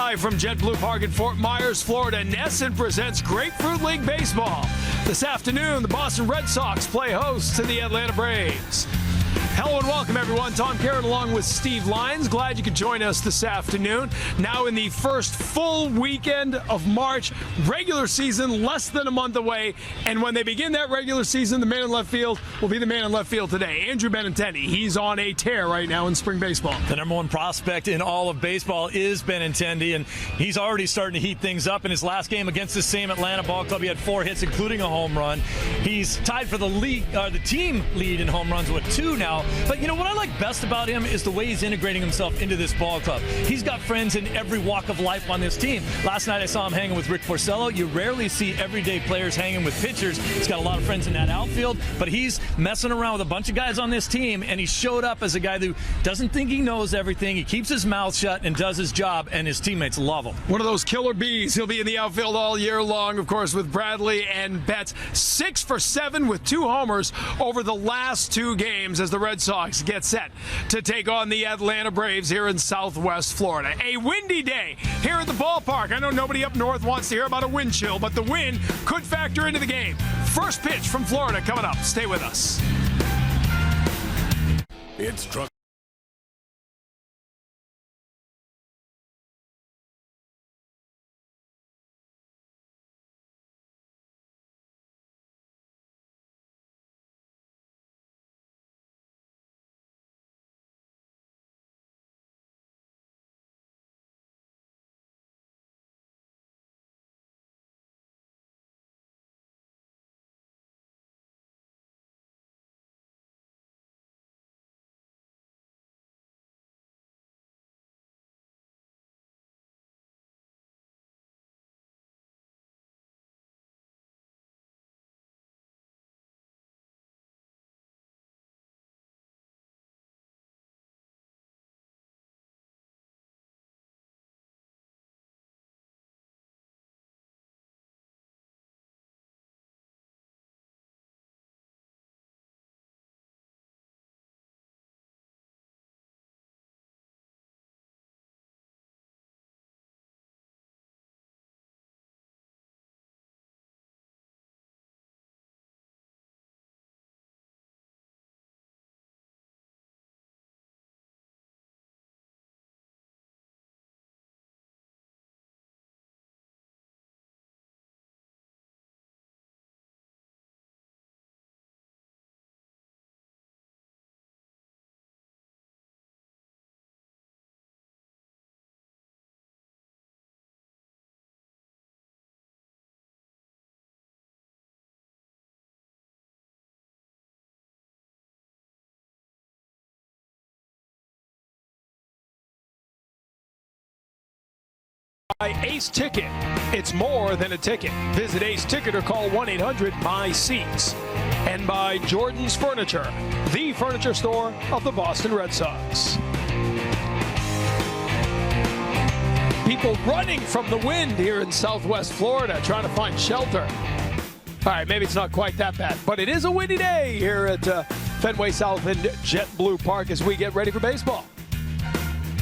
Live from JetBlue Park in Fort Myers, Florida, NESN presents Grapefruit League Baseball. This afternoon, the Boston Red Sox play host to the Atlanta Braves. Hello and welcome, everyone. Tom Caron along with Steve Lyons. Glad you could join us this afternoon. Now in the first full weekend of March, regular season less than a month away. And when they begin that regular season, the man in left field will be the man in left field today, Andrew Benintendi. He's on a tear right now in spring baseball. The number one prospect in all of baseball is Benintendi, and he's already starting to heat things up. In his last game against the same Atlanta ball club, he had 4 hits, including a home run. He's tied for the team lead in home runs with 2 now. But you know what I like best about him is the way he's integrating himself into this ball club. He's got friends in every walk of life on this team. Last night I saw him hanging with Rick Porcello. You rarely see everyday players hanging with pitchers. He's got a lot of friends in that outfield, but he's messing around with a bunch of guys on this team, and he showed up as a guy who doesn't think he knows everything. He keeps his mouth shut and does his job, and his teammates love him. One of those killer bees. He'll be in the outfield all year long, of course, with Bradley and Betts. 6 for 7 with 2 homers over the last 2 games as the Red Sox get set to take on the Atlanta Braves here in Southwest Florida. A windy day here at the ballpark. I know nobody up north wants to hear about a wind chill, but the wind could factor into the game. First pitch from Florida coming up. Stay with us. It's truck. Ace Ticket. It's more than a ticket. Visit Ace Ticket or call 1-800-MY-SEATS. And by Jordan's Furniture, the furniture store of the Boston Red Sox. People running from the wind here in Southwest Florida trying to find shelter. All right, maybe it's not quite that bad, but it is a windy day here at Fenway South and JetBlue Park as we get ready for baseball.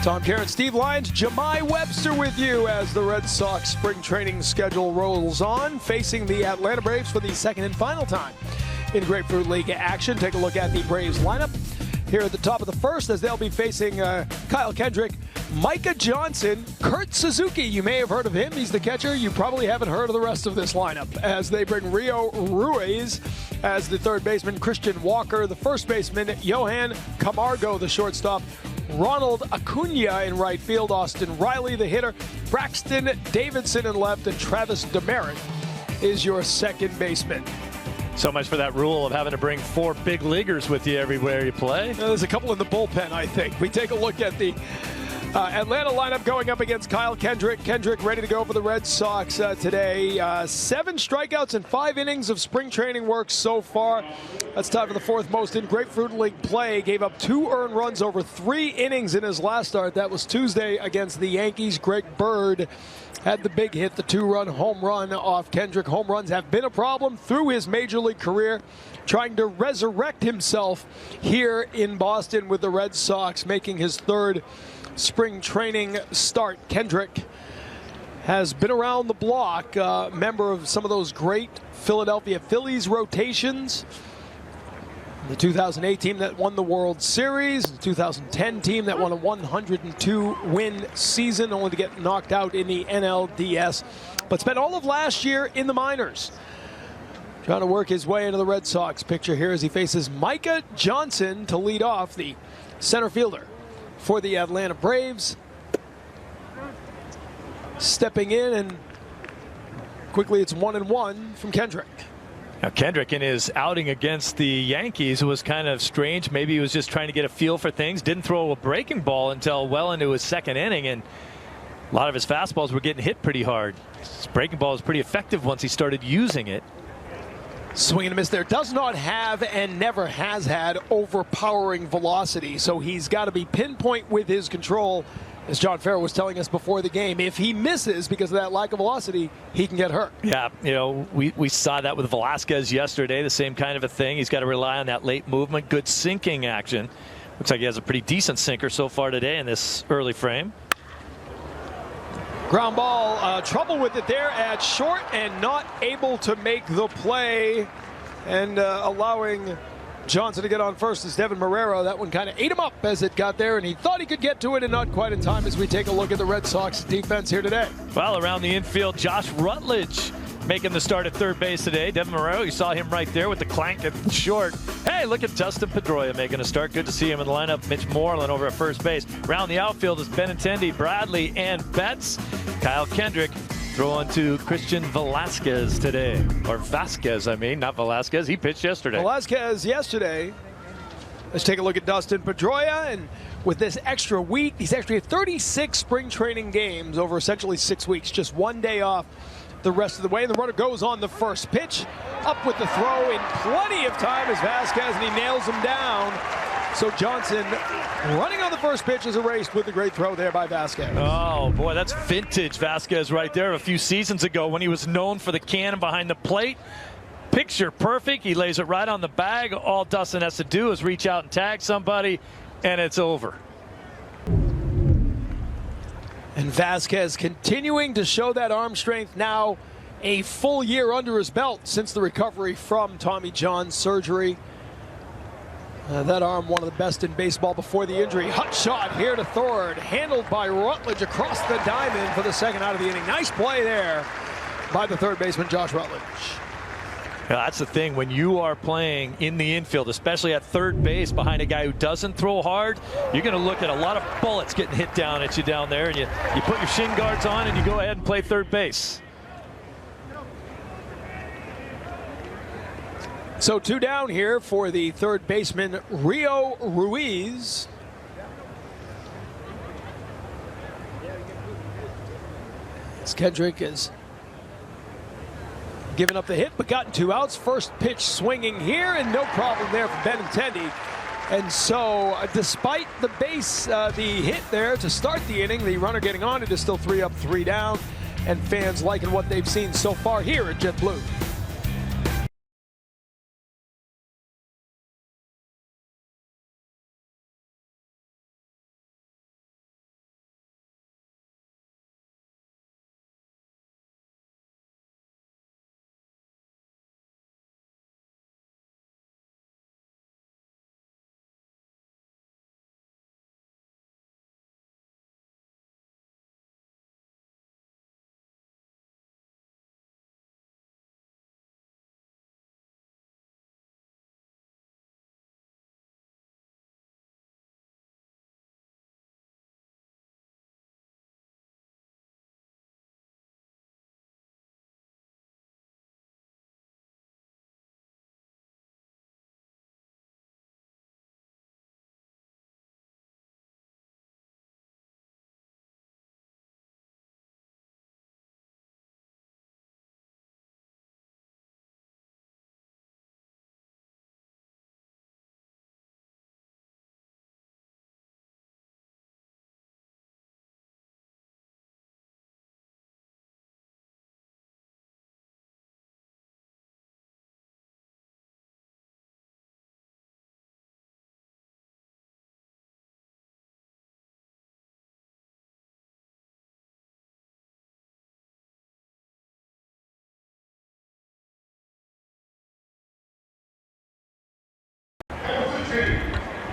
Tom Caron, Steve Lyons, Jemai Webster with you as the Red Sox spring training schedule rolls on, facing the Atlanta Braves for the second and final time in Grapefruit League action. Take a look at the Braves lineup here at the top of the first as they'll be facing Kyle Kendrick, Micah Johnson, Kurt Suzuki. You may have heard of him. He's the catcher. You probably haven't heard of the rest of this lineup as they bring Rio Ruiz as the third baseman, Christian Walker, the first baseman, Johan Camargo, the shortstop, Ronald Acuna in right field, Austin Riley, the hitter, Braxton Davidson in left, and Travis Demeritt is your second baseman. So much for that rule of having to bring 4 big leaguers with you everywhere you play. There's a couple in the bullpen, I think. We take a look at the Atlanta lineup going up against Kyle Kendrick. Kendrick ready to go for the Red Sox today. 7 strikeouts and 5 innings of spring training work so far. That's tied for the 4th most in Grapefruit League play. Gave up 2 earned runs over 3 innings in his last start. That was Tuesday against the Yankees. Greg Bird had the big hit, the 2-run home run off Kendrick. Home runs have been a problem through his major league career. Trying to resurrect himself here in Boston with the Red Sox, making his 3rd spring training start. Kendrick has been around the block, member of some of those great Philadelphia Phillies rotations. The 2008 team that won the World Series, the 2010 team that won a 102-win season, only to get knocked out in the NLDS, but spent all of last year in the minors. Trying to work his way into the Red Sox picture here as he faces Micah Johnson to lead off, the center fielder for the Atlanta Braves. Stepping in, and quickly it's 1-1 from Kendrick. Now, Kendrick in his outing against the Yankees was kind of strange. Maybe he was just trying to get a feel for things. Didn't throw a breaking ball until well into his second inning, and a lot of his fastballs were getting hit pretty hard. His breaking ball was pretty effective once he started using it. Swing and a miss there. Does not have and never has had overpowering velocity, so he's got to be pinpoint with his control. As John Farrell was telling us before the game, if he misses because of that lack of velocity, he can get hurt. Yeah, you know, we saw that with Velasquez yesterday, the same kind of a thing. He's got to rely on that late movement, good sinking action. Looks like he has a pretty decent sinker so far today in this early frame. Ground ball, trouble with it there at short and not able to make the play, and allowing Johnson to get on first is Devin Marrero. That one kind of ate him up as it got there, and he thought he could get to it and not quite in time as we take a look at the Red Sox defense here today. Well, around the infield, Josh Rutledge making the start at third base today. Devin Marrero, you saw him right there with the clank at short. Hey, look at Dustin Pedroia making a start. Good to see him in the lineup. Mitch Moreland over at first base. Around the outfield is Benintendi, Bradley, and Betts. Kyle Kendrick throwing to Christian Velasquez today. Or Vasquez, I mean, not Velasquez. He pitched yesterday. Velasquez yesterday. Let's take a look at Dustin Pedroia, and with this extra week, he's actually had 36 spring training games over essentially 6 weeks. Just one day off the rest of the way. And the runner goes on the first pitch. Up with the throw in plenty of time as Vasquez, and he nails him down. So Johnson running on the first pitch is erased with the great throw there by Vasquez. Oh, boy, that's vintage Vasquez right there a few seasons ago when he was known for the cannon behind the plate. Picture perfect. He lays it right on the bag. All Dustin has to do is reach out and tag somebody, and it's over. And Vasquez continuing to show that arm strength, now a full year under his belt since the recovery from Tommy John surgery. That arm, one of the best in baseball before the injury. Hot shot here to third, handled by Rutledge across the diamond for the second out of the inning. Nice play there by the third baseman, Josh Rutledge. Yeah, that's the thing. When you are playing in the infield, especially at third base behind a guy who doesn't throw hard, you're going to look at a lot of bullets getting hit down at you down there, and you put your shin guards on and you go ahead and play third base. So 2 down here for the third baseman, Rio Ruiz. As Kendrick is giving up the hit, but gotten 2 outs. First pitch swinging here, and no problem there for Benintendi. And so, despite the hit there to start the inning, the runner getting on, it is still 3 up, 3 down, and fans liking what they've seen so far here at JetBlue.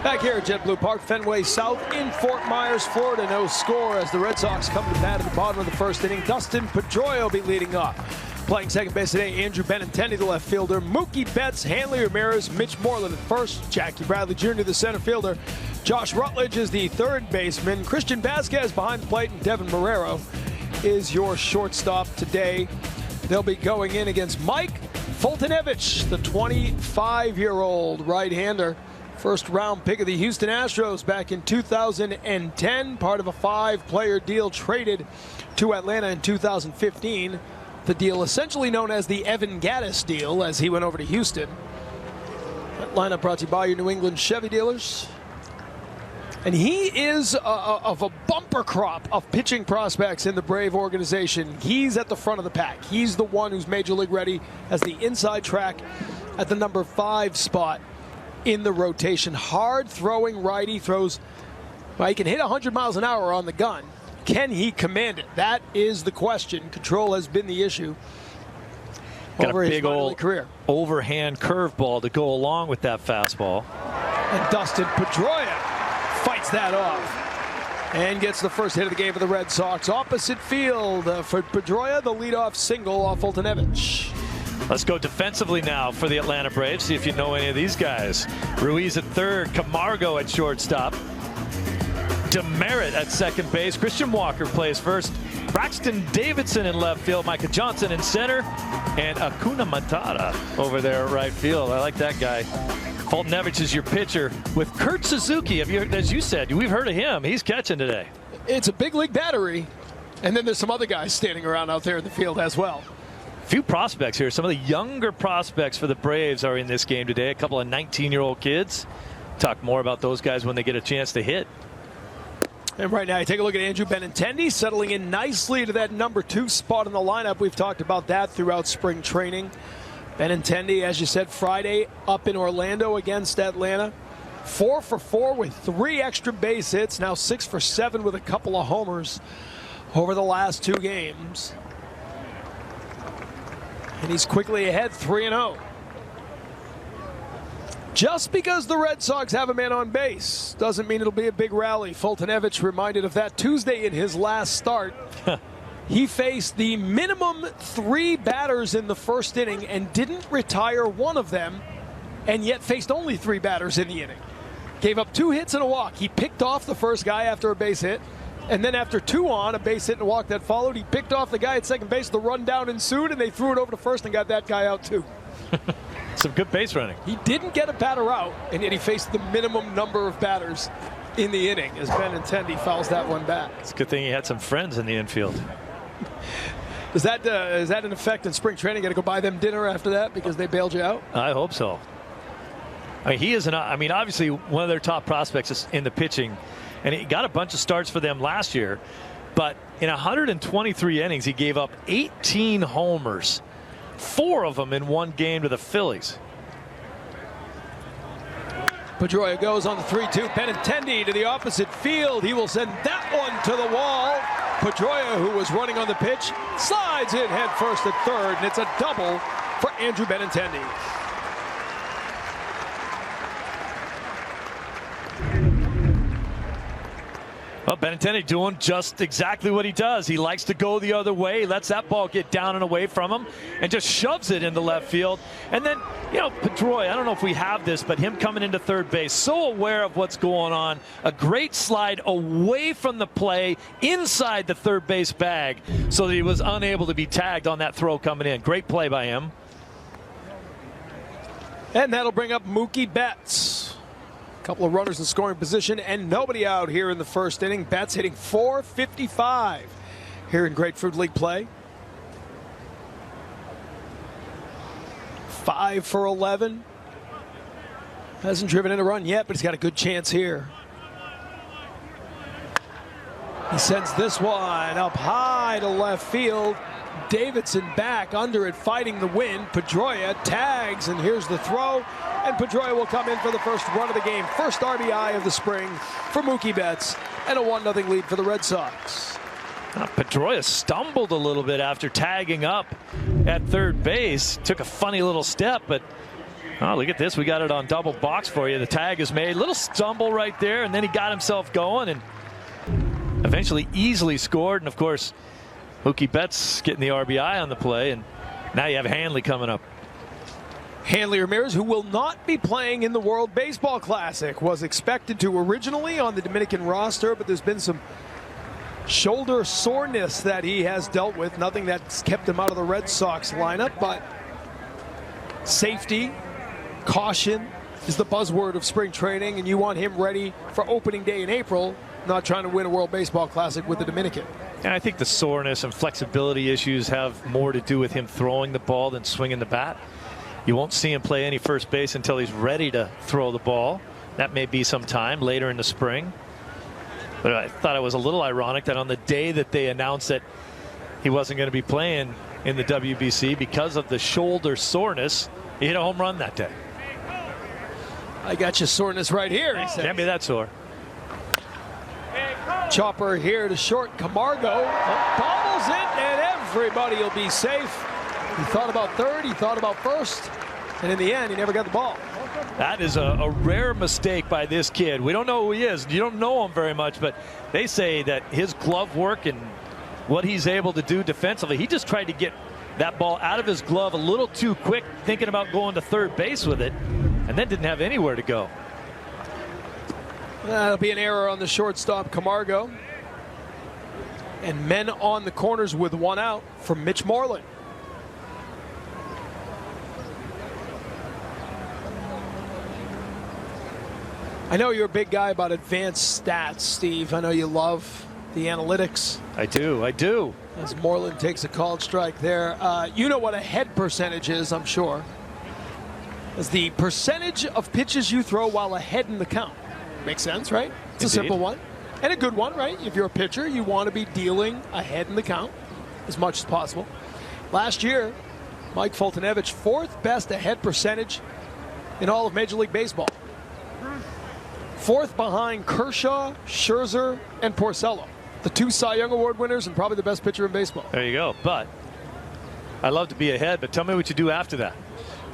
Back here at JetBlue Park, Fenway South in Fort Myers, Florida. No score as the Red Sox come to bat at the bottom of the first inning. Dustin Pedroia will be leading off. Playing second base today, Andrew Benintendi, the left fielder. Mookie Betts, Hanley Ramirez, Mitch Moreland at first. Jackie Bradley Jr., the center fielder. Josh Rutledge is the third baseman. Christian Vasquez behind the plate, and Devin Marrero is your shortstop today. They'll be going in against Mike Foltynewicz, the 25-year-old right-hander. First round pick of the Houston Astros back in 2010, part of a 5-player deal traded to Atlanta in 2015. The deal essentially known as the Evan Gattis deal as he went over to Houston. That lineup brought to you by your New England Chevy dealers. And he is of a bumper crop of pitching prospects in the Brave organization. He's at the front of the pack. He's the one who's Major League ready as the inside track at the number 5 spot in the rotation. Hard throwing righty, throws, well, he can hit 100 miles an hour on the gun. Can he command it? That is the question. Control has been the issue over his minor league career. Overhand curveball to go along with that fastball. And Dustin Pedroia fights that off and gets the first hit of the game for the Red Sox. Opposite field for Pedroia, the leadoff single off Foltynewicz. Let's go defensively now for the Atlanta Braves. See if you know any of these guys. Ruiz at third, Camargo at shortstop, Demerit at second base, Christian Walker plays first, Braxton Davidson in left field, Micah Johnson in center, and Acuna Matata over there at right field. I like that guy. Foltynewicz is your pitcher with Kurt Suzuki. As you said, we've heard of him. He's catching today. It's a big league battery, and then there's some other guys standing around out there in the field as well. Few prospects here. Some of the younger prospects for the Braves are in this game today. A couple of 19-year-old kids. Talk more about those guys when they get a chance to hit. And right now, you take a look at Andrew Benintendi settling in nicely to that number 2 spot in the lineup. We've talked about that throughout spring training. Benintendi, as you said, Friday up in Orlando against Atlanta. 4 for 4 with 3 extra base hits. Now 6 for 7 with a couple of homers over the last 2 games. And he's quickly ahead 3-0. Just because the Red Sox have a man on base doesn't mean it'll be a big rally. Foltynewicz reminded of that Tuesday in his last start. He faced the minimum 3 batters in the first inning and didn't retire one of them, and yet faced only 3 batters in the inning. Gave up 2 hits and a walk. He picked off the first guy after a base hit, and then after 2 on, a base hit and a walk that followed, he picked off the guy at second base. The run down ensued, and they threw it over to first and got that guy out too. Some good base running. He didn't get a batter out, and yet he faced the minimum number of batters in the inning as Benintendi fouls that one back. It's a good thing he had some friends in the infield. Is that an effect in spring training? Got to go buy them dinner after that because they bailed you out? I hope so. I mean, he is obviously one of their top prospects is in the pitching, and he got a bunch of starts for them last year. But in 123 innings, he gave up 18 homers, 4 of them in one game to the Phillies. Pedroia goes on the 3-2. Benintendi to the opposite field. He will send that one to the wall. Pedroia, who was running on the pitch, slides in head first at third, and it's a double for Andrew Benintendi. Well, Benintendi doing just exactly what he does. He likes to go the other way. He lets that ball get down and away from him and just shoves it into left field. And then, Pedroia, I don't know if we have this, but him coming into third base, so aware of what's going on. A great slide away from the play inside the third base bag so that he was unable to be tagged on that throw coming in. Great play by him. And that'll bring up Mookie Betts. Couple of runners in scoring position and nobody out here in the first inning. Betts hitting .455 here in Grapefruit League play. 5 for 11. Hasn't driven in a run yet, but he's got a good chance here. He sends this one up high to left field. Davidson back under it, fighting the wind. Pedroia tags, and here's the throw. And Pedroia will come in for the first run of the game. First RBI of the spring for Mookie Betts, and a 1-0 lead for the Red Sox. Pedroia stumbled a little bit after tagging up at third base. Took a funny little step, but Oh, look at this. We got it on double box for you. The tag is made. Little stumble right there, and then he got himself going and eventually easily scored. And, of course, Mookie Betts getting the RBI on the play. And now you have Hanley coming up. Hanley Ramirez, who will not be playing in the World Baseball Classic, was expected to originally on the Dominican roster, but there's been some shoulder soreness that he has dealt with. Nothing that's kept him out of the Red Sox lineup, but safety, caution is the buzzword of spring training, and you want him ready for opening day in April, not trying to win a World Baseball Classic with the Dominican. And I think the soreness and flexibility issues have more to do with him throwing the ball than swinging the bat. You won't see him play any first base until he's ready to throw the ball. That may be some time later in the spring. But I thought it was a little ironic that on the day that they announced that he wasn't going to be playing in the WBC because of the shoulder soreness, he hit a home run that day. I got your soreness right here, he says. Can't be that sore. Chopper here to short. Camargo bobbles it, and everybody will be safe. He thought about third, he thought about first, and in the end, he never got the ball. That is a rare mistake by this kid. We don't know who he is. You don't know him very much, but they say that his glove work and what he's able to do defensively, he just tried to get that ball out of his glove a little too quick, thinking about going to third base with it, and then didn't have anywhere to go. That'll be an error on the shortstop, Camargo. And men on the corners with one out from Mitch Moreland. I know you're a big guy about advanced stats, Steve. I know you love the analytics. I do. As Moreland takes a called strike there. You know what a head percentage is, I'm sure. It's the percentage of pitches you throw while ahead in the count. Makes sense, right? It's a simple one. And a good one, right? If you're a pitcher, you want to be dealing ahead in the count as much as possible. Last year, Mike Fultonevich, fourth best ahead percentage in all of Major League Baseball. Fourth behind Kershaw, Scherzer, and Porcello. The two Cy Young Award winners and probably the best pitcher in baseball. There you go. But I love to be ahead, but tell me what you do after that.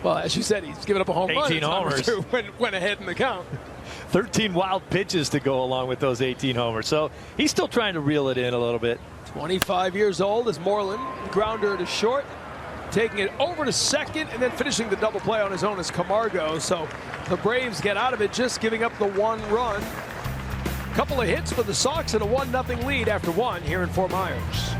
Well, as you said, he's given up a home run. 18 homers. Went ahead in the count. 13 wild pitches to go along with those 18 homers. So he's still trying to reel it in a little bit. 25 years old is Moreland. Grounder to short. Taking it over to second and then finishing the double play on his own is Camargo. So the Braves get out of it just giving up the one run. Couple of hits for the Sox and a 1-0 lead after one here in Fort Myers.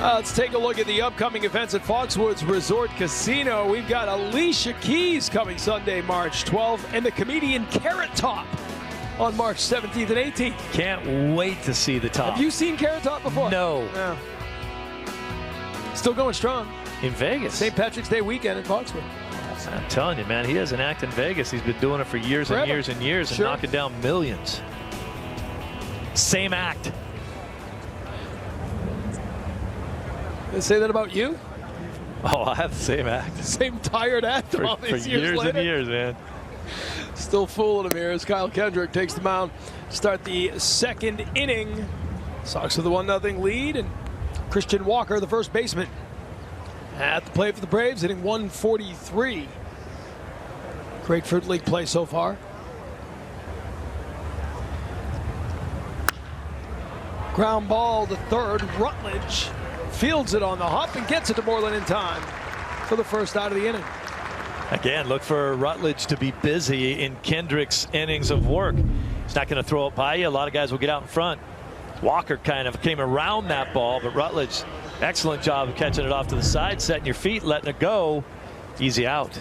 Let's take a look at the upcoming events at Foxwoods Resort Casino. We've got Alicia Keys coming Sunday, March 12th, and the comedian Carrot Top on March 17th and 18th. Can't wait to see the Top. Have you seen Carrot Top before? No. No. Still going strong. In Vegas. St. Patrick's Day weekend in Foxwoods. I'm telling you, man, he has an act in Vegas. He's been doing it for years and years and years and knocking down millions. Same act. They say that about you? Oh, I have the same act. Same tired act all these years later. And years, man. Still fooling him here as Kyle Kendrick takes the mound to start the second inning. Sox with a 1-0 lead, and Christian Walker, the first baseman, at the plate for the Braves, hitting 143. Grapefruit League play so far. Ground ball to third. Rutledge fields it on the hop and gets it to Moreland in time for the first out of the inning. Again, look for Rutledge to be busy in Kendrick's innings of work. He's not going to throw it by you. A lot of guys will get out in front. Walker kind of came around that ball, but Rutledge, excellent job of catching it off to the side, setting your feet, letting it go. Easy out.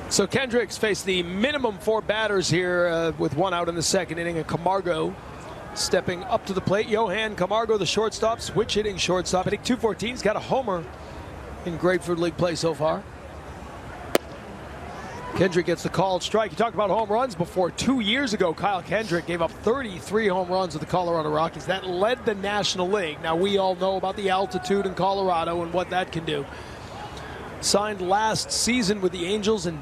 So Kendrick's faced the minimum 4 batters here with 1 out in the second inning. And Camargo stepping up to the plate. Johan Camargo, the shortstop, switch hitting shortstop. Hitting 214. He's got a homer in Grapefruit League play so far. Kendrick gets the called strike. You talked about home runs before. 2 years ago, Kyle Kendrick gave up 33 home runs with the Colorado Rockies. That led the National League. Now, we all know about the altitude in Colorado and what that can do. Signed last season with the Angels and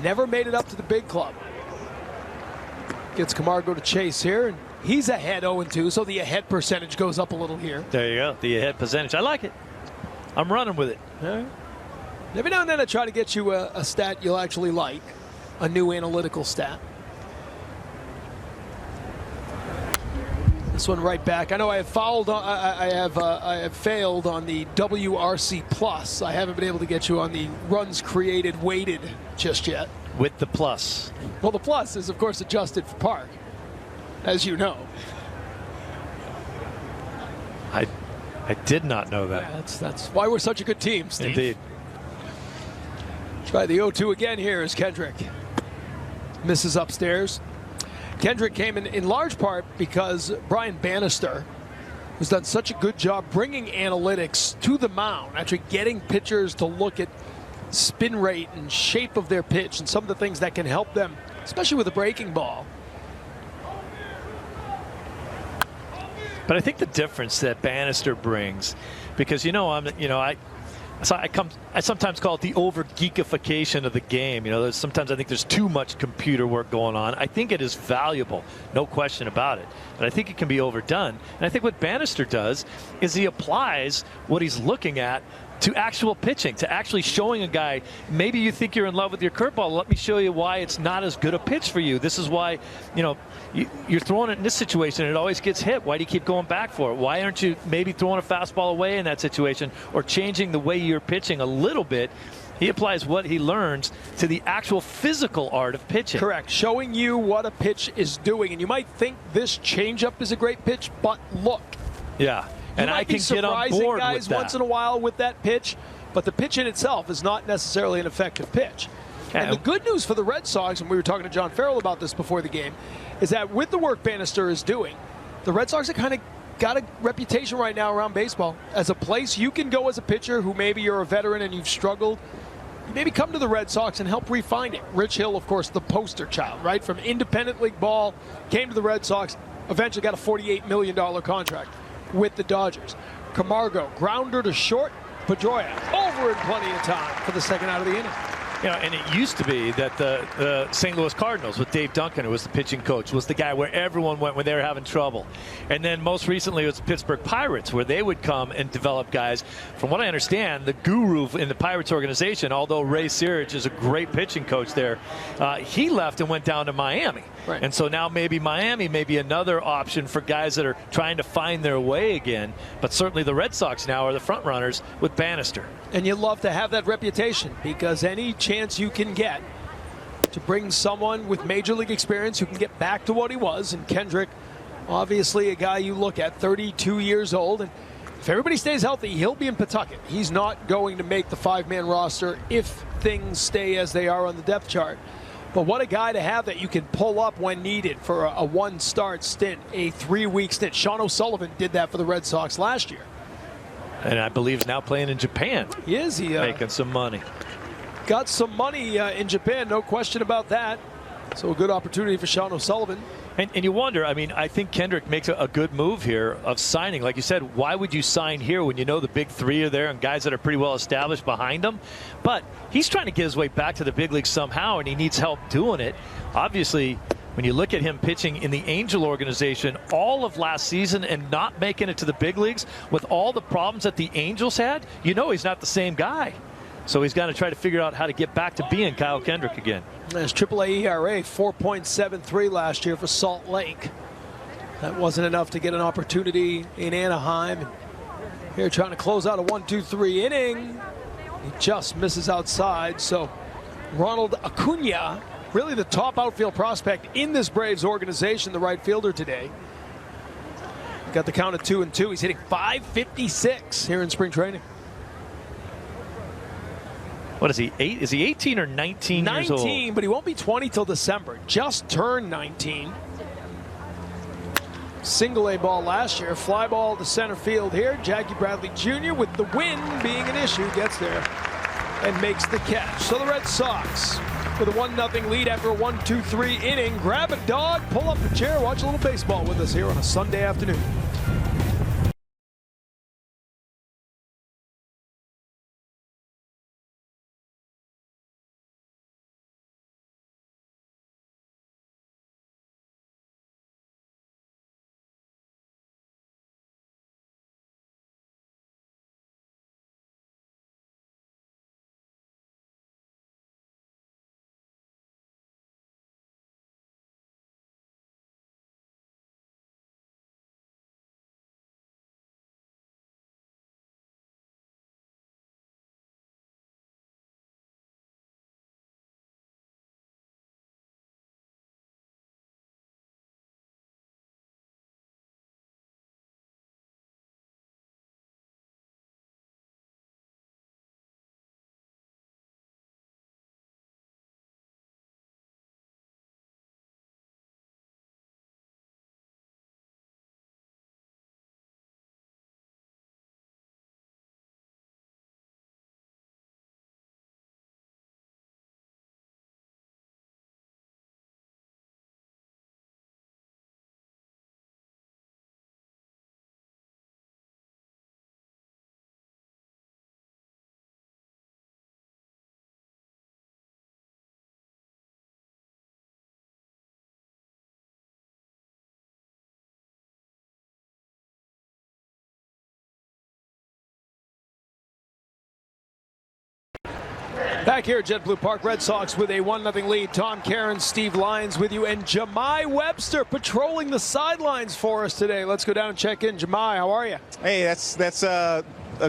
never made it up to the big club. Gets Camargo to chase here, and he's ahead 0-2, so the ahead percentage goes up a little here. There you go, the ahead percentage. I like it. I'm running with it. All right. Every now and then I try to get you a stat you'll actually like, a new analytical stat. This one right back. I know I have fouled. I have failed on the WRC plus. I haven't been able to get you on the runs created weighted just yet. With the plus. Well, the plus is of course adjusted for park, as you know. I did not know that. Yeah, that's why we're such a good team, Steve. Indeed. Try the 0-2 again here as Kendrick misses upstairs. Kendrick came in large part because Brian Bannister has done such a good job bringing analytics to the mound, actually getting pitchers to look at spin rate and shape of their pitch and some of the things that can help them, especially with a breaking ball. But I think the difference that Bannister brings, because I sometimes call it the over-geekification of the game. Sometimes I think there's too much computer work going on. I think it is valuable, no question about it. But I think it can be overdone. And I think what Bannister does is he applies what he's looking at to actual pitching, to actually showing a guy, maybe you think you're in love with your curveball. Let me show you why it's not as good a pitch for you. This is why, you're throwing it in this situation and it always gets hit. Why do you keep going back for it? Why aren't you maybe throwing a fastball away in that situation or changing the way you're pitching a little bit? He applies what he learns to the actual physical art of pitching. Correct. Showing you what a pitch is doing. And you might think this changeup is a great pitch, but look. Yeah. And I can get on board guys with that. Once in a while with that pitch, but the pitch in itself is not necessarily an effective pitch. Okay. And the good news for the Red Sox, and we were talking to John Farrell about this before the game, is that with the work Bannister is doing, the Red Sox have kind of got a reputation right now around baseball as a place you can go as a pitcher who maybe you're a veteran and you've struggled. You maybe come to the Red Sox and help refine it. Rich Hill, of course, the poster child, right? From independent league ball, came to the Red Sox, eventually got a $48 million contract with the Dodgers. Camargo, grounder to short. Pedroia over in plenty of time for the second out of the inning. And it used to be that the St. Louis Cardinals with Dave Duncan, who was the pitching coach, was the guy where everyone went when they were having trouble. And then most recently it was the Pittsburgh Pirates, where they would come and develop guys. From what I understand, the guru in the Pirates organization, although Ray Searage is a great pitching coach there, he left and went down to Miami. Right. And so now maybe Miami may be another option for guys that are trying to find their way again. But certainly the Red Sox now are the front runners with Bannister. And you love to have that reputation, because any chance you can get to bring someone with major league experience who can get back to what he was, and Kendrick, obviously a guy you look at, 32 years old, and if everybody stays healthy, he'll be in Pawtucket. He's not going to make the 5-man roster if things stay as they are on the depth chart. But what a guy to have that you can pull up when needed for a one-start stint, a 3-week stint. Sean O'Sullivan did that for the Red Sox last year. And I believe he's now playing in Japan. He is. He making some money. Got some money in Japan, no question about that. So a good opportunity for Sean O'Sullivan. And you wonder, I mean, I think Kendrick makes a good move here of signing. Like you said, why would you sign here when you know the big three are there and guys that are pretty well established behind him? But he's trying to get his way back to the big leagues somehow, and he needs help doing it. Obviously, when you look at him pitching in the Angel organization all of last season and not making it to the big leagues with all the problems that the Angels had, you know he's not the same guy. So he's got to try to figure out how to get back to being Kyle Kendrick again. His AAA ERA 4.73 last year for Salt Lake. That wasn't enough to get an opportunity in Anaheim. Here trying to close out a 1-2-3 inning. He just misses outside. So Ronald Acuna, really the top outfield prospect in this Braves organization, the right fielder today. Got the count at 2-2. He's hitting .556 here in spring training. What is he, 8? Is he 18 or 19 years old? 19, but he won't be 20 till December. Just turned 19. Single A ball last year. Fly ball to center field here. Jackie Bradley Jr., with the wind being an issue, gets there and makes the catch. So the Red Sox with a 1-0 lead after a 1-2-3 inning. Grab a dog, pull up a chair, watch a little baseball with us here on a Sunday afternoon. Back here at JetBlue Park, Red Sox with a 1-0 lead. Tom Cairns, Steve Lyons with you, and Jemai Webster patrolling the sidelines for us today. Let's go down and check in. Jemai, how are you? Hey, that's a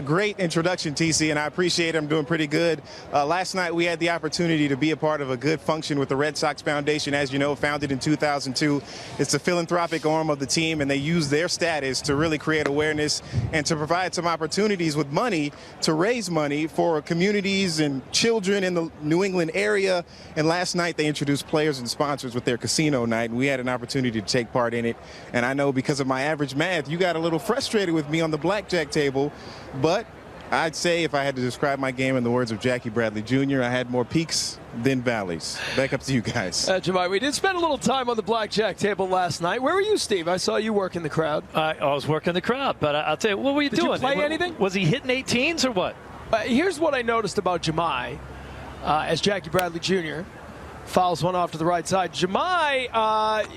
great introduction, TC, and I appreciate it. I'm doing pretty good. Last night we had the opportunity to be a part of a good function with the Red Sox Foundation, as you know, founded in 2002. It's a philanthropic arm of the team, and they use their status to really create awareness and to provide some opportunities with money to raise money for communities and children in the New England area. And last night they introduced players and sponsors with their casino night, and we had an opportunity to take part in it. And I know because of my average math, you got a little frustrated with me on the blackjack table. But I'd say if I had to describe my game in the words of Jackie Bradley Jr., I had more peaks than valleys. Back up to you guys. Jemai, we did spend a little time on the blackjack table last night. Where were you, Steve? I saw you working the crowd. I was working the crowd, but I'll tell you, what were you doing? Did you play anything? Was he hitting 18s or what? Here's what I noticed about Jemai as Jackie Bradley Jr. fouls one off to the right side. Jemai,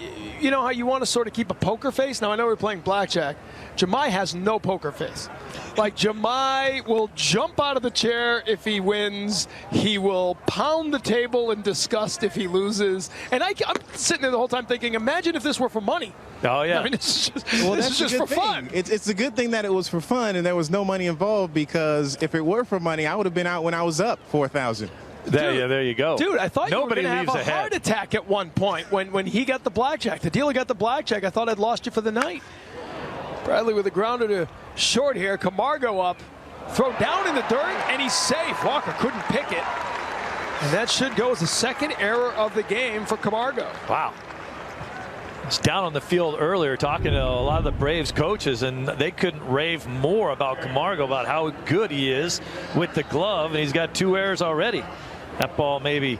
you know how you want to sort of keep a poker face? Now, I know we're playing blackjack. Jemai has no poker face. Like, Jemai will jump out of the chair if he wins. He will pound the table in disgust if he loses. And I'm sitting there the whole time thinking, imagine if this were for money. Oh, yeah. I mean, this is just for fun. It's a good thing that it was for fun and there was no money involved, because if it were for money, I would have been out when I was up 4,000. There you go. Dude, I thought Nobody you were going to have a heart attack at one point when he got the blackjack. The dealer got the blackjack. I thought I'd lost you for the night. Bradley with a grounder to short here. Camargo up. Throw down in the dirt, and he's safe. Walker couldn't pick it. And that should go as the second error of the game for Camargo. Wow. It's down on the field earlier talking to a lot of the Braves coaches, and they couldn't rave more about Camargo, about how good he is with the glove, and he's got 2 errors already. That ball maybe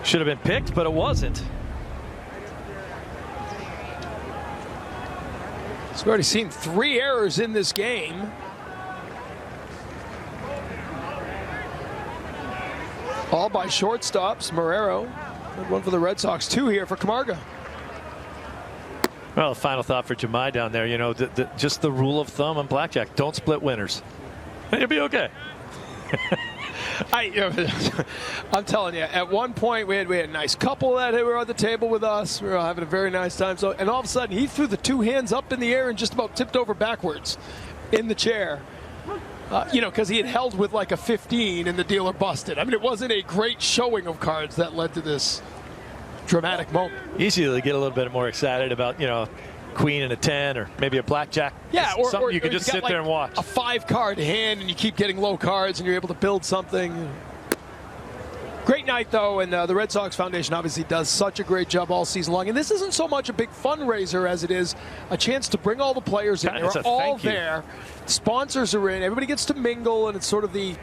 should have been picked, but it wasn't. We've already seen 3 errors in this game. All by shortstops. Marrero, one for the Red Sox, 2 here for Camargo. Well, final thought for Jemai down there. You know, just the rule of thumb on blackjack: don't split winners, and you'll be okay. I'm telling you, at one point we had a nice couple that were on the table with us. We were having a very nice time. So, and all of a sudden he threw the 2 hands up in the air and just about tipped over backwards in the chair. Because he had held with like a 15 and the dealer busted. I mean, it wasn't a great showing of cards that led to this dramatic moment. Easy to get a little bit more excited about, queen and a 10 or maybe a blackjack. Yeah, or you can just sit there and watch. A 5-card hand and you keep getting low cards and you're able to build something. Great night, though, and the Red Sox Foundation obviously does such a great job all season long. And this isn't so much a big fundraiser as it is a chance to bring all the players in. They're all there. Sponsors are in. Everybody gets to mingle, and it's sort of the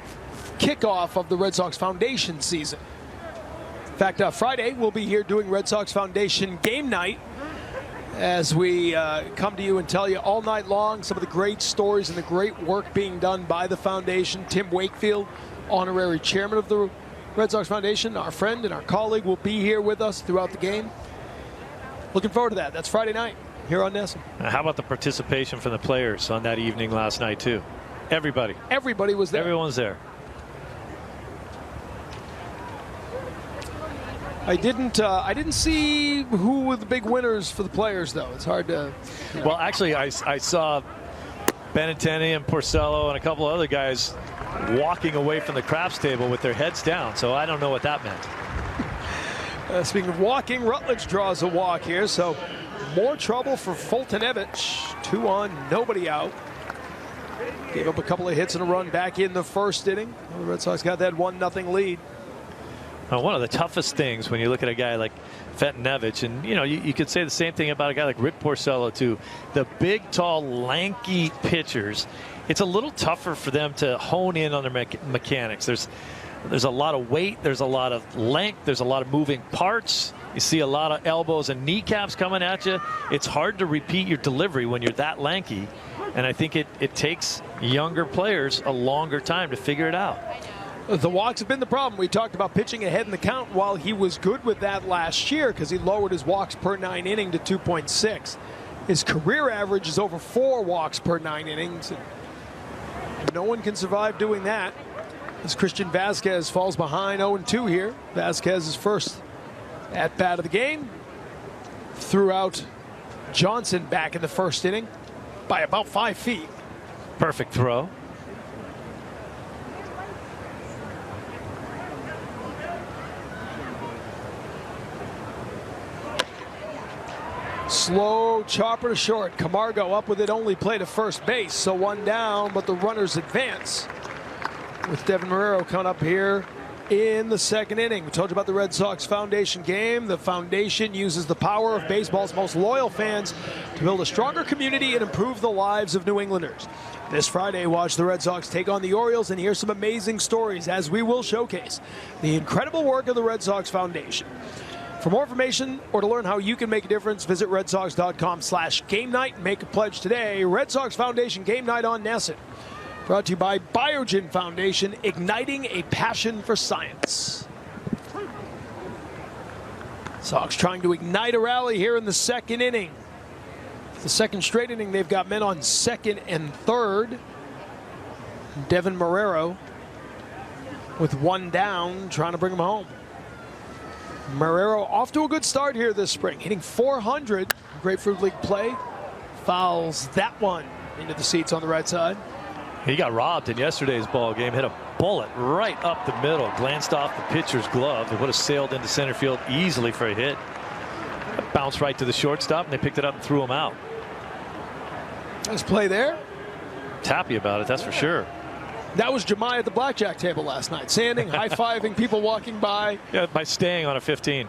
kickoff of the Red Sox Foundation season. In fact, Friday we'll be here doing Red Sox Foundation game night as we come to you and tell you all night long some of the great stories and the great work being done by the foundation. Tim Wakefield, honorary chairman of the Red Sox Foundation, our friend and our colleague, will be here with us throughout the game. Looking forward to that. That's Friday night here on NESN. How about the participation from the players on that evening last night, too? Everybody was there. Everyone's there. I didn't see who were the big winners for the players, though. It's hard to. Well, actually, I saw Benintendi and Porcello and a couple of other guys walking away from the craps table with their heads down, so I don't know what that meant. Speaking of walking, Rutledge draws a walk here, so more trouble for Fultonevich. 2 on, nobody out. Gave up a couple of hits and a run back in the first inning. The Red Sox got that 1-0 lead. One of the toughest things when you look at a guy like Fultonevich, and you could say the same thing about a guy like Rick Porcello too. The big, tall, lanky pitchers, it's a little tougher for them to hone in on their mechanics. There's a lot of weight, there's a lot of length, there's a lot of moving parts. You see a lot of elbows and kneecaps coming at you. It's hard to repeat your delivery when you're that lanky, and I think it takes younger players a longer time to figure it out. The walks have been the problem. We talked about pitching ahead in the count. While he was good with that last year because he lowered his walks per 9 inning to 2.6. His career average is over 4 walks per 9 innings. No one can survive doing that. As Christian Vasquez falls behind 0-2 here. Vasquez's first at bat of the game. Threw out Johnson back in the first inning by about 5 feet. Perfect throw. Slow chopper to short. Camargo up with it, only play to first base, so 1 down, but the runners advance. With Devin Marrero coming up here in the second inning. We told you about the Red Sox Foundation game. The foundation uses the power of baseball's most loyal fans to build a stronger community and improve the lives of New Englanders. This Friday, watch the Red Sox take on the Orioles and hear some amazing stories as we will showcase the incredible work of the Red Sox Foundation. For more information or to learn how you can make a difference, visit redsox.com/game night and make a pledge today. Red Sox Foundation Game Night on NESN. Brought to you by Biogen Foundation, igniting a passion for science. Sox trying to ignite a rally here in the second inning. The second straight inning, they've got men on second and third. Devin Marrero with 1 down, trying to bring him home. Marrero off to a good start here this spring, hitting .400. Grapefruit League play. Fouls that one into the seats on the right side. He got robbed in yesterday's ball game. Hit a bullet right up the middle. Glanced off the pitcher's glove. It would have sailed into center field easily for a hit. It bounced right to the shortstop, and they picked it up and threw him out. Nice play there. Happy about it, that's for sure. That was Jemai at the blackjack table last night. Standing, high-fiving people walking by. Yeah, by staying on a 15.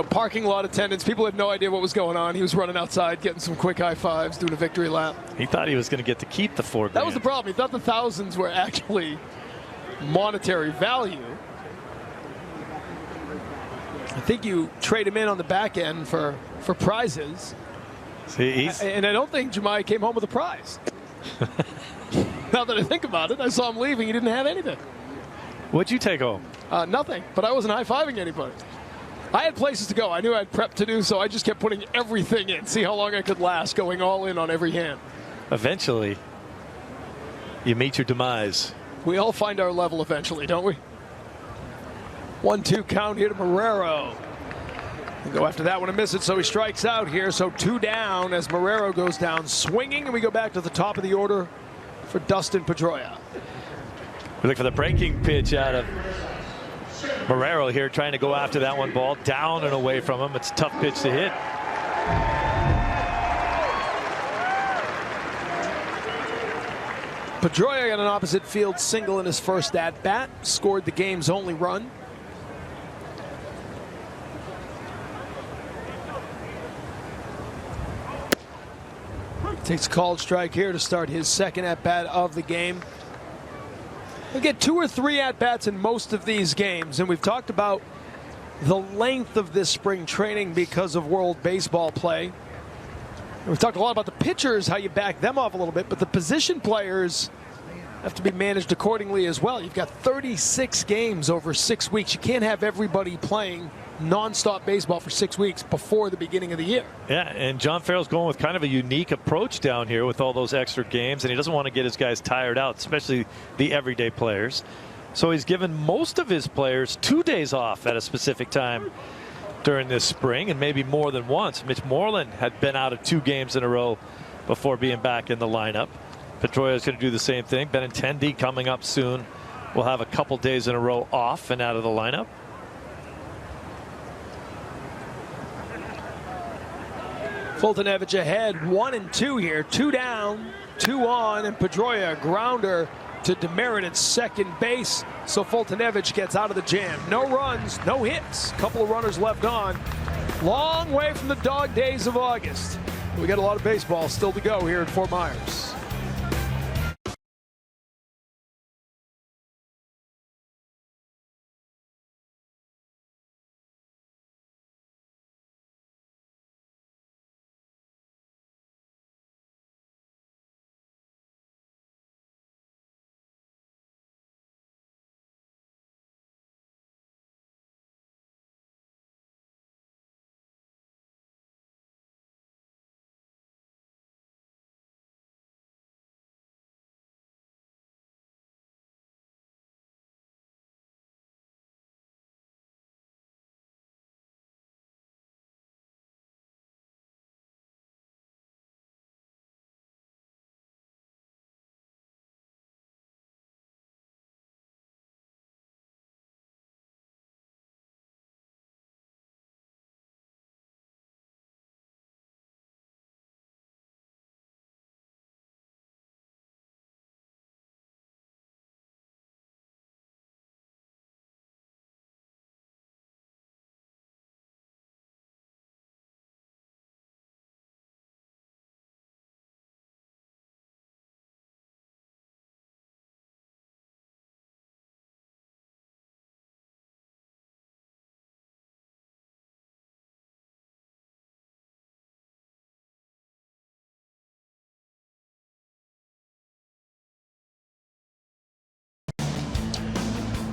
Parking lot attendants. People had no idea what was going on. He was running outside, getting some quick high fives, doing a victory lap. He thought he was going to get to keep the $4 grand. That was the problem. He thought the thousands were actually monetary value. I think you trade him in on the back end for prizes. See, and I don't think Jemai came home with a prize. Now that I think about it, I saw him leaving. He didn't have anything. What'd you take home? Nothing, but I wasn't high-fiving anybody. I had places to go. I knew I had prep to do, so I just kept putting everything in, see how long I could last, going all in on every hand. Eventually, you meet your demise. We all find our level eventually, don't we? 1-2 count here to Marrero. He'll go after that one and miss it, so he strikes out here. So 2 down as Marrero goes down swinging, and we go back to the top of the order for Dustin Pedroia. We look for the breaking pitch out of Marrero here, trying to go after that one. Ball down and away from him. It's a tough pitch to hit. Pedroia got an opposite field single in his first at-bat, scored the game's only run. Takes a called strike here to start his second at-bat of the game. He'll get 2 or 3 at-bats in most of these games, and we've talked about the length of this spring training because of World Baseball play. And we've talked a lot about the pitchers, how you back them off a little bit, but the position players have to be managed accordingly as well. You've got 36 games over 6 weeks. You can't have everybody playing non-stop baseball for 6 weeks before the beginning of the year. Yeah, and John Farrell's going with kind of a unique approach down here with all those extra games, and he doesn't want to get his guys tired out, especially the everyday players. So he's given most of his players 2 days off at a specific time during this spring, and maybe more than once. Mitch Moreland had been out of 2 games in a row before being back in the lineup. Pedroia is going to do the same thing. Benintendi coming up soon will have a couple days in a row off and out of the lineup. Fultonevich ahead 1-2 here, 2 down, 2 on, and Pedroia grounder to Demerit at second base. So Fultonevich gets out of the jam. No runs, no hits, couple of runners left on. Long way from the dog days of August. We got a lot of baseball still to go here in Fort Myers.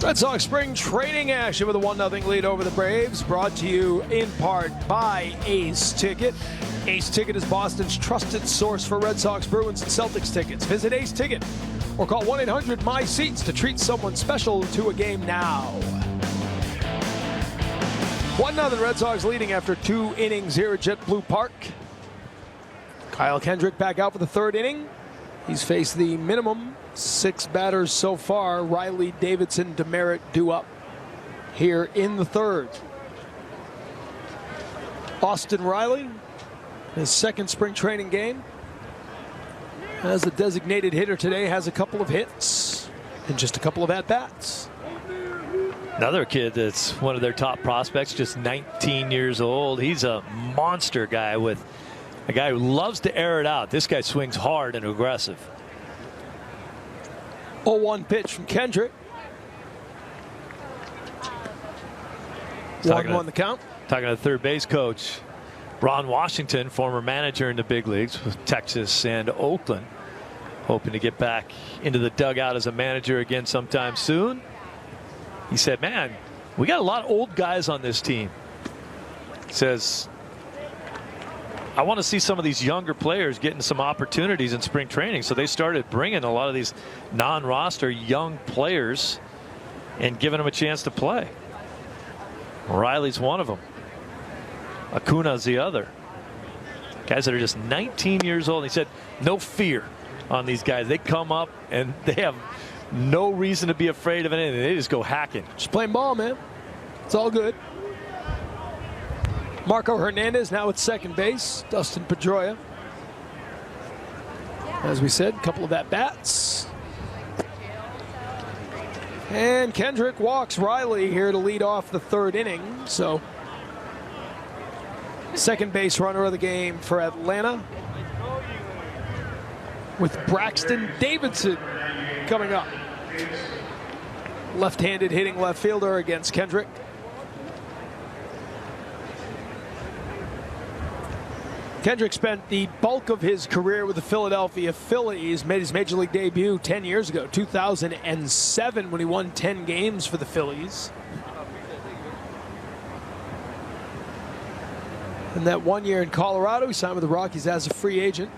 Red Sox spring training action with a 1-0 lead over the Braves, brought to you in part by Ace Ticket. Ace Ticket is Boston's trusted source for Red Sox, Bruins, and Celtics tickets. Visit Ace Ticket or call 1-800-MY-SEATS to treat someone special to a game now. 1-0 Red Sox leading after 2 innings here at JetBlue Park. Kyle Kendrick back out for the 3rd inning. He's faced the minimum 6 batters so far. Riley, Davidson, Demerit due up here in the 3rd. Austin Riley, his 2nd spring training game, as the designated hitter today, has a couple of hits and just a couple of at-bats. Another kid that's one of their top prospects, just 19 years old. He's a monster guy, with a guy who loves to air it out. This guy swings hard and aggressive. 0-1 pitch from Kendrick. 1-1 the count. Talking to the third base coach, Ron Washington, former manager in the big leagues with Texas and Oakland, hoping to get back into the dugout as a manager again sometime soon. He said, man, we got a lot of old guys on this team. He says, I want to see some of these younger players getting some opportunities in spring training. So they started bringing a lot of these non-roster young players and giving them a chance to play. Riley's one of them. Acuna's the other. Guys that are just 19 years old. And he said, no fear on these guys. They come up and they have no reason to be afraid of anything. They just go hacking. Just playing ball, man. It's all good. Marco Hernandez now at second base. Dustin Pedroia. As we said, a couple of at-bats. And Kendrick walks Riley here to lead off the third inning. So, second base runner of the game for Atlanta, with Braxton Davidson coming up. Left-handed hitting left fielder against Kendrick. Kendrick spent the bulk of his career with the Philadelphia Phillies, made his major league debut 10 years ago, 2007, when he won 10 games for the Phillies. And that 1 year in Colorado, he signed with the Rockies as a free agent.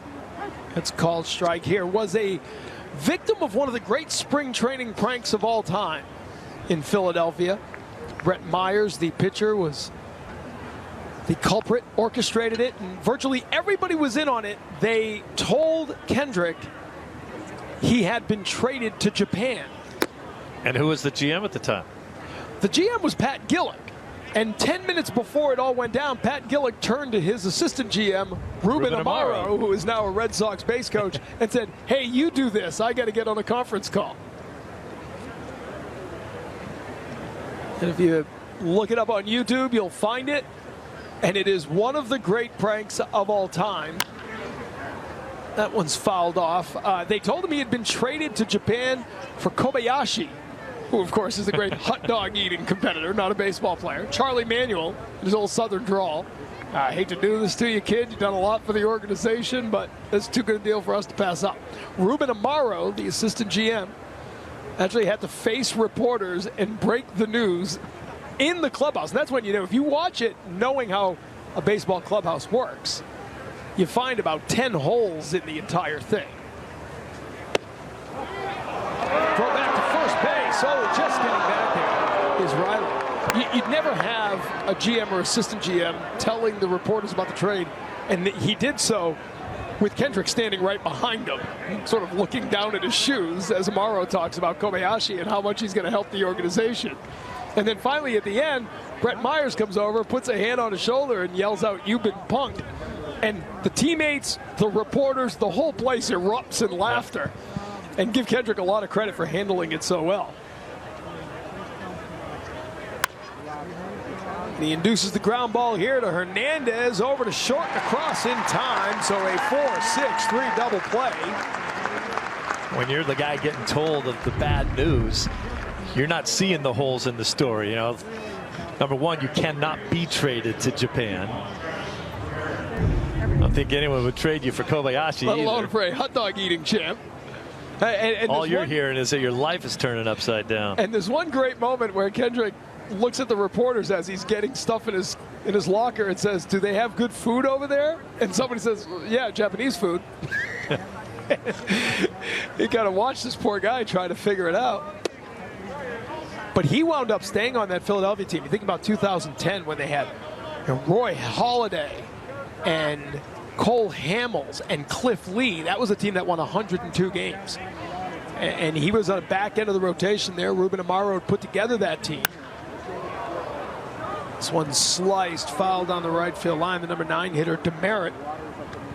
That's called strike here. Was a victim of one of the great spring training pranks of all time in Philadelphia. Brett Myers, the pitcher, was the culprit, orchestrated it, and virtually everybody was in on it. They told Kendrick he had been traded to Japan. And who was the GM at the time? The GM was Pat Gillick. And 10 minutes before it all went down, Pat Gillick turned to his assistant GM, Ruben Amaro, who is now a Red Sox base coach, and said, hey, you do this. I got to get on a conference call. And if you look it up on YouTube, you'll find it. And it is one of the great pranks of all time. That one's fouled off. They told him he had been traded to Japan for Kobayashi, who, of course, is the great hot dog eating competitor, not a baseball player. Charlie Manuel, his old southern drawl. I hate to do this to you, kid. You've done a lot for the organization, but it's too good a deal for us to pass up. Ruben Amaro, the assistant GM, actually had to face reporters and break the news in the clubhouse. And that's when, you know, if you watch it knowing how a baseball clubhouse works, you find about 10 holes in the entire thing. Throw back to first base. Oh, just getting back there is Riley. You'd never have a GM or assistant GM telling the reporters about the trade, and he did so with Kendrick standing right behind him, sort of looking down at his shoes as Amaro talks about Kobayashi and how much he's going to help the organization. And then finally at the end, Brett Myers comes over, puts a hand on his shoulder and yells out, "You've been punked." And the teammates, the reporters, the whole place erupts in laughter. And give Kendrick a lot of credit for handling it so well. And he induces the ground ball here to Hernandez, over to short and across in time. So a 4-6-3 double play. When you're the guy getting told of the bad news, you're not seeing the holes in the story. You know, number one, you cannot be traded to Japan. I don't think anyone would trade you for Kobayashi Let alone either. for a hot dog eating champ. And all you're hearing is that your life is turning upside down. And there's one great moment where Kendrick looks at the reporters as he's getting stuff in his locker and says, "Do they have good food over there?" And somebody says, "Yeah, Japanese food." You gotta watch this poor guy try to figure it out. But he wound up staying on that Philadelphia team. You think about 2010 when they had Roy Halladay and Cole Hamels and Cliff Lee. That was a team that won 102 games. And he was on the back end of the rotation there. Ruben Amaro put together that team. This one sliced, fouled on the right field line. The number 9 hitter, Demerit.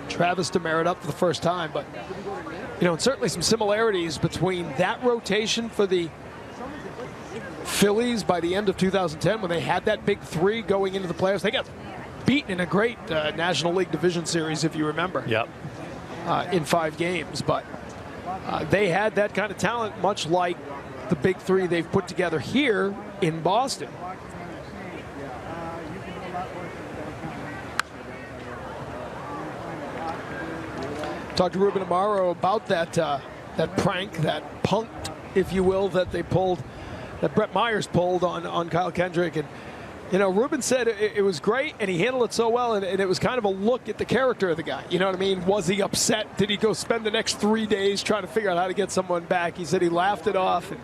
Travis Demerit up for the first time. But, you know, and certainly some similarities between that rotation for the Phillies by the end of 2010 when they had that big three going into the playoffs. They got beaten in a great National League Division Series, if you remember. Yep. In 5 games. But they had that kind of talent, much like the big three they've put together here in Boston. Talked to Ruben Amaro about that prank, that punt, if you will, that they pulled, that Brett Myers pulled on Kyle Kendrick. And, you know, Ruben said it was great, and he handled it so well, and it was kind of a look at the character of the guy. You know what I mean? Was he upset? Did he go spend the next 3 days trying to figure out how to get someone back? He said he laughed it off and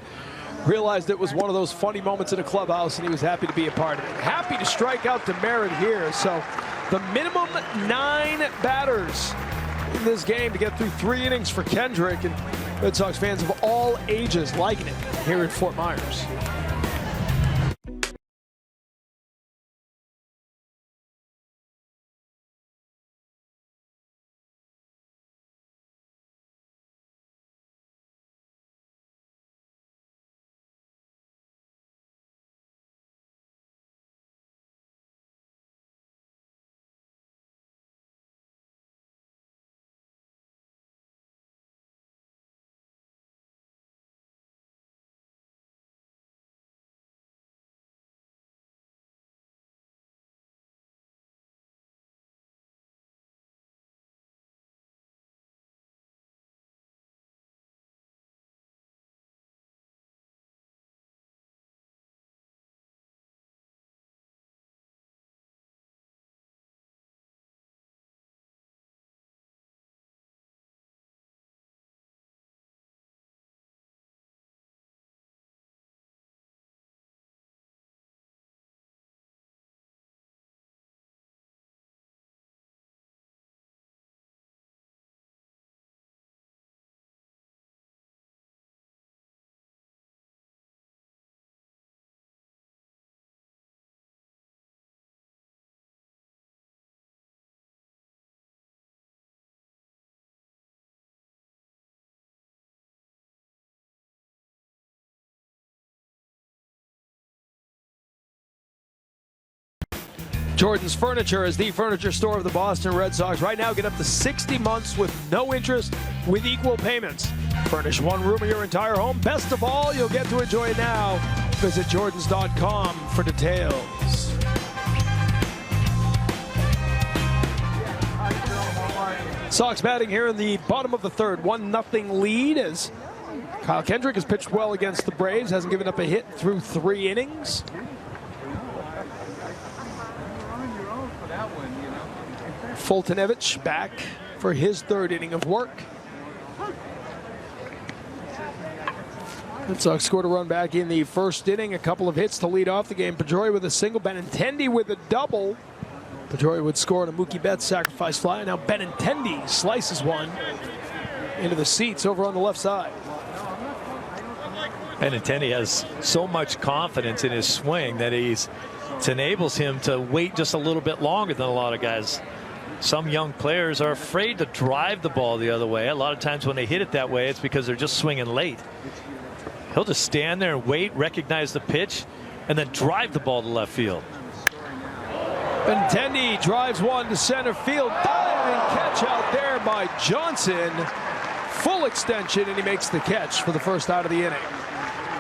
realized it was one of those funny moments in a clubhouse, and he was happy to be a part of it. Happy to strike out demerit here. So the minimum 9 batters in this game to get through 3 innings for Kendrick, and Red Sox fans of all ages liking it here in Fort Myers. Jordan's Furniture is the furniture store of the Boston Red Sox. Right now, get up to 60 months with no interest with equal payments. Furnish one room of your entire home. Best of all, you'll get to enjoy it now. Visit Jordans.com for details. Sox batting here in the bottom of the third. 1-0 lead as Kyle Kendrick has pitched well against the Braves. Hasn't given up a hit through 3 innings. Fultonevich back for his 3rd inning of work. Red Sox scored a run back in the 1st inning. A couple of hits to lead off the game. Pedroia with a single, Benintendi with a double. Pedroia would score on a Mookie Betts sacrifice fly. Now Benintendi slices one into the seats over on the left side. Benintendi has so much confidence in his swing that it enables him to wait just a little bit longer than a lot of guys. Some young players are afraid to drive the ball the other way. A lot of times when they hit it that way, it's because they're just swinging late. He'll just stand there and wait, recognize the pitch, and then drive the ball to left field. Benintendi drives one to center field. Diving catch out there by Johnson. Full extension, and he makes the catch for the first out of the inning.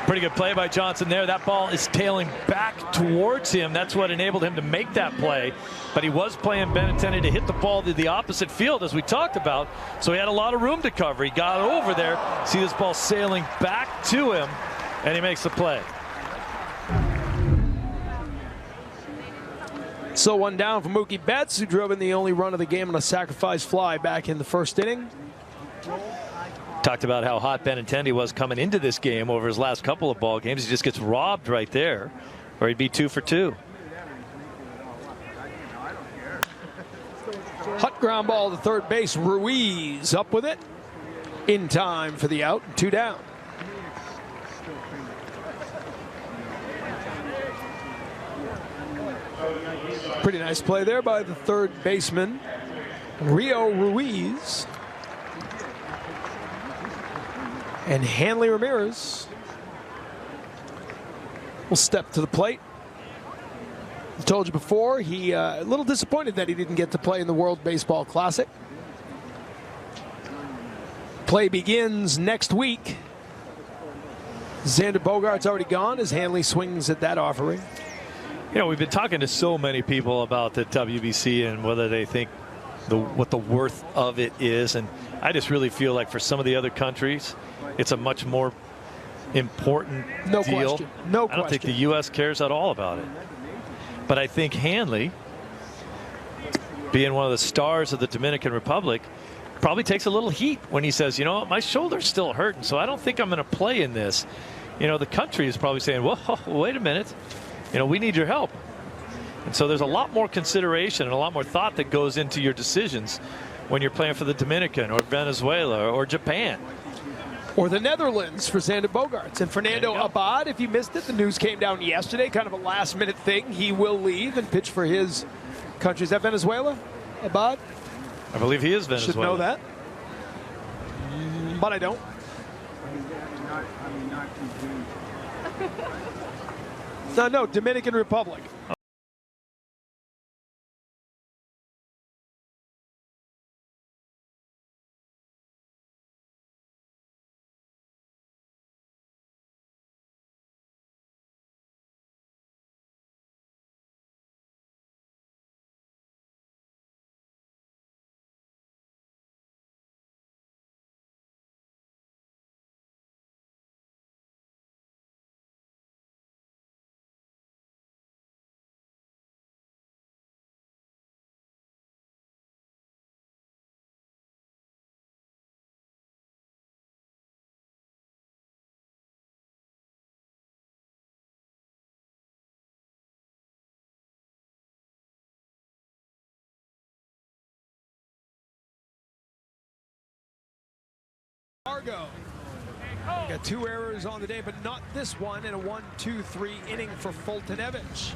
Pretty good play by Johnson there. That ball is tailing back towards him. That's what enabled him to make that play. But he was playing Benintendi to hit the ball to the opposite field, as we talked about. So he had a lot of room to cover. He got over there. See this ball sailing back to him, and he makes the play. So one down for Mookie Betts, who drove in the only run of the game on a sacrifice fly back in the 1st inning. Talked about how hot Benintendi was coming into this game over his last couple of ball games. He just gets robbed right there, or he'd be 2 for 2. Hot ground ball to third base. Ruiz up with it in time for the out. 2 down. Pretty nice play there by the 3rd baseman, Rio Ruiz. And Hanley Ramirez will step to the plate. I told you before, he a little disappointed that he didn't get to play in the World Baseball Classic. Play begins next week. Xander Bogaerts already gone as Hanley swings at that offering. You know, we've been talking to so many people about the WBC and whether they think what the worth of it is. And I just really feel like for some of the other countries, it's a much more important No deal. question. No I don't think the U.S. cares at all about it. But I think Hanley, being one of the stars of the Dominican Republic, probably takes a little heat when he says, you know, my shoulder's still hurting, so I don't think I'm going to play in this. You know, the country is probably saying, whoa, wait a minute. You know, we need your help. And so there's a lot more consideration and a lot more thought that goes into your decisions when you're playing for the Dominican or Venezuela or Japan. Or the Netherlands for Xander Bogaerts. And Fernando Abad, if you missed it, the news came down yesterday, kind of a last-minute thing. He will leave and pitch for his country. Is that Venezuela, Abad? I believe he is Venezuela. Should know that. But I don't. No, Dominican Republic. Argo. We got 2 errors on the day, but not this one, and a 1-2-3 inning for Fultonevich.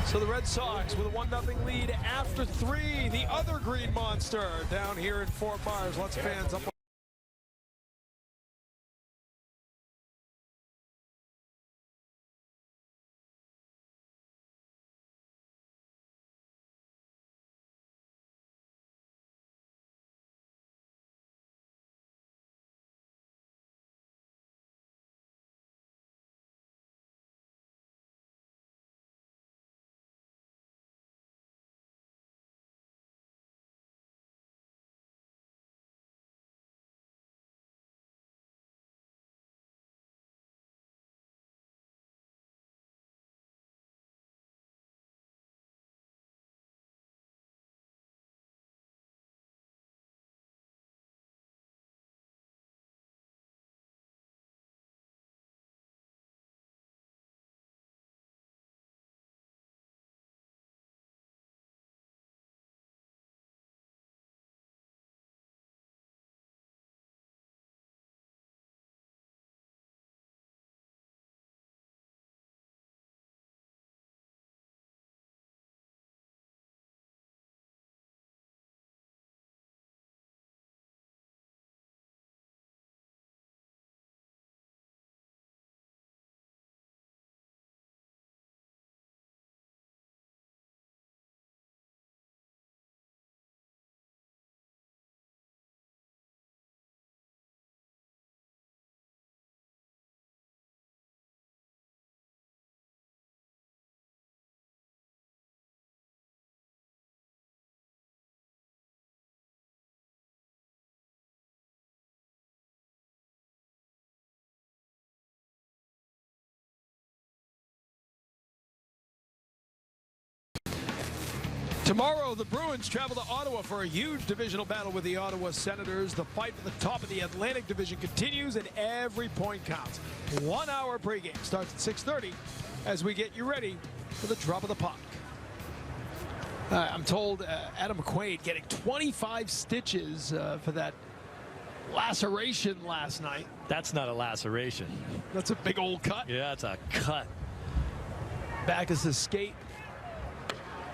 So the Red Sox with a 1-0 lead after 3. The other Green Monster down here in Fort Myers. Lots of fans up. Tomorrow, the Bruins travel to Ottawa for a huge divisional battle with the Ottawa Senators. The fight for the top of the Atlantic Division continues, and every point counts. 1 hour pregame starts at 6:30 as we get you ready for the drop of the puck. I'm told Adam McQuaid getting 25 stitches for that laceration last night. That's not a laceration. That's a big old cut. Yeah, it's a cut. Backus' skate.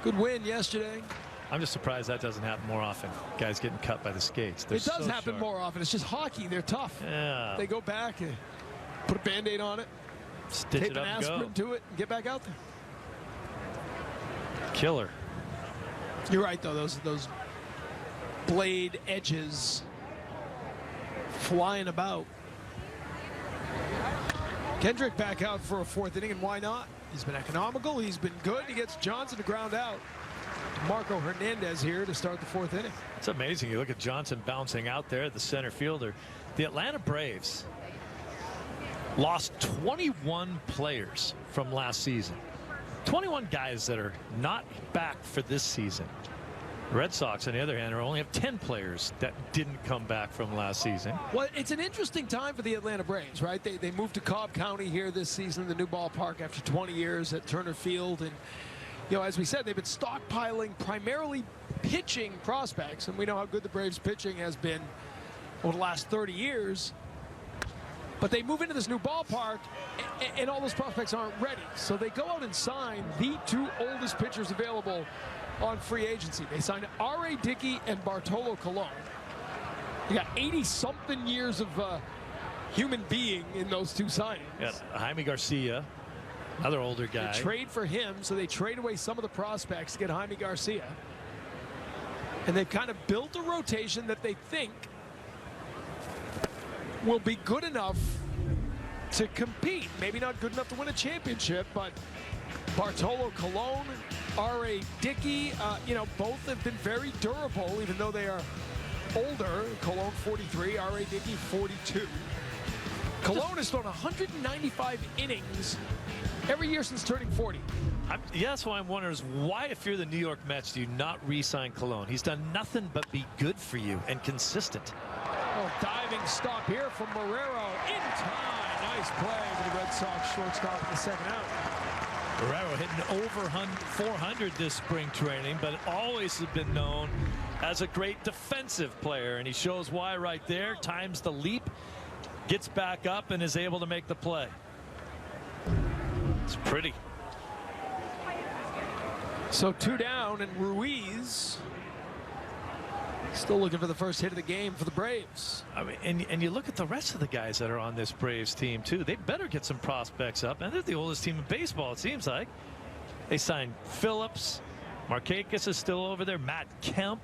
Good win yesterday. I'm just surprised that doesn't happen more often. Guys getting cut by the skates. It does happen more often. It's just hockey. They're tough. Yeah. They go back and put a Band-Aid on it, Stitch tape it an up and aspirin go. to it, and get back out there. Killer. You're right, though. Those blade edges flying about. Kendrick back out for a 4th inning, and why not? He's been economical. He's been good. He gets Johnson to ground out. Marco Hernandez here to start the 4th inning. It's amazing. You look at Johnson bouncing out there, the center fielder. The Atlanta Braves lost 21 players from last season. 21 guys that are not back for this season. The Red Sox, on the other hand, only have 10 players that didn't come back from last season. Well, it's an interesting time for the Atlanta Braves, right? They moved to Cobb County here this season, the new ballpark, after 20 years at Turner Field. And, you know, as we said, they've been stockpiling primarily pitching prospects. And we know how good the Braves pitching has been over the last 30 years. But they move into this new ballpark, and all those prospects aren't ready. So they go out and sign the 2 oldest pitchers available on free agency. They signed R.A. Dickey and Bartolo Colon. You got 80-something years of human being in those 2 signings. Yeah, Jaime Garcia, another older guy. They trade for him, so they trade away some of the prospects to get Jaime Garcia. And they've kind of built a rotation that they think will be good enough to compete. Maybe not good enough to win a championship, but Bartolo Colon, R.A. Dickey, you know, both have been very durable, even though they are older. Colon 43, R.A. Dickey 42. Colon has thrown 195 innings every year since turning 40. Yeah, that's why I'm wondering is why, if you're the New York Mets, do you not re-sign Colon? He's done nothing but be good for you and consistent. Oh, diving stop here from Marrero in time. Nice play for the Red Sox shortstop in the 2nd out. Marrero hitting over 400 this spring training, but always has been known as a great defensive player, and he shows why right there. Times the leap, gets back up, and is able to make the play. It's pretty. So 2 down, and Ruiz still looking for the first hit of the game for the Braves. I mean, and you look at the rest of the guys that are on this Braves team too. They better get some prospects up, and they're the oldest team in baseball, it seems like. They signed Phillips. Markakis is still over there. Matt Kemp.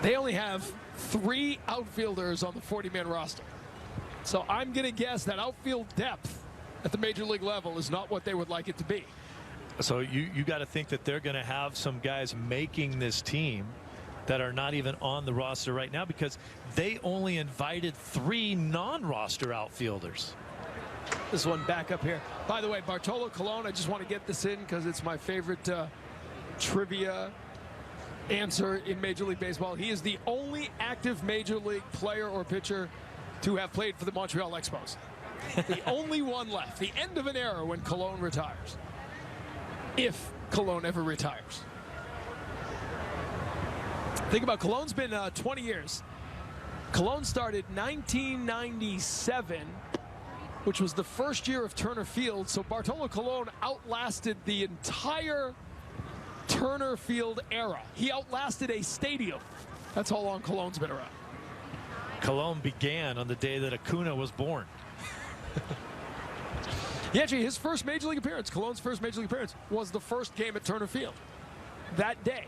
They only have 3 outfielders on the 40-man roster. So I'm going to guess that outfield depth at the major league level is not what they would like it to be. So you got to think that they're going to have some guys making this team that are not even on the roster right now, because they only invited 3 non-roster outfielders. This one back up here. By the way, Bartolo Colon, I just want to get this in because it's my favorite trivia answer in Major League Baseball. He is the only active Major League player or pitcher to have played for the Montreal Expos. The only one left. The end of an era when Colon retires. If Colon ever retires. Think about Colon's been 20 years. Colon started 1997, which was the first year of Turner Field. So Bartolo Colon outlasted the entire Turner Field era. He outlasted a stadium. That's how long Colon's been around. Colon began on the day that Acuna was born. Yeah, actually, his first Major League appearance, Colon's first Major League appearance, was the first game at Turner Field that day.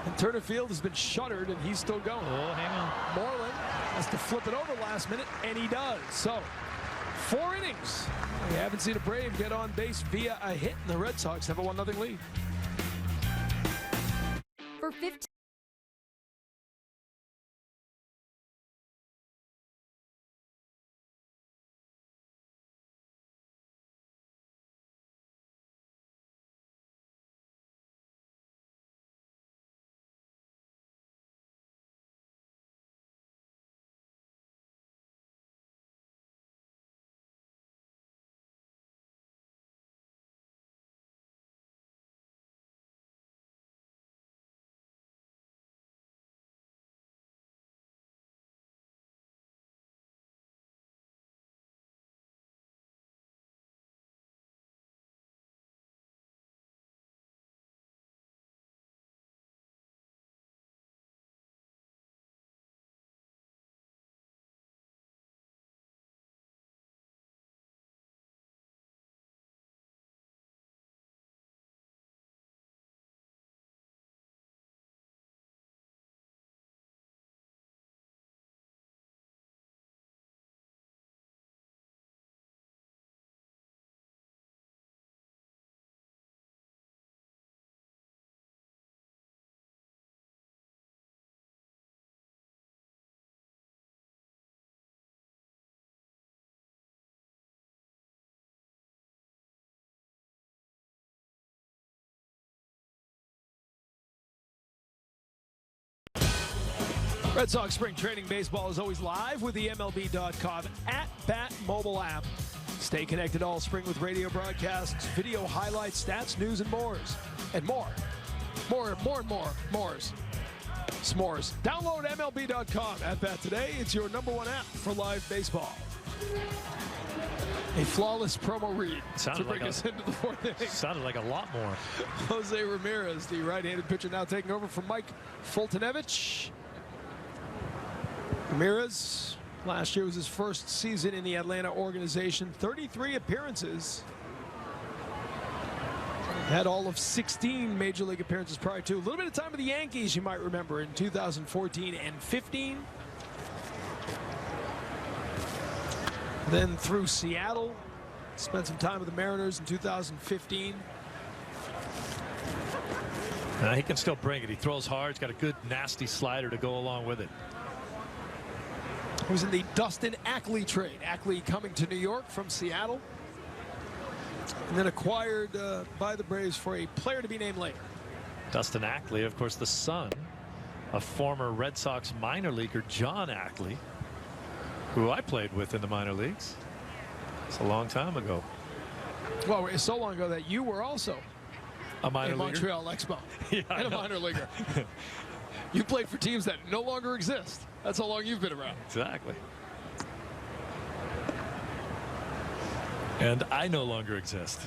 And Turner Field has been shuttered, and he's still going. Oh, hang on. Moreland has to flip it over last minute, and he does. So, 4 innings. We haven't seen a Brave get on base via a hit, and the Red Sox have a 1-0 lead. For 15 Red Sox spring training baseball is always live with the MLB.com at-bat mobile app. Stay connected all spring with radio broadcasts, video highlights, stats, news, and more. And more. More. S'mores. Download MLB.com at-bat today. It's your #1 app for live baseball. A flawless promo read to bring us into the 4th inning. Sounded like a lot more. Jose Ramirez, the right-handed pitcher, now taking over from Mike Fultonevich. Ramirez, last year was his first season in the Atlanta organization. 33 appearances. Had all of 16 Major League appearances prior to. A little bit of time with the Yankees, you might remember, in 2014 and 15. Then through Seattle. Spent some time with the Mariners in 2015. He can still bring it. He throws hard. He's got a good, nasty slider to go along with it. He was in the Dustin Ackley trade. Ackley coming to New York from Seattle. And then acquired by the Braves for a player to be named later. Dustin Ackley, of course, the son of former Red Sox minor leaguer John Ackley, who I played with in the minor leagues. It's a long time ago. Well, it's so long ago that you were also a minor leaguer? Montreal Expo. Yeah, and a minor leaguer. You played for teams that no longer exist. That's how long you've been around. Exactly. And I no longer exist.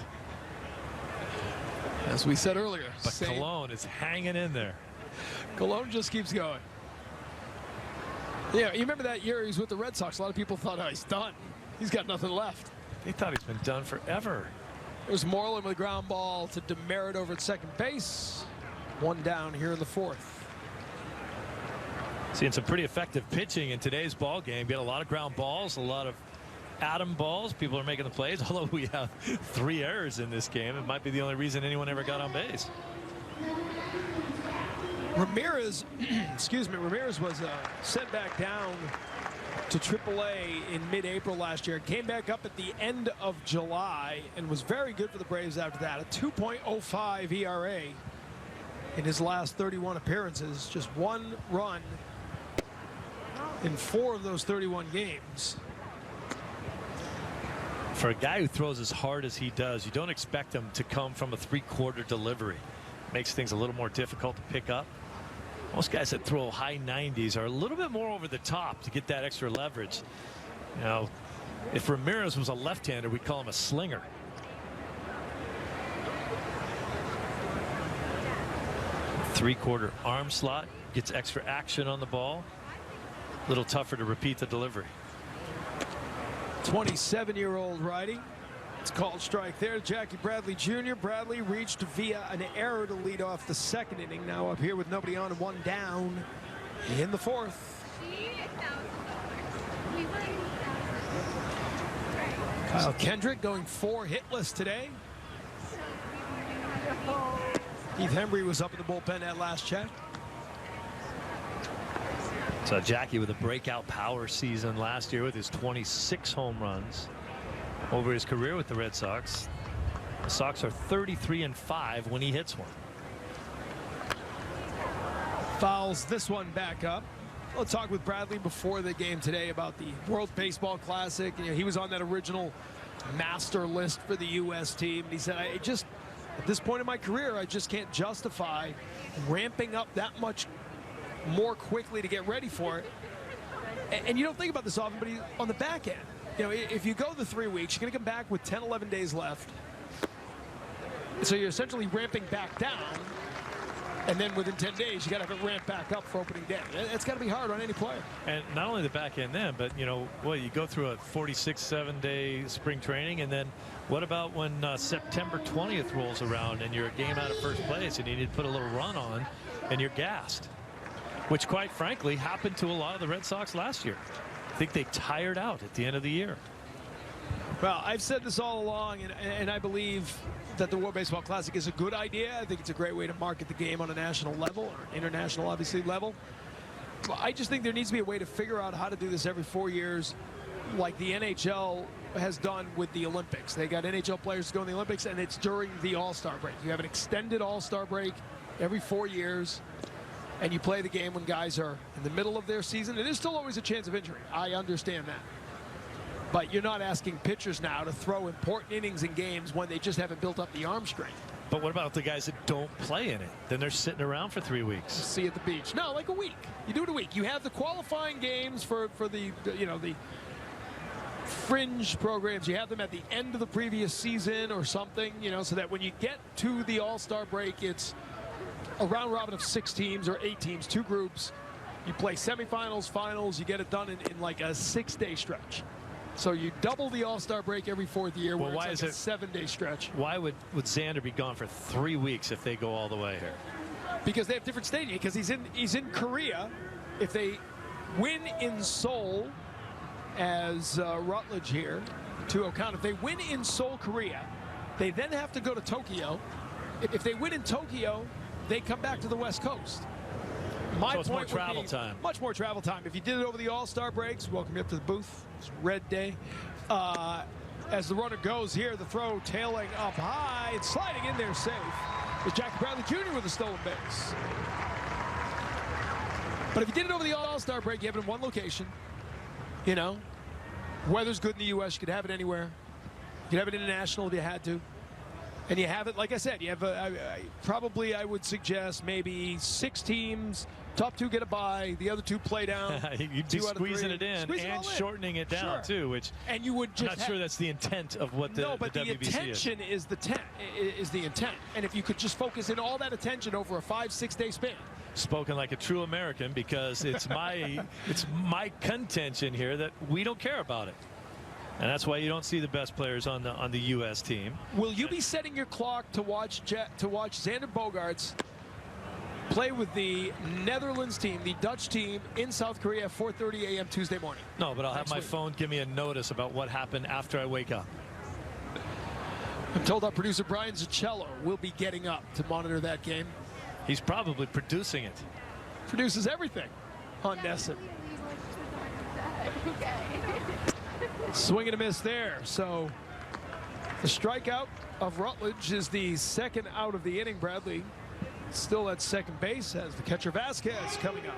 As we said earlier. But Cologne is hanging in there. Cologne just keeps going. Yeah, you remember that year he was with the Red Sox. A lot of people thought, oh, he's done. He's got nothing left. They thought he's been done forever. It was Moreland with a ground ball to Demerit over at second base. One down here in the 4th. Seeing some pretty effective pitching in today's ball game. Get a lot of ground balls, a lot of atom balls. People are making the plays. Although we have 3 errors in this game, it might be the only reason anyone ever got on base. Ramirez, Ramirez was sent back down to AAA in mid-April last year. Came back up at the end of July and was very good for the Braves after that. A 2.05 ERA in his last 31 appearances. Just 1 run in 4 of those 31 games. For a guy who throws as hard as he does, you don't expect him to come from a 3/4 delivery. Makes things a little more difficult to pick up. Most guys that throw high 90s are a little bit more over the top to get that extra leverage. You know, if Ramirez was a left-hander, we'd call him a slinger. Three-quarter arm slot, gets extra action on the ball. A little tougher to repeat the delivery. 27-year-old righty. It's called strike there. Jackie Bradley Jr. Bradley reached via an error to lead off the 2nd inning. Now up here with nobody on and 1 down in the 4th. Kyle Kendrick going 4 hitless today. Keith Hembry was up in the bullpen at last check. So Jackie with a breakout power season last year with his 26 home runs over his career with the Red Sox. The Sox are 33-5 when he hits one. Fouls this one back up. We'll talk with Bradley before the game today about the World Baseball Classic. You know, he was on that original master list for the U.S. team. And he said, I just, at this point in my career, I just can't justify ramping up that much more quickly to get ready for it. And you don't think about this often, but on the back end, you know, if you go the 3 weeks, you're going to come back with 10, 11 days left. So you're essentially ramping back down. And then within 10 days, you got to have it ramp back up for opening day. It's got to be hard on any player. And not only the back end then, but, you know, well, you go through a 46, 7-day spring training. And then what about when September 20th rolls around and you're a game out of first place and you need to put a little run on and you're gassed? Which, quite frankly, happened to a lot of the Red Sox last year. I think they tired out at the end of the year. Well, I've said this all along, and I believe that the World Baseball Classic is a good idea. I think it's a great way to market the game on a national level, or international, obviously, level. But I just think there needs to be a way to figure out how to do this every 4 years, like the NHL has done with the Olympics. They got NHL players to go in the Olympics, and it's during the All-Star break. You have an extended All-Star break every 4 years. and you play the game when guys are in the middle of their season, it is still always a chance of injury. I understand that. But you're not asking pitchers now to throw important innings in games when they just haven't built up the arm strength. But what about the guys that don't play in it? Then they're sitting around for 3 weeks. See at the beach. No, like a week. You do it a week. You have the qualifying games for the the fringe programs. You have them at the end of the previous season or something, so that when you get to the All-Star break, it's a round robin of 6 teams or 8 teams, 2 groups. You play semifinals, finals. You get it done in like a 6-day stretch. So you double the All-Star break every 4th year. Well, why is it a 7-day stretch? Why would Xander be gone for 3 weeks if they go all the way here? Because they have different stadium. Because he's in Korea. If they win in Seoul, as Rutledge here, to account, if they win in Seoul, Korea, they then have to go to Tokyo. If they win in Tokyo, they come back to the West Coast. So it's more travel time. Much more travel time. If you did it over the All-Star breaks, welcome you up to the booth. It's red day. As the runner goes here, the throw tailing up high and sliding in there safe is Jackie Bradley Jr. with a stolen base. But if you did it over the All-Star break, you have it in one location. Weather's good in the U.S. You could have it anywhere. You could have it international if you had to. And you have it, like I said, you have probably, I would suggest, maybe 6 teams. Top 2 get a bye. The other 2 play down. You'd be squeezing it in and shortening it down, too, which and you would just I'm not sure that's the intent of what the but the WBC attention is the intent. And if you could just focus in all that attention over a 5-6 day span. Spoken like a true American, because it's my contention here that we don't care about it. And that's why you don't see the best players on the U.S. team. Will you be setting your clock to watch Xander Bogaerts play with the Netherlands team, the Dutch team, in South Korea at 4:30 a.m. Tuesday morning? No, but I'll have my phone give me a notice about what happened after I wake up. I'm told our producer Brian Zaccello will be getting up to monitor that game. He's probably producing it. Produces everything on NESN. Swing and a miss there. So the strikeout of Rutledge is the second out of the inning. Bradley still at second base as the catcher Vasquez coming up.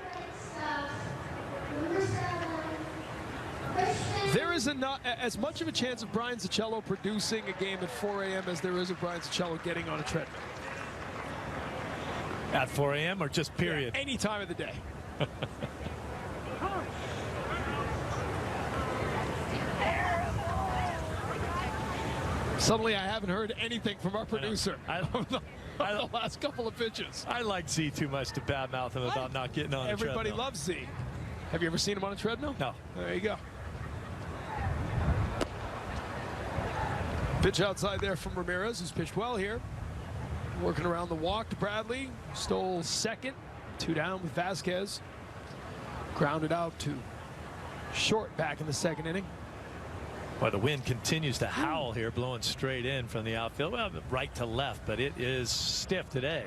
There is not as much of a chance of Brian Zaccello producing a game at 4 a.m. as there is of Brian Zaccello getting on a treadmill. At 4 a.m. or just period? Yeah, any time of the day. Suddenly I haven't heard anything from our producer over the last couple of pitches. I like Z too much to badmouth him about not getting on a treadmill. Everybody loves Z. Have you ever seen him on a treadmill? No. There you go. Pitch outside there from Ramirez, who's pitched well here. Working around the walk to Bradley. Stole second. 2 down with Vasquez. Grounded out to short back in the second inning. Well, the wind continues to howl here, blowing straight in from the outfield. Well, right to left, but it is stiff today.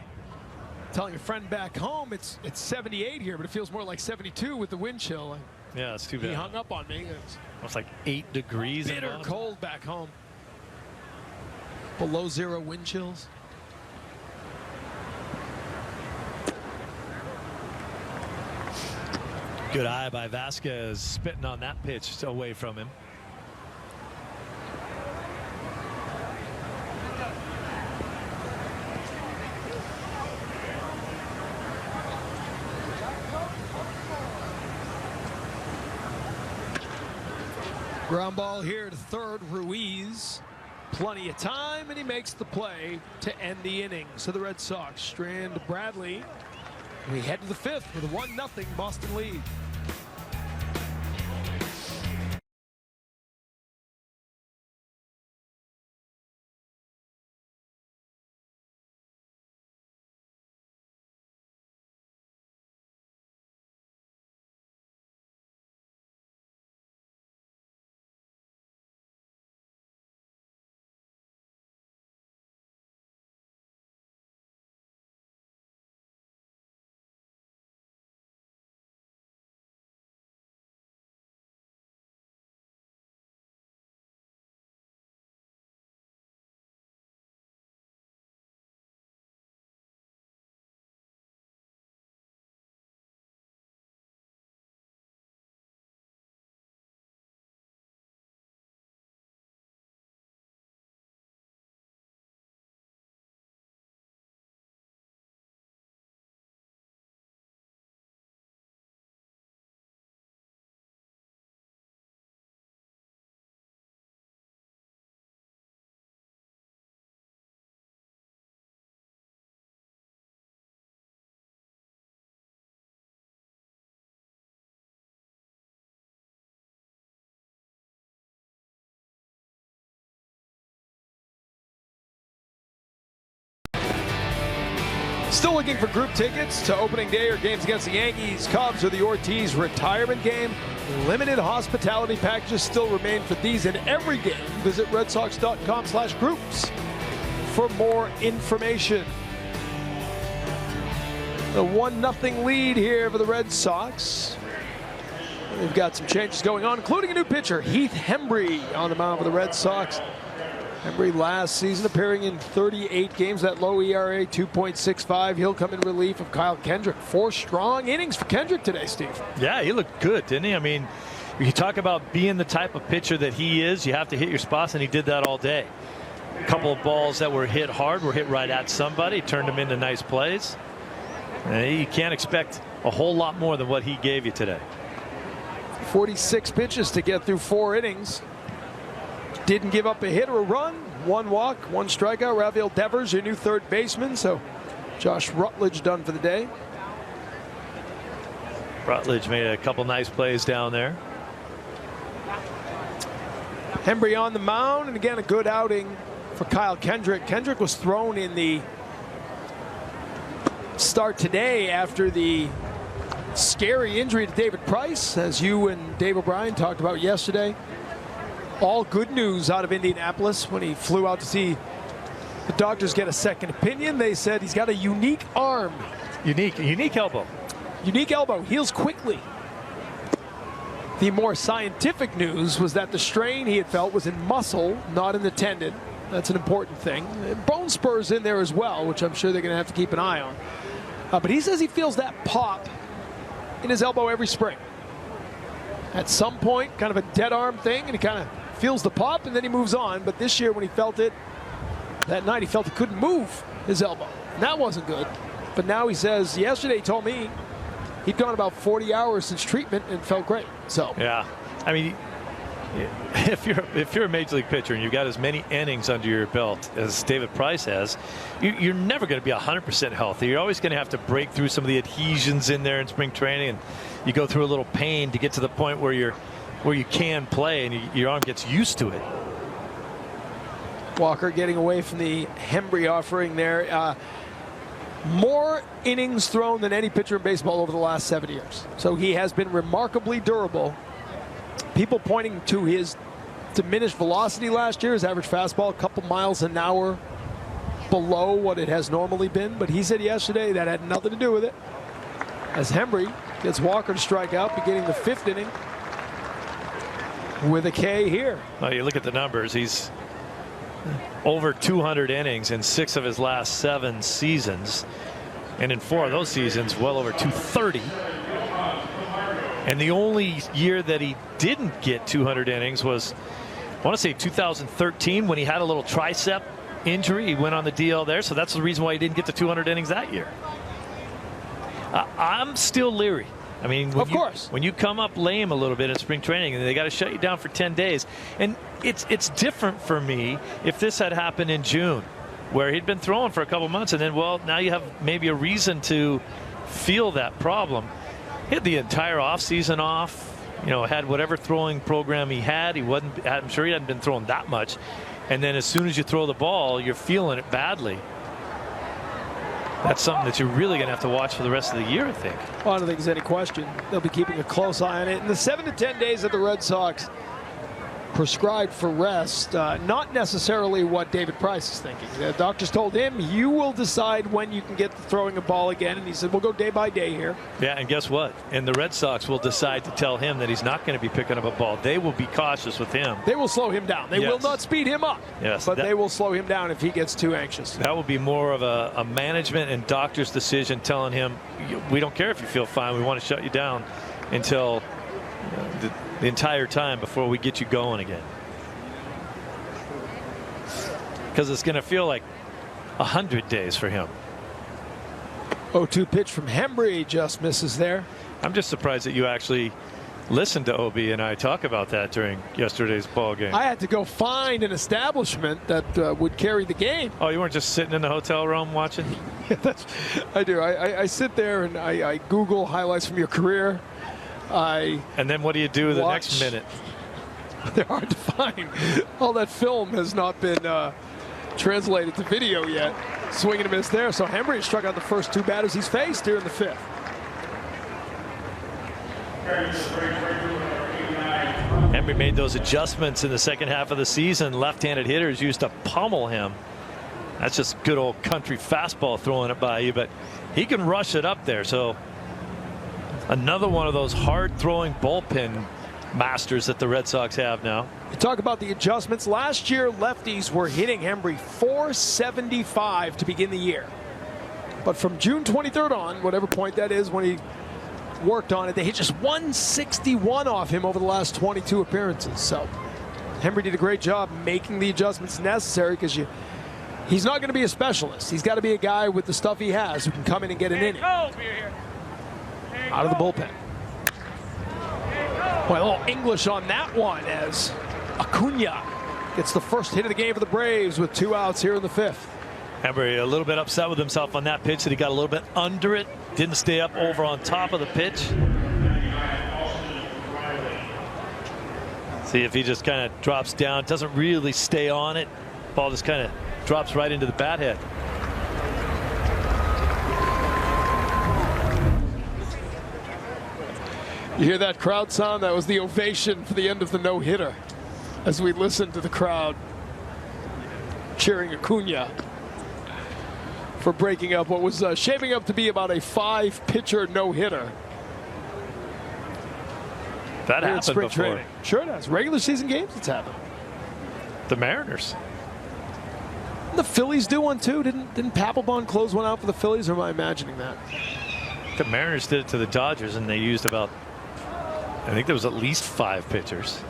Telling a friend back home it's 78 here, but it feels more like 72 with the wind chill. Yeah, it's too bad. He hung up on me. It's like 8 degrees. Bitter cold back home. Below 0 wind chills. Good eye by Vasquez, spitting on that pitch away from him. Ground ball here to third. Ruiz. Plenty of time, and he makes the play to end the inning. So the Red Sox strand Bradley. We head to the 5th with a 1-0 Boston lead. Still looking for group tickets to opening day or games against the Yankees, Cubs, or the Ortiz retirement game? Limited hospitality packages still remain for these and every game. Visit redsox.com/groups for more information. The 1-0 lead here for the Red Sox. They've got some changes going on, including a new pitcher, Heath Hembree, on the mound for the Red Sox. Hembree last season appearing in 38 games, that low ERA, 2.65. He'll come in relief of Kyle Kendrick. 4 strong innings for Kendrick today, Steve. Yeah, he looked good, didn't he? I mean, you talk about being the type of pitcher that he is, you have to hit your spots, and he did that all day. A couple of balls that were hit hard were hit right at somebody, turned them into nice plays. And you can't expect a whole lot more than what he gave you today. 46 pitches to get through 4 innings. Didn't give up a hit or a run. 1 walk, 1 strikeout. Rafael Devers, your new third baseman. So Josh Rutledge done for the day. Rutledge made a couple nice plays down there. Hembree on the mound, and again a good outing for Kyle Kendrick. Kendrick was thrown in the start today after the scary injury to David Price, as you and Dave O'Brien talked about yesterday. All good news out of Indianapolis when he flew out to see the doctors get a second opinion. They said he's got a unique arm. Unique elbow. Unique elbow, heals quickly. The more scientific news was that the strain he had felt was in muscle, not in the tendon. That's an important thing. Bone spurs in there as well, which I'm sure they're going to have to keep an eye on. But he says he feels that pop in his elbow every spring. At some point, kind of a dead arm thing, and he kind of feels the pop, and then he moves on. But this year, when he felt it that night, he felt he couldn't move his elbow. And that wasn't good. But now he says, yesterday he told me he'd gone about 40 hours since treatment and felt great. So yeah, I mean, if you're a major league pitcher and you've got as many innings under your belt as David Price has, you're never going to be 100% healthy. You're always going to have to break through some of the adhesions in there in spring training, and you go through a little pain to get to the point where you can play and your arm gets used to it. Walker getting away from the Hembree offering there. More innings thrown than any pitcher in baseball over the last 7 years. So he has been remarkably durable. People pointing to his diminished velocity last year, his average fastball a couple miles an hour below what it has normally been. But he said yesterday that had nothing to do with it. As Hembree gets Walker to strike out, beginning the 5th inning with a K here. Well, you look at the numbers. He's over 200 innings in 6 of his last 7 seasons, and in 4 of those seasons well over 230. And the only year that he didn't get 200 innings was, I want to say, 2013, when he had a little tricep injury. He went on the DL there, so that's the reason why he didn't get to 200 innings that year. I'm still leery. I mean, of course, when you come up lame a little bit in spring training and they got to shut you down for 10 days, and it's different for me if this had happened in June, where he'd been throwing for a couple months, and then, well, now you have maybe a reason to feel that problem. He had the entire offseason off, had whatever throwing program he had. I'm sure he hadn't been throwing that much, and then as soon as you throw the ball, you're feeling it badly. That's something that you're really going to have to watch for the rest of the year, I think. Well, I don't think there's any question. They'll be keeping a close eye on it. In the 7 to 10 days that the Red Sox prescribed for rest, not necessarily what David Price is thinking. The doctors told him, you will decide when you can get to throwing a ball again. And he said, we'll go day by day here. Yeah, and guess what? And the Red Sox will decide to tell him that he's not going to be picking up a ball. They will be cautious with him. They will slow him down. They will not speed him up. Yes, but they will slow him down if he gets too anxious. That will be more of a management and doctor's decision, telling him, we don't care if you feel fine. We want to shut you down until the entire time before we get you going again. Because it's going to feel like 100 days for him. 0-2 pitch from Hembree, just misses there. I'm just surprised that you actually listened to Obi and I talk about that during yesterday's ball game. I had to go find an establishment that would carry the game. Oh, you weren't just sitting in the hotel room watching? Yeah, I do. I sit there and I Google highlights from your career. And then what do you do the next minute? They're hard to find. All that film has not been translated to video yet. Swing and a miss there. So Hembree struck out the first 2 batters he's faced here in the 5th. Hembree made those adjustments in the second half of the season. Left-handed hitters used to pummel him. That's just good old country fastball throwing it by you, but he can rush it up there. So another one of those hard-throwing bullpen masters that the Red Sox have now. You talk about the adjustments. Last year, lefties were hitting Hembree .475 to begin the year. But from June 23rd on, whatever point that is when he worked on it, they hit just .161 off him over the last 22 appearances. So Hembree did a great job making the adjustments necessary, because he's not going to be a specialist. He's got to be a guy with the stuff he has who can come in and get an inning out of the bullpen. Well, a little English on that one as Acuna gets the first hit of the game for the Braves with 2 outs here in the 5th. Hembree a little bit upset with himself on that pitch, that he got a little bit under it, didn't stay up over on top of the pitch. See if he just kind of drops down, doesn't really stay on it. Ball just kind of drops right into the bat head. You hear that crowd sound? That was the ovation for the end of the no-hitter as we listened to the crowd cheering Acuna for breaking up what was shaping up to be about a 5-pitcher no-hitter. That happened spring before. Training. Sure it has. Regular season games, it's happened. The Mariners. The Phillies do one too. Didn't Papelbon close one out for the Phillies, or am I imagining that? The Mariners did it to the Dodgers, and they used about, I think there was at least 5 pitchers.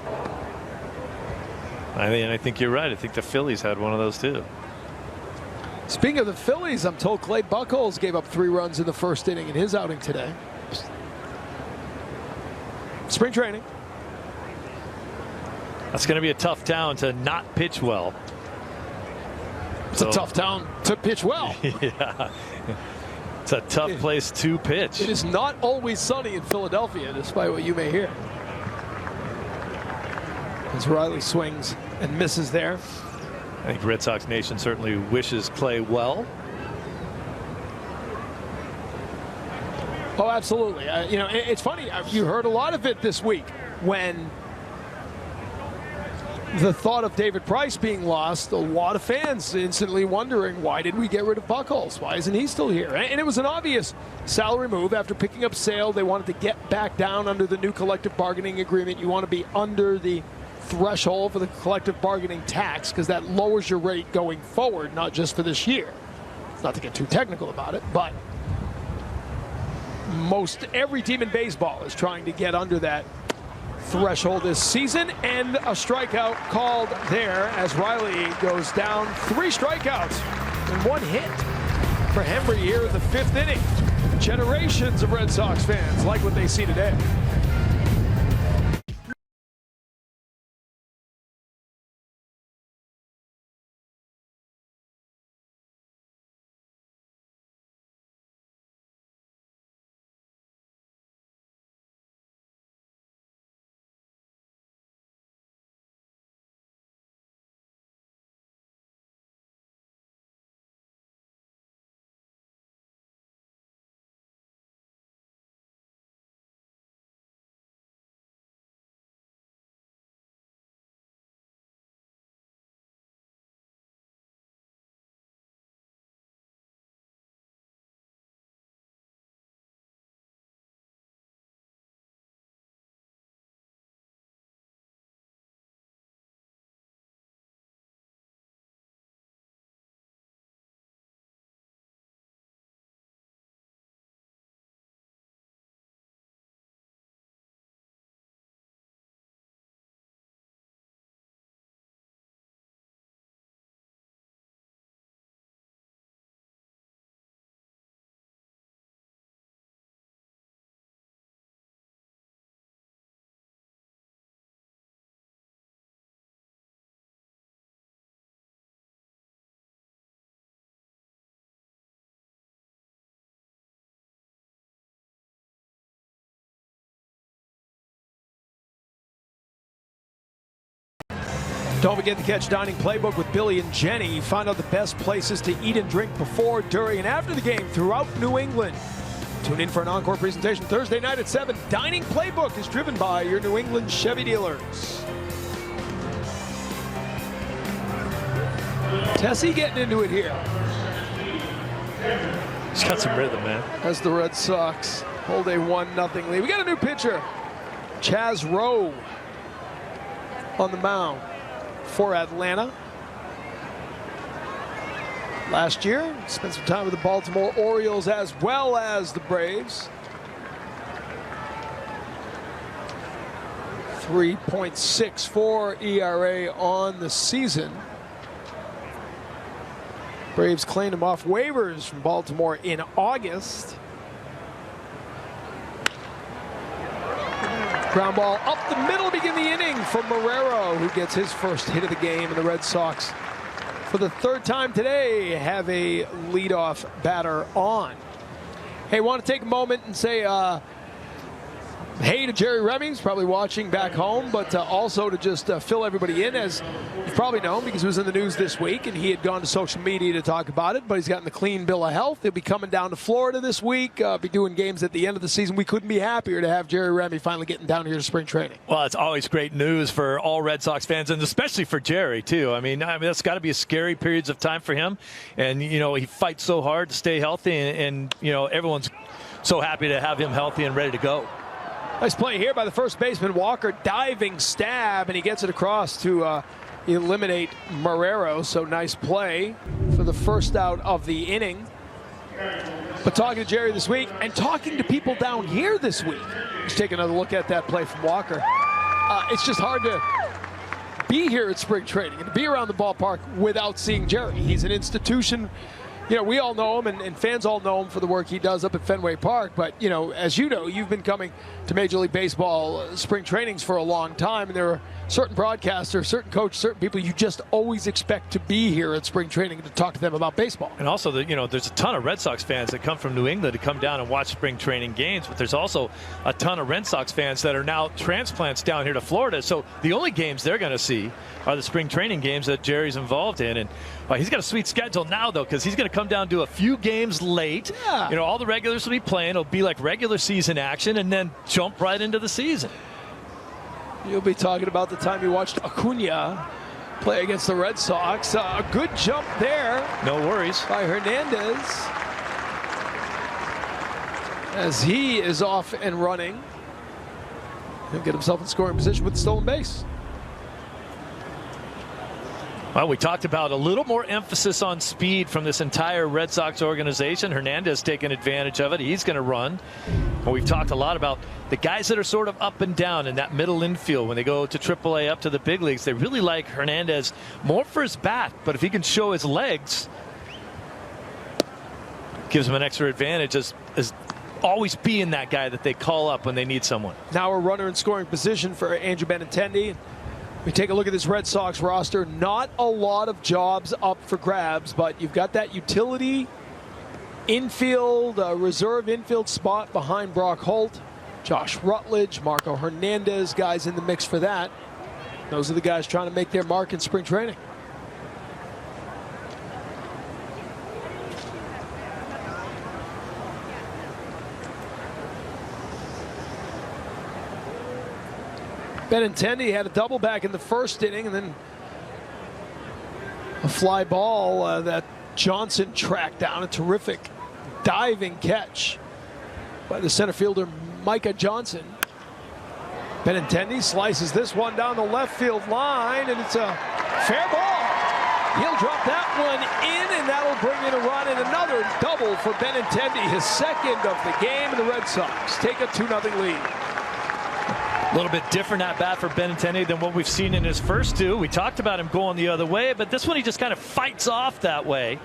I think you're right. I think the Phillies had one of those too. Speaking of the Phillies, I'm told Clay Buchholz gave up 3 runs in the first inning in his outing today. Spring training. That's going to be a tough town to not pitch well. It's a tough town to pitch well. Yeah. It's a tough place to pitch. It is not always sunny in Philadelphia, despite what you may hear. As Riley swings and misses there. I think Red Sox Nation certainly wishes Clay well. Oh, absolutely. You know, it's funny. You heard a lot of it this week when the thought of David Price being lost. A lot of fans instantly wondering, why did we get rid of Buchholz? Why isn't he still here? And it was an obvious salary move. After picking up Sale, they wanted to get back down under the new collective bargaining agreement. You want to be under the threshold for the collective bargaining tax, because that lowers your rate going forward, not just for this year. Not to get too technical about it, but most every team in baseball is trying to get under that threshold this season. And a strikeout called there as Riley goes down. 3 strikeouts and 1 hit for Hembree here in the 5th inning. Generations of Red Sox fans like what they see today. Don't forget to catch Dining Playbook with Billy and Jenny. Find out the best places to eat and drink before, during, and after the game throughout New England. Tune in for an encore presentation Thursday night at 7. Dining Playbook is driven by your New England Chevy dealers. Tessie getting into it here. He's got some rhythm, man. As the Red Sox hold a 1-0 lead. We got a new pitcher, Chaz Rowe, on the mound for Atlanta. Last year, spent some time with the Baltimore Orioles as well as the Braves. 3.64 ERA on the season. Braves claimed him off waivers from Baltimore in August. Ground ball up the middle to begin the inning for Marrero, who gets his first hit of the game. And the Red Sox, for the third time today, have a leadoff batter on. Hey, want to take a moment and say hey to Jerry Remy, who's probably watching back home, but also to just fill everybody in, as you've probably known because it was in the news this week and he had gone to social media to talk about it, but he's gotten the clean bill of health. He'll be coming down to Florida this week, be doing games at the end of the season. We couldn't be happier to have Jerry Remy finally getting down here to spring training. Well, it's always great news for all Red Sox fans, and especially for Jerry, too. I mean that's got to be a scary periods of time for him, and, he fights so hard to stay healthy, and everyone's so happy to have him healthy and ready to go. Nice play here by the first baseman, Walker. Diving stab, and he gets it across to eliminate Marrero. So nice play for the first out of the inning. But talking to Jerry this week and talking to people down here this week, let's take another look at that play from Walker. It's just hard to be here at spring training and to be around the ballpark without seeing Jerry. He's an institution. We all know him, and fans all know him for the work he does up at Fenway Park. But, as you know, you've been coming to Major League Baseball spring trainings for a long time, and there are certain broadcasters, certain coaches, certain people you just always expect to be here at spring training to talk to them about baseball. And also, there's a ton of Red Sox fans that come from New England to come down and watch spring training games, but there's also a ton of Red Sox fans that are now transplants down here to Florida. So the only games they're going to see are the spring training games that Jerry's involved in. And he's got a sweet schedule now, though, because he's going to come down to a few games late. Yeah. All the regulars will be playing. It'll be like regular season action, and then jump right into the season. You'll be talking about the time you watched Acuna play against the Red Sox. A good jump there. No worries. By Hernandez, as he is off and running. He'll get himself in scoring position with the stolen base. Well, we talked about a little more emphasis on speed from this entire Red Sox organization. Hernandez taking advantage of it. He's going to run. And we've talked a lot about the guys that are sort of up and down in that middle infield when they go to AAA up to the big leagues. They really like Hernandez more for his bat, but if he can show his legs, gives him an extra advantage as always being that guy that they call up when they need someone. Now a runner in scoring position for Andrew Benintendi. We take a look at this Red Sox roster. Not a lot of jobs up for grabs, but you've got that utility infield, reserve infield spot behind Brock Holt, Josh Rutledge, Marco Hernandez, guys in the mix for that. Those are the guys trying to make their mark in spring training. Benintendi had a double back in the first inning, and then a fly ball that Johnson tracked down. A terrific diving catch by the center fielder Micah Johnson. Benintendi slices this one down the left field line, and it's a fair ball. He'll drop that one in, and that'll bring in a run, and another double for Benintendi, his second of the game, and the Red Sox take a 2-0 lead. A little bit different at bat for Benintendi than what we've seen in his first two. We talked about him going the other way, but this one he just kind of fights off that way.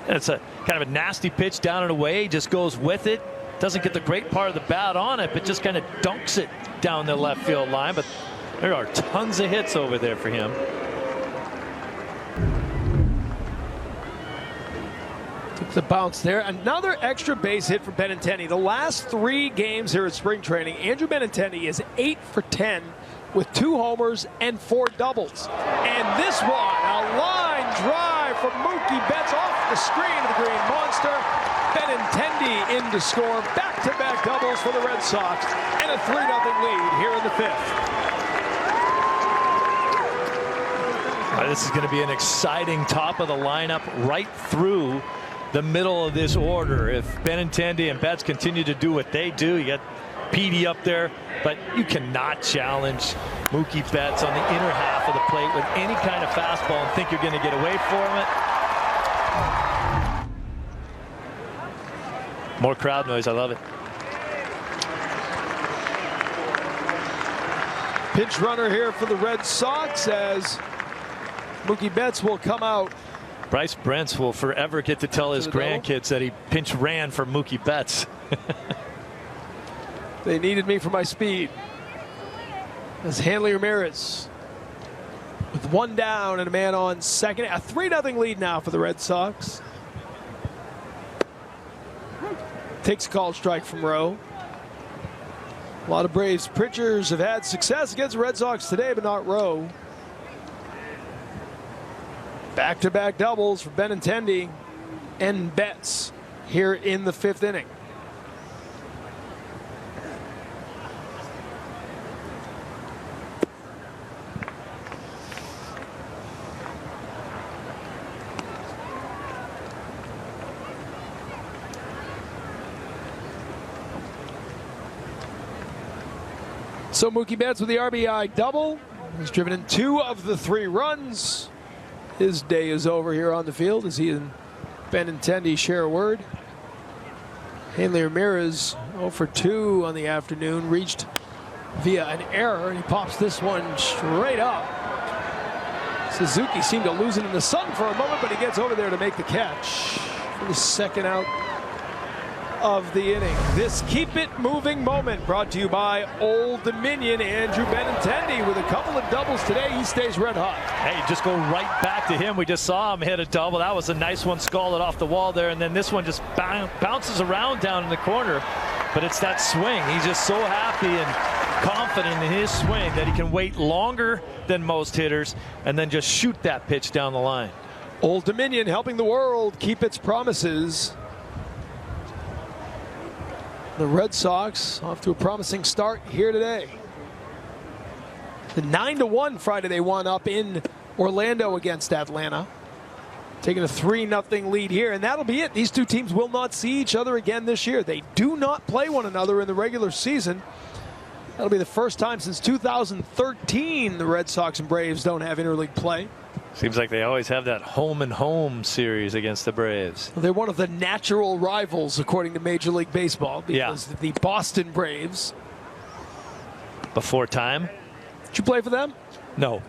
And it's a kind of a nasty pitch down and away. He just goes with it. Doesn't get the great part of the bat on it, but just kind of dunks it down the left field line. But there are tons of hits over there for him. Took the bounce there. Another extra base hit for Benintendi. The last 3 games here at spring training, Andrew Benintendi is 8 for 10 with 2 homers and 4 doubles. And this one, a line drive from Mookie Betts off the screen of the Green Monster. Benintendi in to score back-to-back doubles for the Red Sox and a 3-0 lead here in the 5th. This is going to be an exciting top of the lineup right through the middle of this order. If Benintendi and Betts continue to do what they do, you got Petey up there, but you cannot challenge Mookie Betts on the inner half of the plate with any kind of fastball and think you're going to get away from it. More crowd noise. I love it. Pinch runner here for the Red Sox as Mookie Betts will come out. Bryce Brents will forever get to tell his grandkids that he pinch ran for Mookie Betts. They needed me for my speed. As Hanley Ramirez with 1 down and a man on second. A 3-0 lead now for the Red Sox. Takes a called strike from Rowe. A lot of Braves pitchers have had success against the Red Sox today, but not Rowe. Back-to-back doubles for Benintendi and Betts here in the 5th inning. So Mookie Betts with the RBI double. He's driven in 2 of the 3 runs. His day is over here on the field as he and Benintendi share a word. Hanley Ramirez 0 for 2 on the afternoon, reached via an error, and he pops this one straight up. Suzuki seemed to lose it in the sun for a moment, but he gets over there to make the catch for the 2nd out of the inning. This keep it moving moment brought to you by Old Dominion. Andrew Benintendi with a couple of doubles today. He stays red hot. Hey, just go right back to him. We just saw him hit a double. That was a nice one, scalded off the wall there, and then this one just bounces around down in the corner. But it's that swing. He's just so happy and confident in his swing that he can wait longer than most hitters and then just shoot that pitch down the line. Old Dominion helping the world keep its promises. The Red Sox off to a promising start here today. The 9-1 Friday they won up in Orlando against Atlanta. Taking a 3-0 lead here, and that'll be it. These 2 teams will not see each other again this year. They do not play one another in the regular season. That'll be the first time since 2013 the Red Sox and Braves don't have interleague play. Seems like they always have that home and home series against the Braves. They're one of the natural rivals according to Major League Baseball because the Boston Braves. Before time? Did you play for them? No.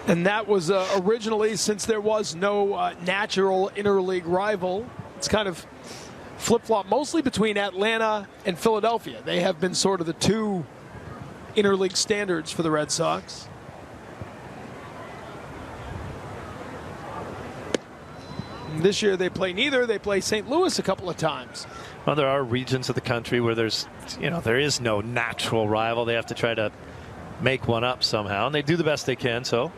And that was originally, since there was no natural interleague rival, it's kind of flip-flop mostly between Atlanta and Philadelphia. They have been sort of the 2 interleague standards for the Red Sox. And this year they play neither. They play St. Louis a couple of times. Well, there are regions of the country where there is no natural rival. They have to try to make one up somehow, and they do the best they can, so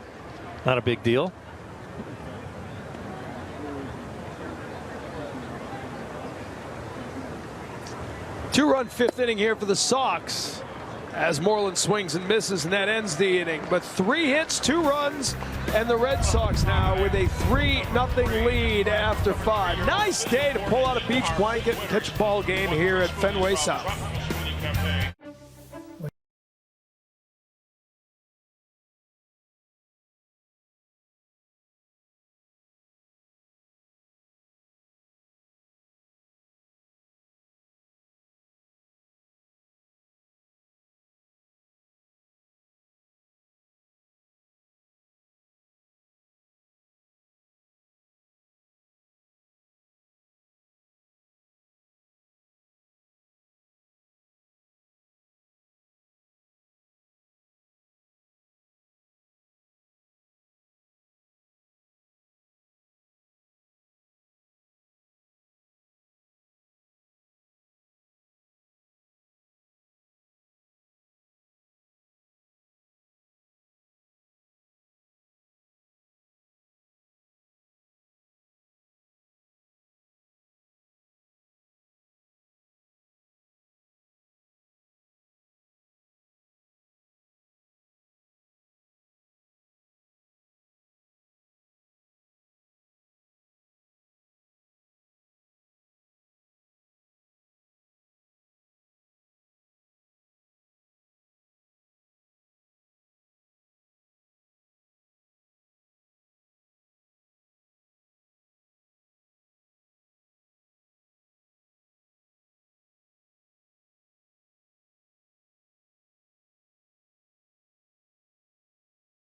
not a big deal. Two-run 5th inning here for the Sox as Moreland swings and misses, and that ends the inning. But 3 hits, 2 runs, and the Red Sox now with a 3-0 lead after 5. Nice day to pull out a beach blanket and catch a ball game here at Fenway South.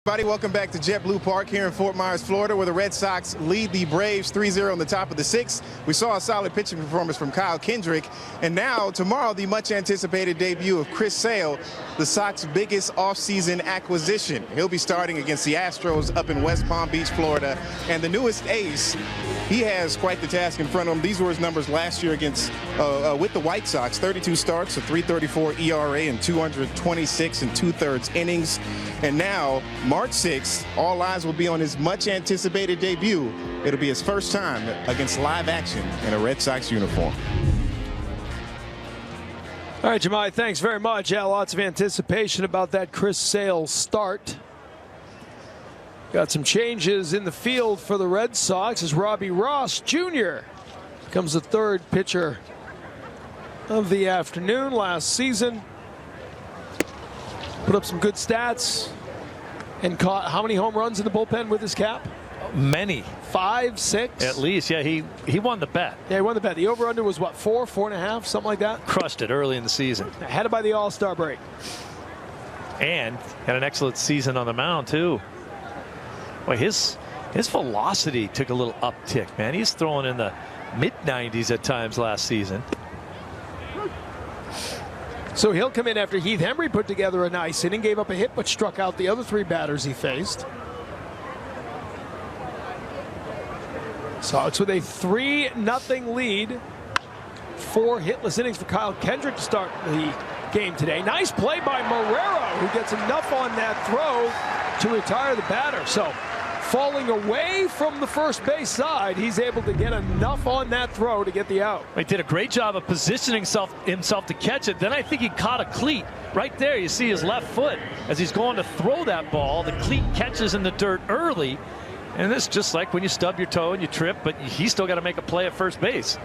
Everybody, welcome back to JetBlue Park here in Fort Myers, Florida, where the Red Sox lead the Braves 3-0 on the top of the sixth. We saw a solid pitching performance from Kyle Kendrick. And now, tomorrow, the much-anticipated debut of Chris Sale, the Sox' biggest offseason acquisition. He'll be starting against the Astros up in West Palm Beach, Florida. And the newest ace, he has quite the task in front of him. These were his numbers last year against with the White Sox. 32 starts, a 3.34 ERA, and 226 2/3 innings. And now, March 6th, all eyes will be on his much-anticipated debut. It'll be his first time against live action in a Red Sox uniform. All right, Jemai, thanks very much. Yeah, lots of anticipation about that Chris Sale start. Got some changes in the field for the Red Sox as Robbie Ross Jr. becomes the third pitcher of the afternoon last season. Put up some good stats and caught how many home runs in the bullpen with his cap? Many. 5, 6? At least, yeah. He won the bet. Yeah, he won the bet. The over-under was what, 4, 4.5, something like that? Crushed it early in the season. Headed by the All-Star break. And had an excellent season on the mound, too. Boy, his velocity took a little uptick, man. He's throwing in the mid-90s at times last season. So he'll come in after Heath Hembree put together a nice inning, gave up a hit, but struck out the other 3 batters he faced. So it's with a 3-0 lead. 4 hitless innings for Kyle Kendrick to start the game today. Nice play by Marrero, who gets enough on that throw to retire the batter. So falling away from the first base side, he's able to get enough on that throw to get the out. He did a great job of positioning himself to catch it. Then I think he caught a cleat. Right there, you see his left foot as he's going to throw that ball. The cleat catches in the dirt early. And this is just like when you stub your toe and you trip, but he's still got to make a play at first base.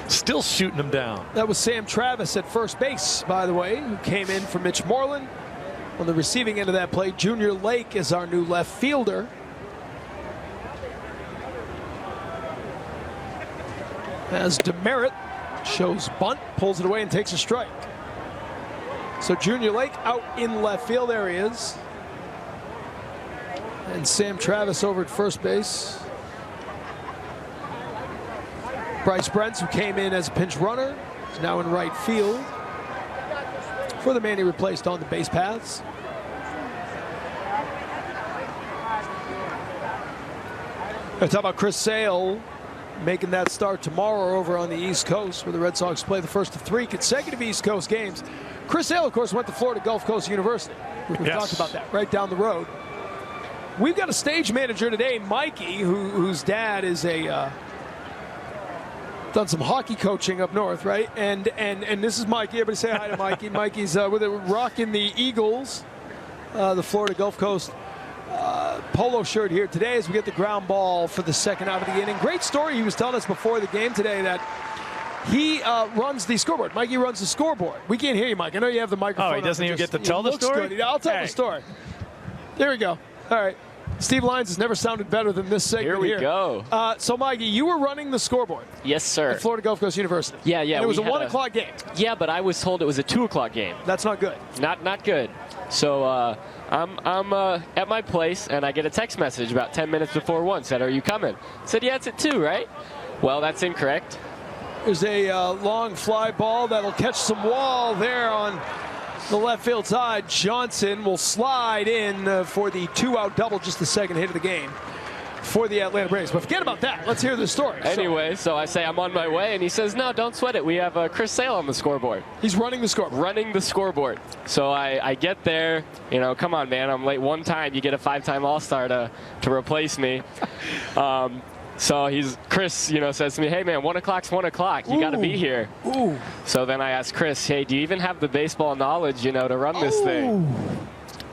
Still shooting him down. That was Sam Travis at first base, by the way, who came in for Mitch Moreland. On the receiving end of that play, Junior Lake is our new left fielder. As Demerit shows bunt, pulls it away and takes a strike. So Junior Lake out in left field. There he is. And Sam Travis over at first base. Bryce Brents, who came in as a pinch runner, is now in right field for the man he replaced on the base paths. Let's talk about Chris Sale making that start tomorrow over on the East Coast, where the Red Sox play the first of 3 consecutive East Coast games. Chris Sale, of course, went to Florida Gulf Coast University. We've talked about that right down the road. We've got a stage manager today, Mikey, whose dad is done some hockey coaching up north, right? And this is Mikey. Everybody say hi to Mikey. Mikey's rocking the Eagles, the Florida Gulf Coast polo shirt here today as we get the ground ball for the second out of the inning. Great story he was telling us before the game today that he runs the scoreboard. Mikey runs the scoreboard. We can't hear you, Mike. I know you have the microphone. Oh, he doesn't even get to tell the story? Good. I'll tell the story. There we go. All right. Steve Lyons has never sounded better than this segment here. We go. So, Mikey, you were running the scoreboard. Yes, sir. At Florida Gulf Coast University. Yeah. And it was a 1 o'clock game. Yeah, but I was told it was a 2 o'clock game. That's not good. Not good. So I'm at my place, and I get a text message about 10 minutes before 1. Said, "Are you coming?" I said, "Yeah, it's at 2, right?" Well, that's incorrect. There's a long fly ball that'll catch some wall there on the left field side. Johnson will slide in for the 2-out double, just the second hit of the game for the Atlanta Braves. But forget about that. Let's hear the story. Anyway, so I say I'm on my way, and he says, "No, don't sweat it. We have Chris Sale on the scoreboard." He's running the scoreboard. Running the scoreboard. So I get there. You know, come on, man. I'm late one time. You get a 5-time All-Star to replace me. So Chris, says to me, "Hey, man, 1 o'clock's 1 o'clock. You got to be here." Ooh. So then I asked Chris, "Hey, do you even have the baseball knowledge, to run this thing?"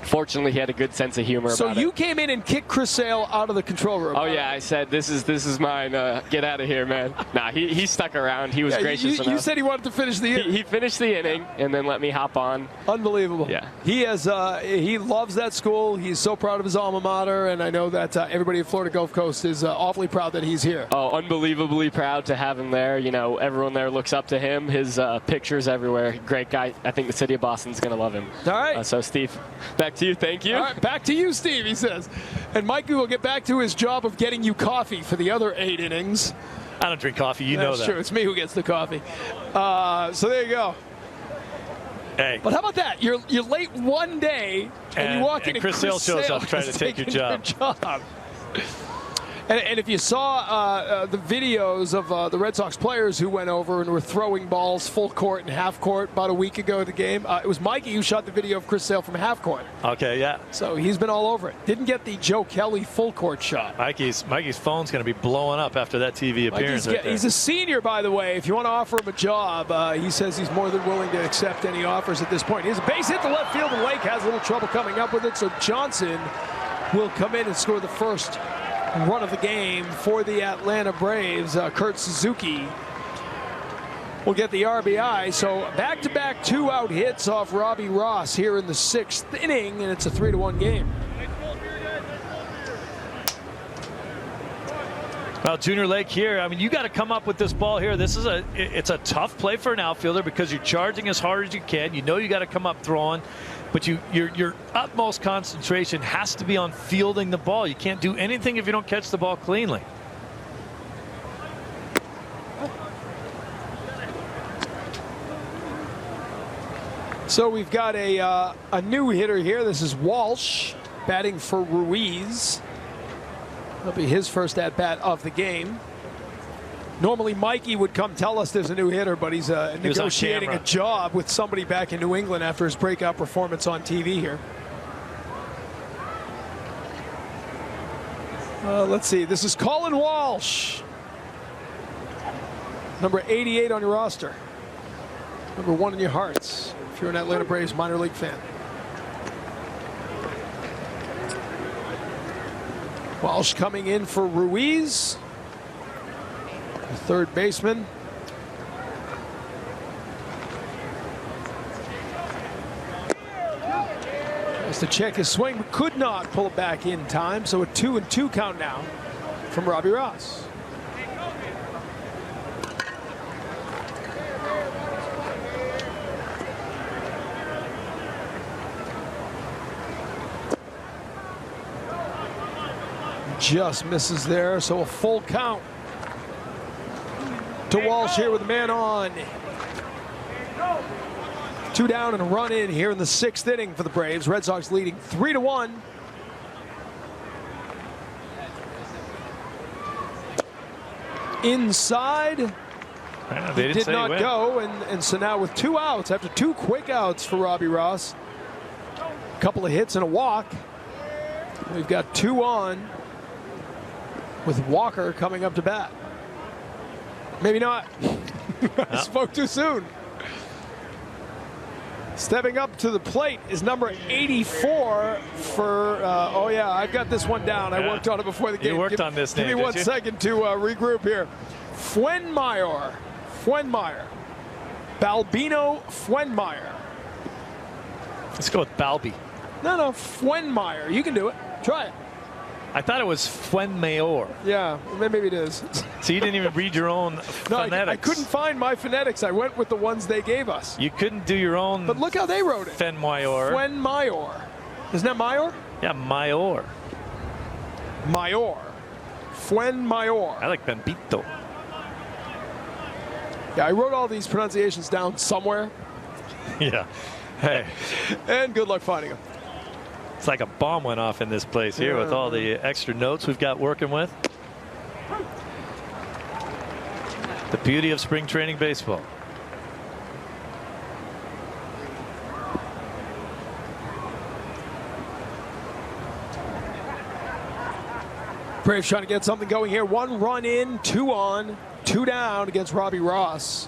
Fortunately, he had a good sense of humor about it. So you came in and kicked Chris Sale out of the control room. Oh, yeah. I said, this is mine. Get out of here, man. Nah, he stuck around. He was gracious enough. You said he wanted to finish the inning. He finished the inning and then let me hop on. Unbelievable. Yeah. He loves that school. He's so proud of his alma mater, and I know that everybody at Florida Gulf Coast is awfully proud that he's here. Oh, unbelievably proud to have him there. Everyone there looks up to him. His pictures everywhere. Great guy. I think the city of Boston's going to love him. All right. So, Steve, back to you. to you. Thank you. All right, back to you, Steve, he says. And Mikey will get back to his job of getting you coffee for the other 8 innings. I don't drink coffee. You know that. That's true. It's me who gets the coffee. So there you go. Hey. But how about that? You're late one day, and you walk in, and Chris Sale shows up trying to take your job. And if you saw the videos of the Red Sox players who went over and were throwing balls full court and half court about a week ago at the game, it was Mikey who shot the video of Chris Sale from half court. Okay, yeah. So he's been all over it. Didn't get the Joe Kelly full court shot. Mikey's phone's going to be blowing up after that TV appearance. He's a senior, by the way. If you want to offer him a job, he says he's more than willing to accept any offers at this point. He has a base hit to left field, and Lake has a little trouble coming up with it. So Johnson will come in and score the first run of the game for the Atlanta Braves. Kurt Suzuki will get the RBI. So back-to-back 2-out hits off Robbie Ross here in the 6th inning, and it's a 3-1 game. Well, Junior Lake here, I mean, you got to come up with this ball here. It's a tough play for an outfielder because you're charging as hard as you can. You know you got to come up throwing, but your utmost concentration has to be on fielding the ball. You can't do anything if you don't catch the ball cleanly. So we've got a new hitter here. This is Walsh batting for Ruiz. That'll be his first at-bat of the game. Normally Mikey would come tell us there's a new hitter, but he's negotiating a job with somebody back in New England after his breakout performance on TV here. Let's see. This is Colin Walsh. Number 88 on your roster. Number 1 in your hearts if you're an Atlanta Braves minor league fan. Walsh coming in for Ruiz, the third baseman. Has to check his swing, but could not pull it back in time. So a 2-2 count now from Robbie Ross. Just misses there, so a full count to Walsh here with the man on. 2 down and a run in here in the 6th inning for the Braves. Red Sox leading 3-1. Inside. They did not go, and so now with 2 outs, after 2 quick outs for Robbie Ross, a couple of hits and a walk, we've got 2 on, with Walker coming up to bat. Maybe not. I spoke too soon. Stepping up to the plate is number 84 for, oh yeah, I've got this one down. I worked on it before the game. You worked on this name, Give me 1 second to regroup here. Fuenmayer. Balbino Fuenmayer. Let's go with Balby. No, Fuenmayer. You can do it. Try it. I thought it was Fuenmayor. Yeah, maybe it is. So you didn't even read your own phonetics. I couldn't find my phonetics. I went with the ones they gave us. You couldn't do your own. But look how they wrote it. Fuenmayor. Isn't that Mayor? Yeah, Mayor. Fuenmayor. I like Bambito. Yeah, I wrote all these pronunciations down somewhere. Yeah. Hey. And good luck finding them. It's like a bomb went off in this place here with all the extra notes we've got working with. The beauty of spring training baseball. Braves trying to get something going here. 1 run in, 2 on, 2 down against Robbie Ross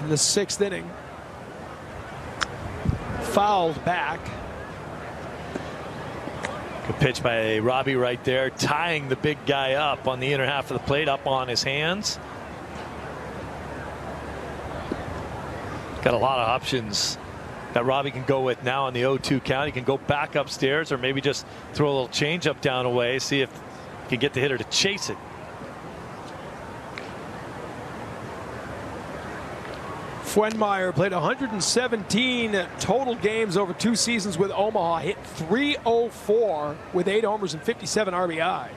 in the 6th inning. Fouled back. Good pitch by Robbie right there, tying the big guy up on the inner half of the plate, up on his hands. Got a lot of options that Robbie can go with now on the 0-2 count. He can go back upstairs or maybe just throw a little changeup down away, see if he can get the hitter to chase it. Fwenmeyer played 117 total games over 2 seasons with Omaha. Hit .304 with 8 homers and 57 RBI.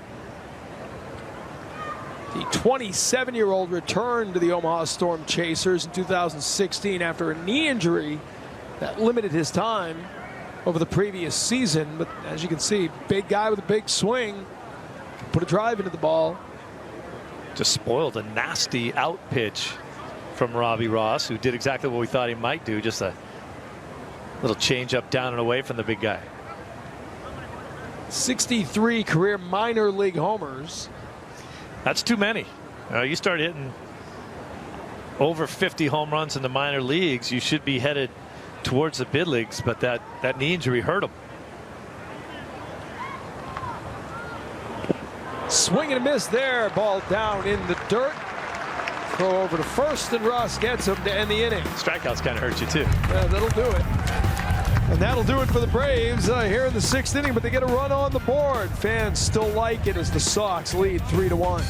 The 27-year-old returned to the Omaha Storm Chasers in 2016 after a knee injury that limited his time over the previous season. But as you can see, big guy with a big swing. Put a drive into the ball. Just spoiled a nasty out pitch from Robbie Ross, who did exactly what we thought he might do. Just a little change up down and away from the big guy. 63 career minor league homers. That's too many. You start hitting over 50 home runs in the minor leagues, you should be headed towards the big leagues, but that knee injury hurt him. Swing and a miss there. Ball down in the dirt. Throw over to first, and Ross gets him to end the inning. Strikeouts kind of hurt you too. Yeah, that'll do it. And that'll do it for the Braves here in the 6th inning, but they get a run on the board. Fans still like it as the Sox lead 3-1.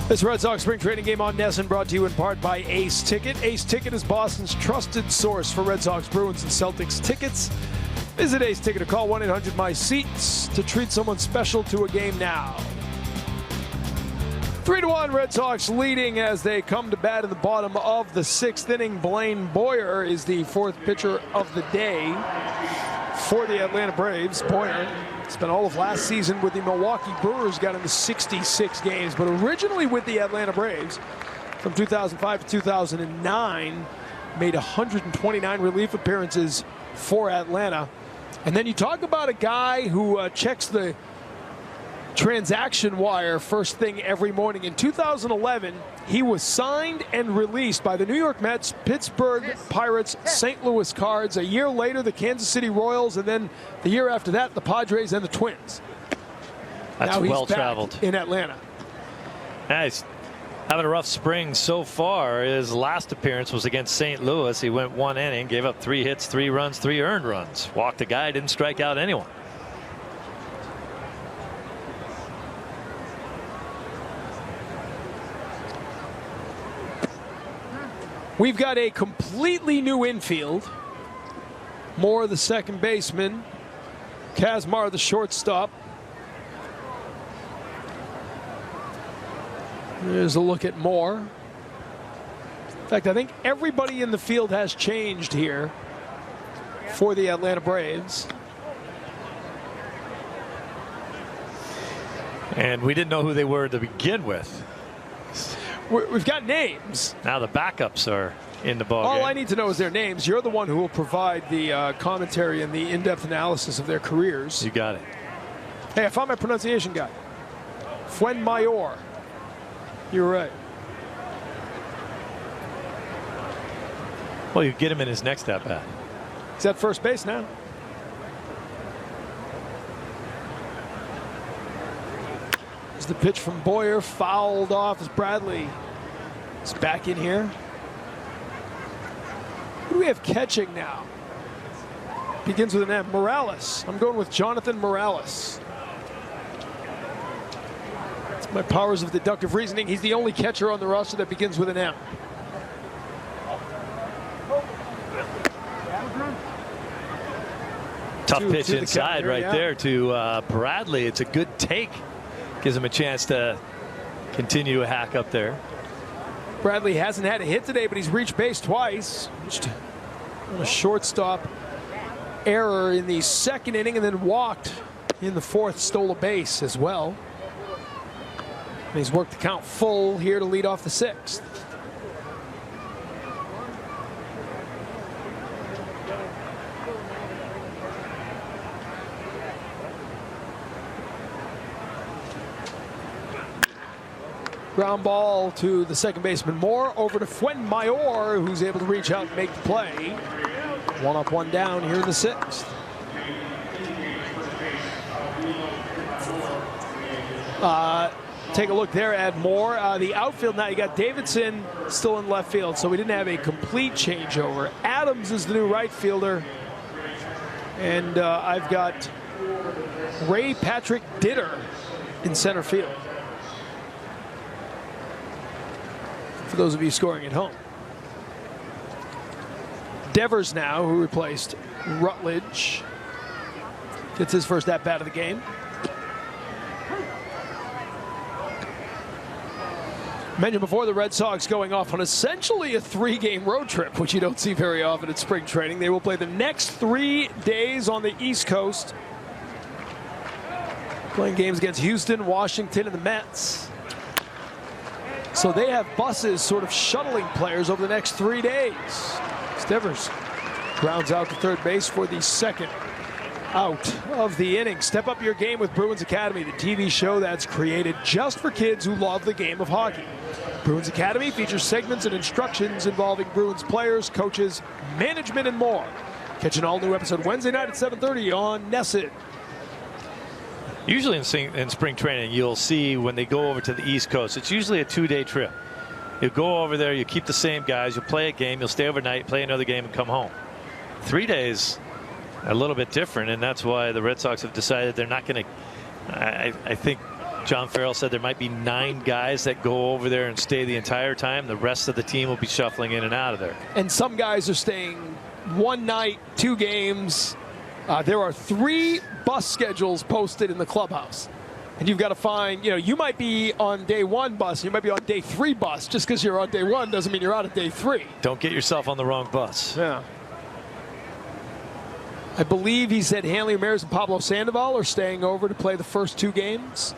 This Red Sox spring training game on NESN brought to you in part by Ace Ticket. Ace Ticket is Boston's trusted source for Red Sox, Bruins, and Celtics tickets. Visit Ace Ticket or call 1-800-MY-SEATS to treat someone special to a game now. 3-1 Red Sox leading as they come to bat in the bottom of the 6th inning. Blaine Boyer is the 4th pitcher of the day for the Atlanta Braves. Boyer spent all of last season with the Milwaukee Brewers, got into 66 games, but originally with the Atlanta Braves from 2005 to 2009, made 129 relief appearances for Atlanta. And then you talk about a guy who checks the transaction wire first thing every morning. In 2011, he was signed and released by the New York Mets, Pittsburgh Pirates, St. Louis Cards. A year later, the Kansas City Royals, and then the year after that, the Padres and the Twins. That's now he's well traveled in Atlanta. Nice. Having a rough spring so far. His last appearance was against St. Louis. He went 1 inning, gave up 3 hits, 3 runs, 3 earned runs. Walked a guy, didn't strike out anyone. We've got a completely new infield. Moore, the second baseman. Kazmar, the shortstop. There's a look at Moore. In fact, I think everybody in the field has changed here for the Atlanta Braves. And we didn't know who they were to begin with. We've got names. Now the backups are in the ballgame. All I need to know is their names. You're the one who will provide the commentary and the in-depth analysis of their careers. You got it. Hey, I found my pronunciation guy. Fwenmeyer. You're right. Well, you get him in his next at bat. He's at first base now. As the pitch from Boyer fouled off as Bradley is back in here. Who do we have catching now? Begins with an M. Morales. I'm going with Jonathan Morales. It's my powers of deductive reasoning. He's the only catcher on the roster that begins with an M. Tough pitch inside right there to Bradley. It's a good take. Gives him a chance to continue to hack up there. Bradley hasn't had a hit today, but he's reached base twice. Reached on a shortstop error in the second inning and then walked in the fourth, stole a base as well. And he's worked the count full here to lead off the sixth. Ground ball to the second baseman Moore, over to Fuenmayor, who's able to reach out and make the play. One up, one down here in the sixth. Take a look there at Moore. The outfield now, you got Davidson still in left field, so we didn't have a complete changeover. Adams is the new right fielder. And I've got Ray Patrick Ditter in center field. For those of you scoring at home. Devers now, who replaced Rutledge, gets his first at-bat of the game. Mentioned before, the Red Sox going off on essentially a 3-game road trip, which you don't see very often at spring training. They will play the next 3 days on the East Coast, playing games against Houston, Washington, and the Mets. So they have buses sort of shuttling players over the next 3 days. Devers grounds out to third base for the second out of the inning. Step up your game with Bruins Academy, the TV show that's created just for kids who love the game of hockey. Bruins Academy features segments and instructions involving Bruins players, coaches, management, and more. Catch an all-new episode Wednesday night at 7:30 on NESN. Usually in spring training, you'll see when they go over to the East Coast, it's usually a 2-day trip. You go over there, you keep the same guys, you'll play a game, you'll stay overnight, play another game, and come home. 3 days, a little bit different, and that's why the Red Sox have decided they're not going to. I think John Farrell said there might be 9 guys that go over there and stay the entire time. The rest of the team will be shuffling in and out of there. And some guys are staying 1 night, 2 games. There are 3 bus schedules posted in the clubhouse. And you've got to find, you might be on day 1 bus, you might be on day 3 bus. Just because you're on day 1 doesn't mean you're out at day 3. Don't get yourself on the wrong bus. Yeah. I believe he said Hanley Ramirez and Pablo Sandoval are staying over to play the first 2 games.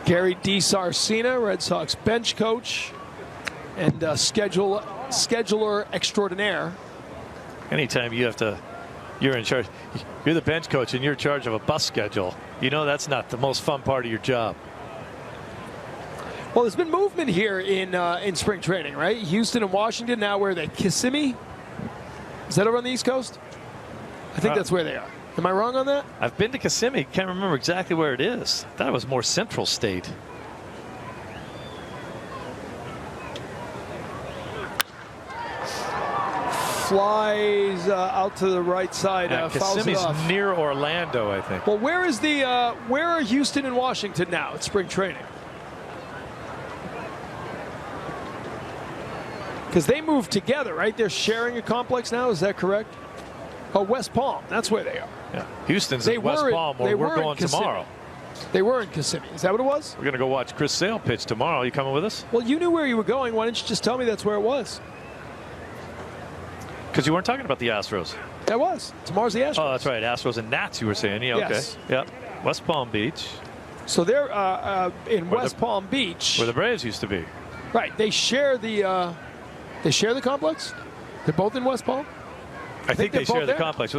Gary DiSarcina, Red Sox bench coach and scheduler extraordinaire. Anytime you're in charge, you're the bench coach and you're in charge of a bus schedule, that's not the most fun part of your job. Well, there's been movement here in spring training, right? Houston and Washington, now where are they? Kissimmee? Is that over on the East Coast? I think that's where they are. Am I wrong on that? I've been to Kissimmee. Can't remember exactly where it is. I thought it was more Central State. Flies out to the right side. Kissimmee's near Orlando, I think. Well, where are Houston and Washington now at spring training? Because they moved together, right? They're sharing a complex now. Is that correct? Oh, West Palm. That's where they are. Yeah. Houston's in West Palm, where we're going tomorrow. They were in Kissimmee. Is that what it was? We're going to go watch Chris Sale pitch tomorrow. You coming with us? Well, you knew where you were going. Why didn't you just tell me that's where it was? Because you weren't talking about the Astros. That was. Tomorrow's the Astros. Oh, that's right. Astros and Nats, you were saying. Yeah, okay. Yes. Yep. West Palm Beach. So they're in West Palm Beach. Where the Braves used to be. Right. They share the complex? They're both in West Palm? I think they share the complex.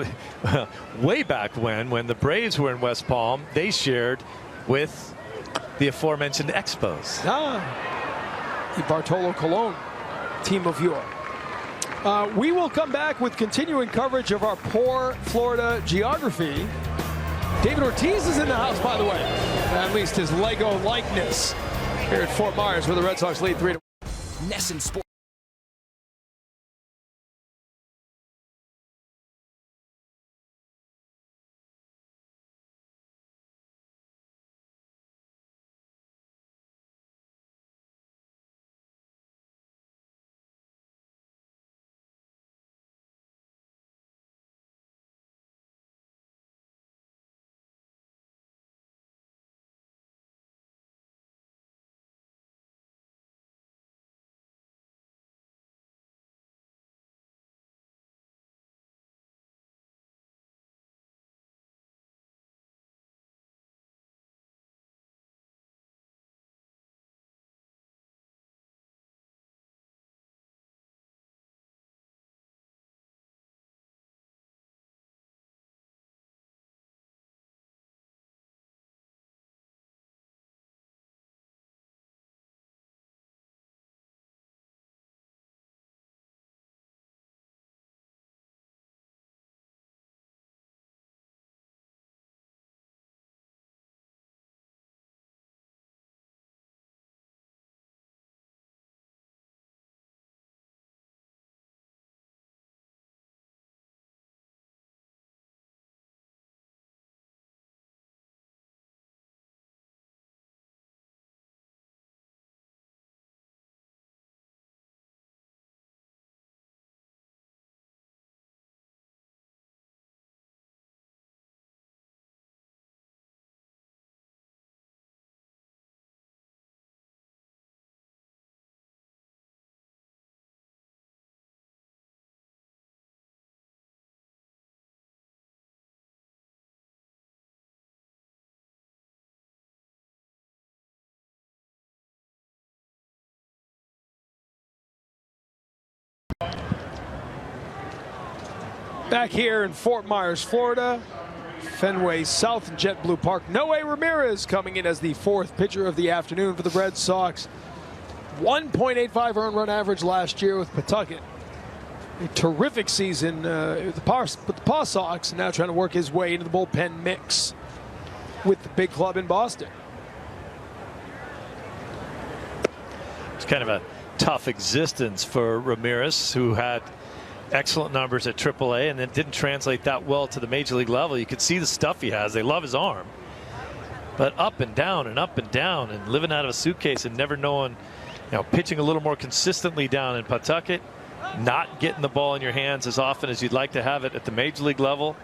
Way back when the Braves were in West Palm, they shared with the aforementioned Expos. The Bartolo Colon team of yore. We will come back with continuing coverage of our poor Florida geography. David Ortiz is in the house, by the way. At least his Lego likeness here at Fort Myers, where the Red Sox lead 3-1. Nesson Sports. Back here in Fort Myers, Florida, Fenway South and JetBlue Park. Noe Ramirez coming in as the fourth pitcher of the afternoon for the Red Sox. 1.85 earned run average last year with Pawtucket. A terrific season with the Paw Sox, now trying to work his way into the bullpen mix with the big club in Boston. It's kind of a tough existence for Ramirez, who had excellent numbers at AAA and then didn't translate that well to the major league level. You could see the stuff he has. They love his arm, but up and down and living out of a suitcase and never knowing, pitching a little more consistently down in Pawtucket, not getting the ball in your hands as often as you'd like to have it at the major league level,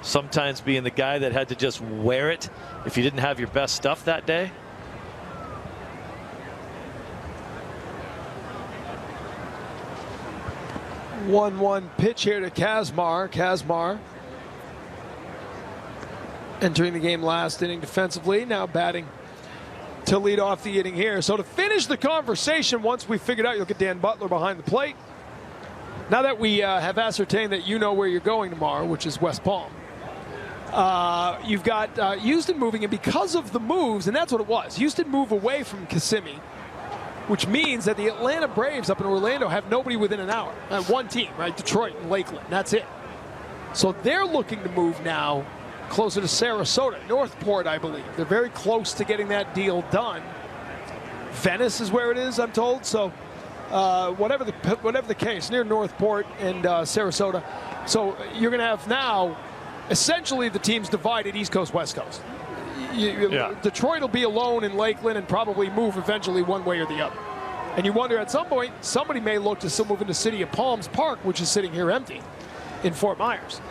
sometimes being the guy that had to just wear it if you didn't have your best stuff that day. One pitch here to Kazmar. Kazmar entering the game last inning defensively, now batting to lead off the inning here. So to finish the conversation, once we figured out you'll get Dan Butler behind the plate, now that we have ascertained that you know where you're going tomorrow, which is West Palm, you've got Houston moving, and because of the moves, and that's what it was, Houston moved away from Kissimmee, which means that the Atlanta Braves up in Orlando have nobody within an hour. One team, right? Detroit and Lakeland. That's it. So they're looking to move now closer to Sarasota, Northport, I believe. They're very close to getting that deal done. Venice is where it is, I'm told. So whatever the case, near Northport and Sarasota. So you're going to have now essentially the teams divided East Coast, West Coast. Detroit will be alone in Lakeland and probably move eventually one way or the other. And you wonder at some point, somebody may look to still move into City of Palms Park, which is sitting here empty in Fort Myers.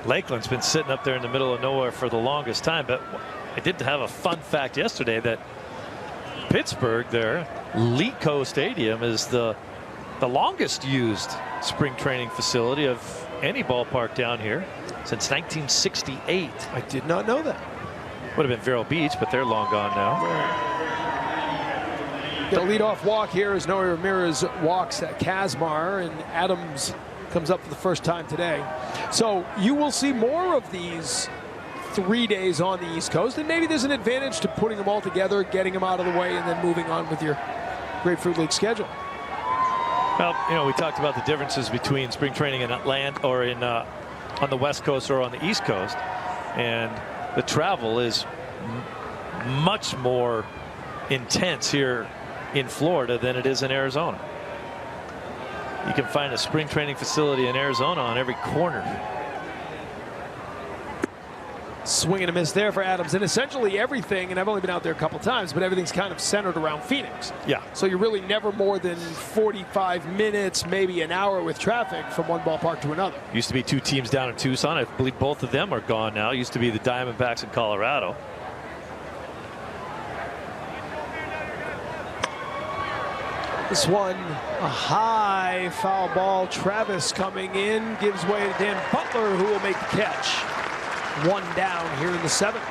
Lakeland's been sitting up there in the middle of nowhere for the longest time, but I did have a fun fact yesterday that Pittsburgh, their Lico Stadium, is the longest used spring training facility of any ballpark down here since 1968. I did not know that. Would have been Vero Beach, but they're long gone now. Get a leadoff walk here as Noe Ramirez walks at Kazmar, and Adams comes up for the first time today. So you will see more of these 3 days on the East Coast, and maybe there's an advantage to putting them all together, getting them out of the way, and then moving on with your Grapefruit League schedule. Well, we talked about the differences between spring training in Atlanta or in on the West Coast or on the East Coast, and the travel is much more intense here in Florida than it is in Arizona. You can find a spring training facility in Arizona on every corner. Swing and a miss there for Adams, and essentially everything, and I've only been out there a couple times, but everything's kind of centered around Phoenix. Yeah. So you're really never more than 45 minutes, maybe an hour with traffic from one ballpark to another. Used to be 2 teams down in Tucson. I believe both of them are gone now. Used to be the Diamondbacks in Colorado. This one, a high foul ball. Travis coming in, gives way to Dan Butler, who will make the catch. 1 down here in the 7th.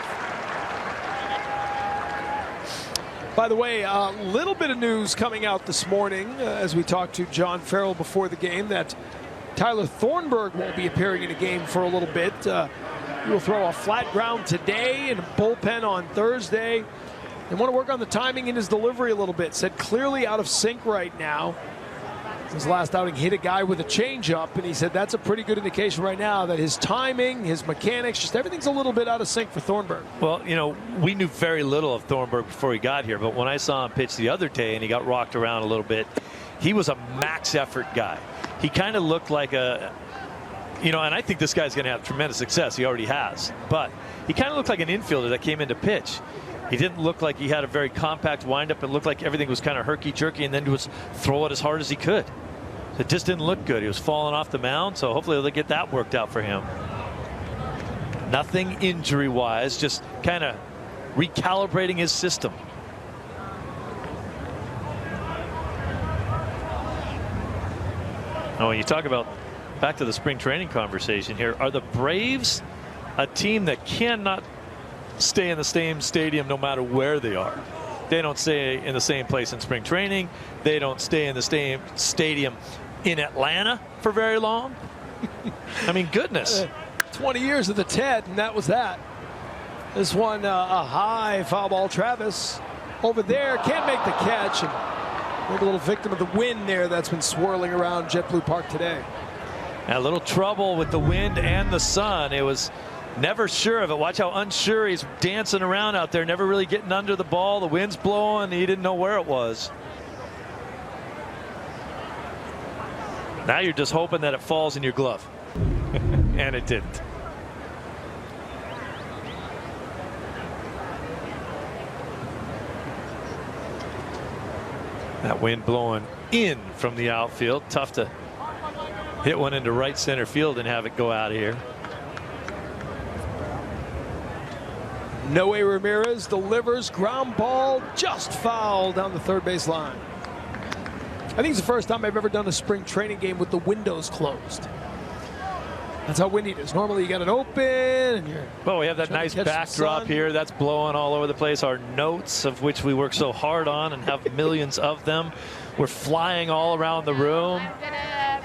By the way, a little bit of news coming out this morning as we talked to John Farrell before the game that Tyler Thornburg won't be appearing in a game for a little bit. He will throw a flat ground today and a bullpen on Thursday. They want to work on the timing in his delivery a little bit. Said clearly out of sync right now. His last outing hit a guy with a changeup, and he said that's a pretty good indication right now that his timing, his mechanics, just everything's a little bit out of sync for Thornburg. Well, you know, we knew very little of Thornburg before he got here, but when I saw him pitch the other day and he got rocked around a little bit, he was a max effort guy. He kind of looked like a, you know, and I think this guy's going to have tremendous success. He already has, but he kind of looked like an infielder that came in to pitch. He didn't look like he had a very compact windup. It looked like everything was kind of herky-jerky, and then he was throw it as hard as he could. It just didn't look good. He was falling off the mound, so hopefully they'll get that worked out for him. Nothing injury-wise, just kind of recalibrating his system. Now, when you talk about back to the spring training conversation here, are the Braves a team that cannot stay in the same stadium no matter where they are? They don't stay in the same place in spring training. They don't stay in the same stadium in Atlanta for very long. I mean, goodness. 20 years of the TED, and that was that. This one, a high foul ball. Travis over there can't make the catch, and maybe a little victim of the wind there that's been swirling around JetBlue Park today. A little trouble with the wind and the sun. It was never sure of it. Watch how unsure he's dancing around out there, never really getting under the ball. The wind's blowing. He didn't know where it was. Now you're just hoping that it falls in your glove. And it didn't. That wind blowing in from the outfield. Tough to hit one into right center field and have it go out of here. Noe Ramirez delivers, ground ball just foul down the third base line. I think it's the first time I've ever done a spring training game with the windows closed. That's how windy it is. Normally you got it open and you're. Well, we have that nice backdrop here that's blowing all over the place. Our notes, of which we work so hard on and have millions of them, we're flying all around the room.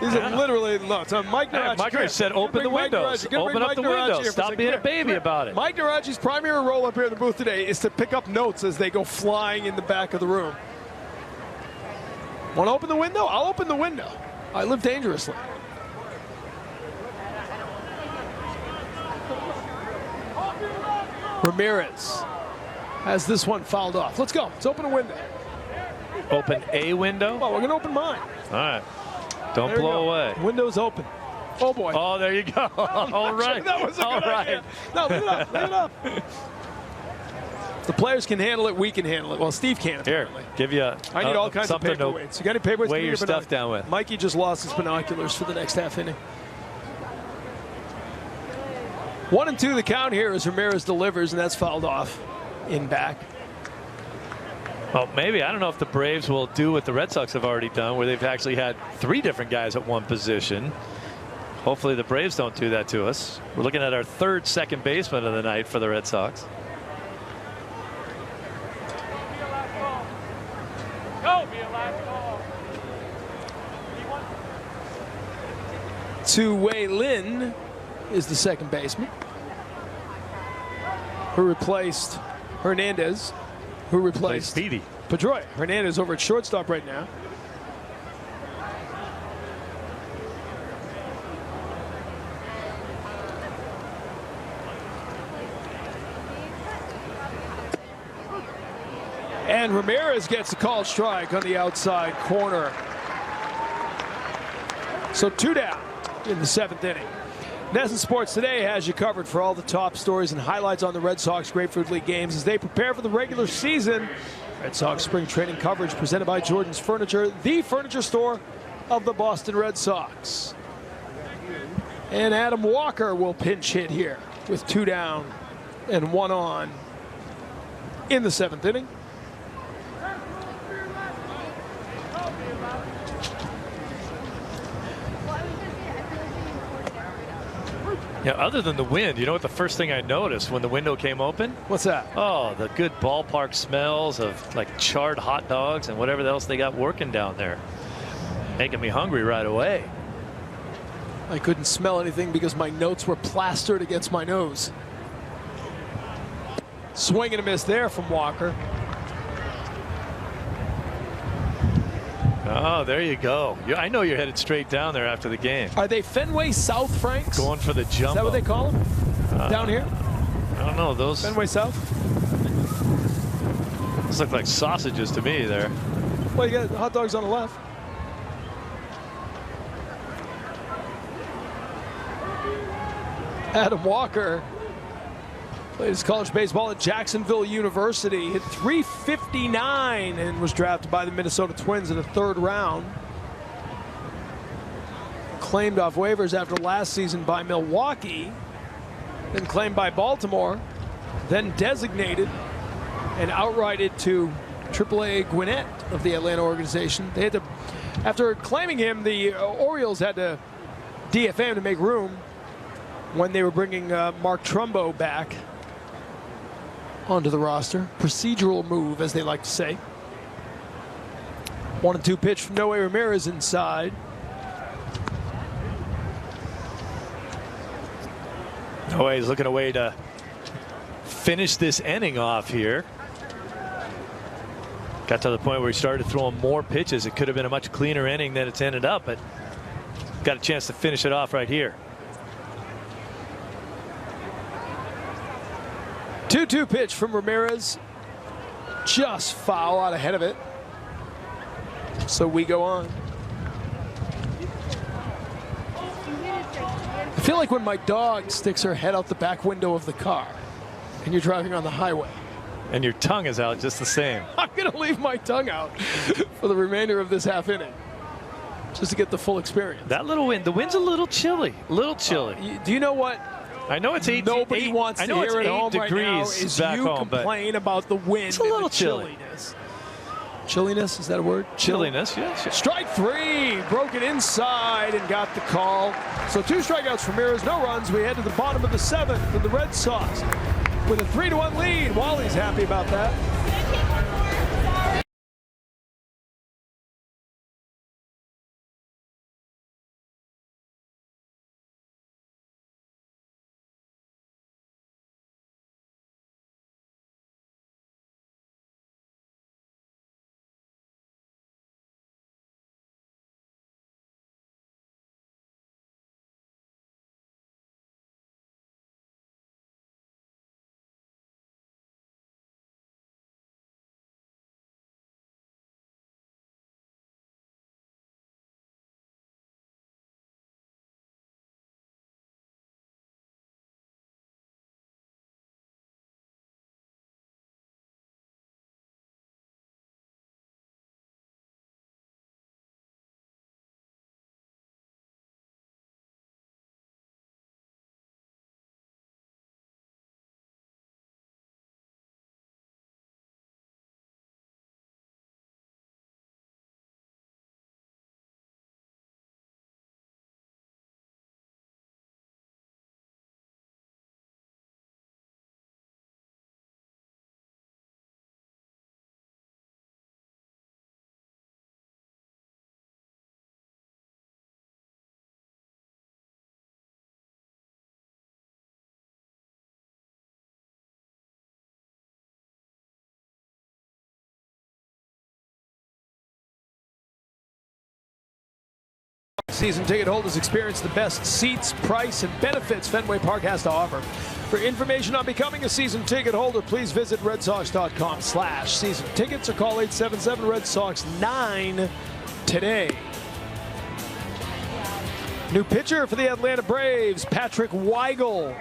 These are literally nuts. Mike Narachi. Mike Narachi said open the windows. Open up the windows. Stop being a baby about it. Mike Narachi's primary role up here in the booth today is to pick up notes as they go flying in the back of the room. Want to open the window? I'll open the window. I live dangerously. Ramirez has this one fouled off. Let's go. Let's open a window. Open a window? Well, we're going to open mine. All right. Don't blow away. Window's open. Oh, boy. Oh, there you go. All right. That was a good idea. No, leave it up. Leave it up. If the players can handle it, we can handle it. Well, Steve can't. Here, give you I need all kinds of paperweights. You got any paperweights? Weigh your stuff down with. Mikey just lost his binoculars for the next half inning. 1-2 the count here as Ramirez delivers, and that's fouled off in back. Well, maybe. I don't know if the Braves will do what the Red Sox have already done, where they've actually had 3 different guys at one position. Hopefully the Braves don't do that to us. We're looking at our 3rd second baseman of the night for the Red Sox. Two-way Lin is the second baseman, who replaced Hernandez, who replaced Speedy. Pedroia. Hernandez over at shortstop right now. And Ramirez gets a called strike on the outside corner. So 2 down in the 7th inning. NESN Sports Today has you covered for all the top stories and highlights on the Red Sox Grapefruit League games as they prepare for the regular season. Red Sox spring training coverage presented by Jordan's Furniture, the furniture store of the Boston Red Sox. And Adam Walker will pinch hit here with 2 down and 1 on in the 7th inning. Yeah, other than the wind, you know what the first thing I noticed when the window came open? What's that? Oh, the good ballpark smells of like charred hot dogs and whatever else they got working down there. Making me hungry right away. I couldn't smell anything because my notes were plastered against my nose. Swing and a miss there from Walker. Oh, there you go. I know you're headed straight down there after the game. Are they Fenway South Franks? Going for the jumbo. Is that what they call them? Down here? I don't know. Those Fenway South? those look like sausages to me there. Well, you got hot dogs on the left. Adam Walker played his college baseball at Jacksonville University, hit .359 and was drafted by the Minnesota Twins in the 3rd round. Claimed off waivers after last season by Milwaukee, then claimed by Baltimore, then designated and outrighted to AAA Gwinnett of the Atlanta organization. They had to, after claiming him, the Orioles had to DFA him to make room when they were bringing Mark Trumbo back onto the roster. Procedural move, as they like to say. 1-2 pitch from Noe Ramirez inside. Noe's looking away to finish this inning off here. Got to the point where he started throwing more pitches. It could have been a much cleaner inning than it's ended up, but got a chance to finish it off right here. 2-2 pitch from Ramirez. Just foul out ahead of it. So we go on. I feel like when my dog sticks her head out the back window of the car and you're driving on the highway. And your tongue is out just the same. I'm going to leave my tongue out for the remainder of this half inning, just to get the full experience. That little wind, the wind's a little chilly. A little chilly. Do you know what? I know it's 8. Nobody wants to hear at home right now is back you home, complain about the wind. It's a little and the chilly. chilliness. Chilliness, is that a word? Chilliness, yes. Strike 3, broke it inside and got the call. So 2 strikeouts for Ramirez, no runs. We head to the bottom of the 7th for the Red Sox with a 3-1 lead. Wally's happy about that. Season ticket holders experience the best seats, price, and benefits Fenway Park has to offer. For information on becoming a season ticket holder, please visit redsox.com/season tickets or call 877 Red Sox 9 today. New pitcher for the Atlanta Braves, Patrick Weigel,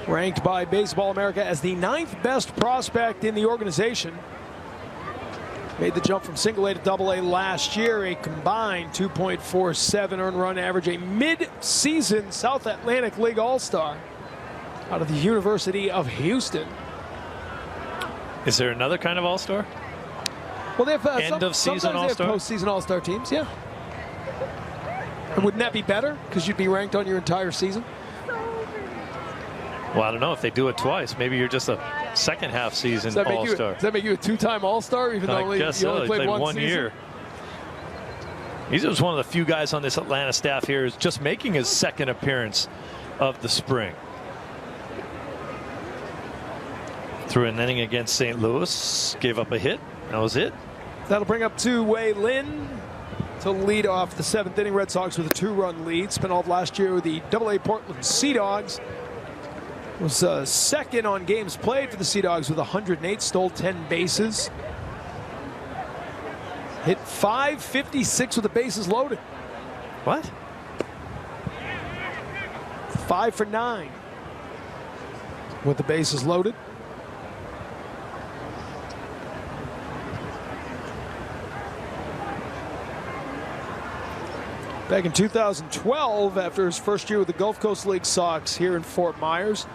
ranked by Baseball America as the 9th best prospect in the organization. Made the jump from single A to double A last year, a combined 2.47 earned run average, a mid-season South Atlantic League All-Star out of the University of Houston. Is there another kind of All-Star? Well, they have end-of-season All-Star? They have postseason All-Star teams, yeah. And wouldn't that be better? Because you'd be ranked on your entire season? Well, I don't know if they do it twice. Maybe you're just a second half season All-Star. Does that make you a two-time All-Star, even though you only played one year? He's just one of the few guys on this Atlanta staff here who's just making his second appearance of the spring. Threw an inning against St. Louis, gave up a hit. That was it. That'll bring up Wei Lin to lead off the 7th inning. Red Sox with a 2-run lead. Spent all of last year with the AA Portland Sea Dogs. Was second on games played for the Sea Dogs with 108, stole 10 bases. Hit .556 with the bases loaded. What? 5 for 9 with the bases loaded. Back in 2012, after his first year with the Gulf Coast League Sox here in Fort Myers,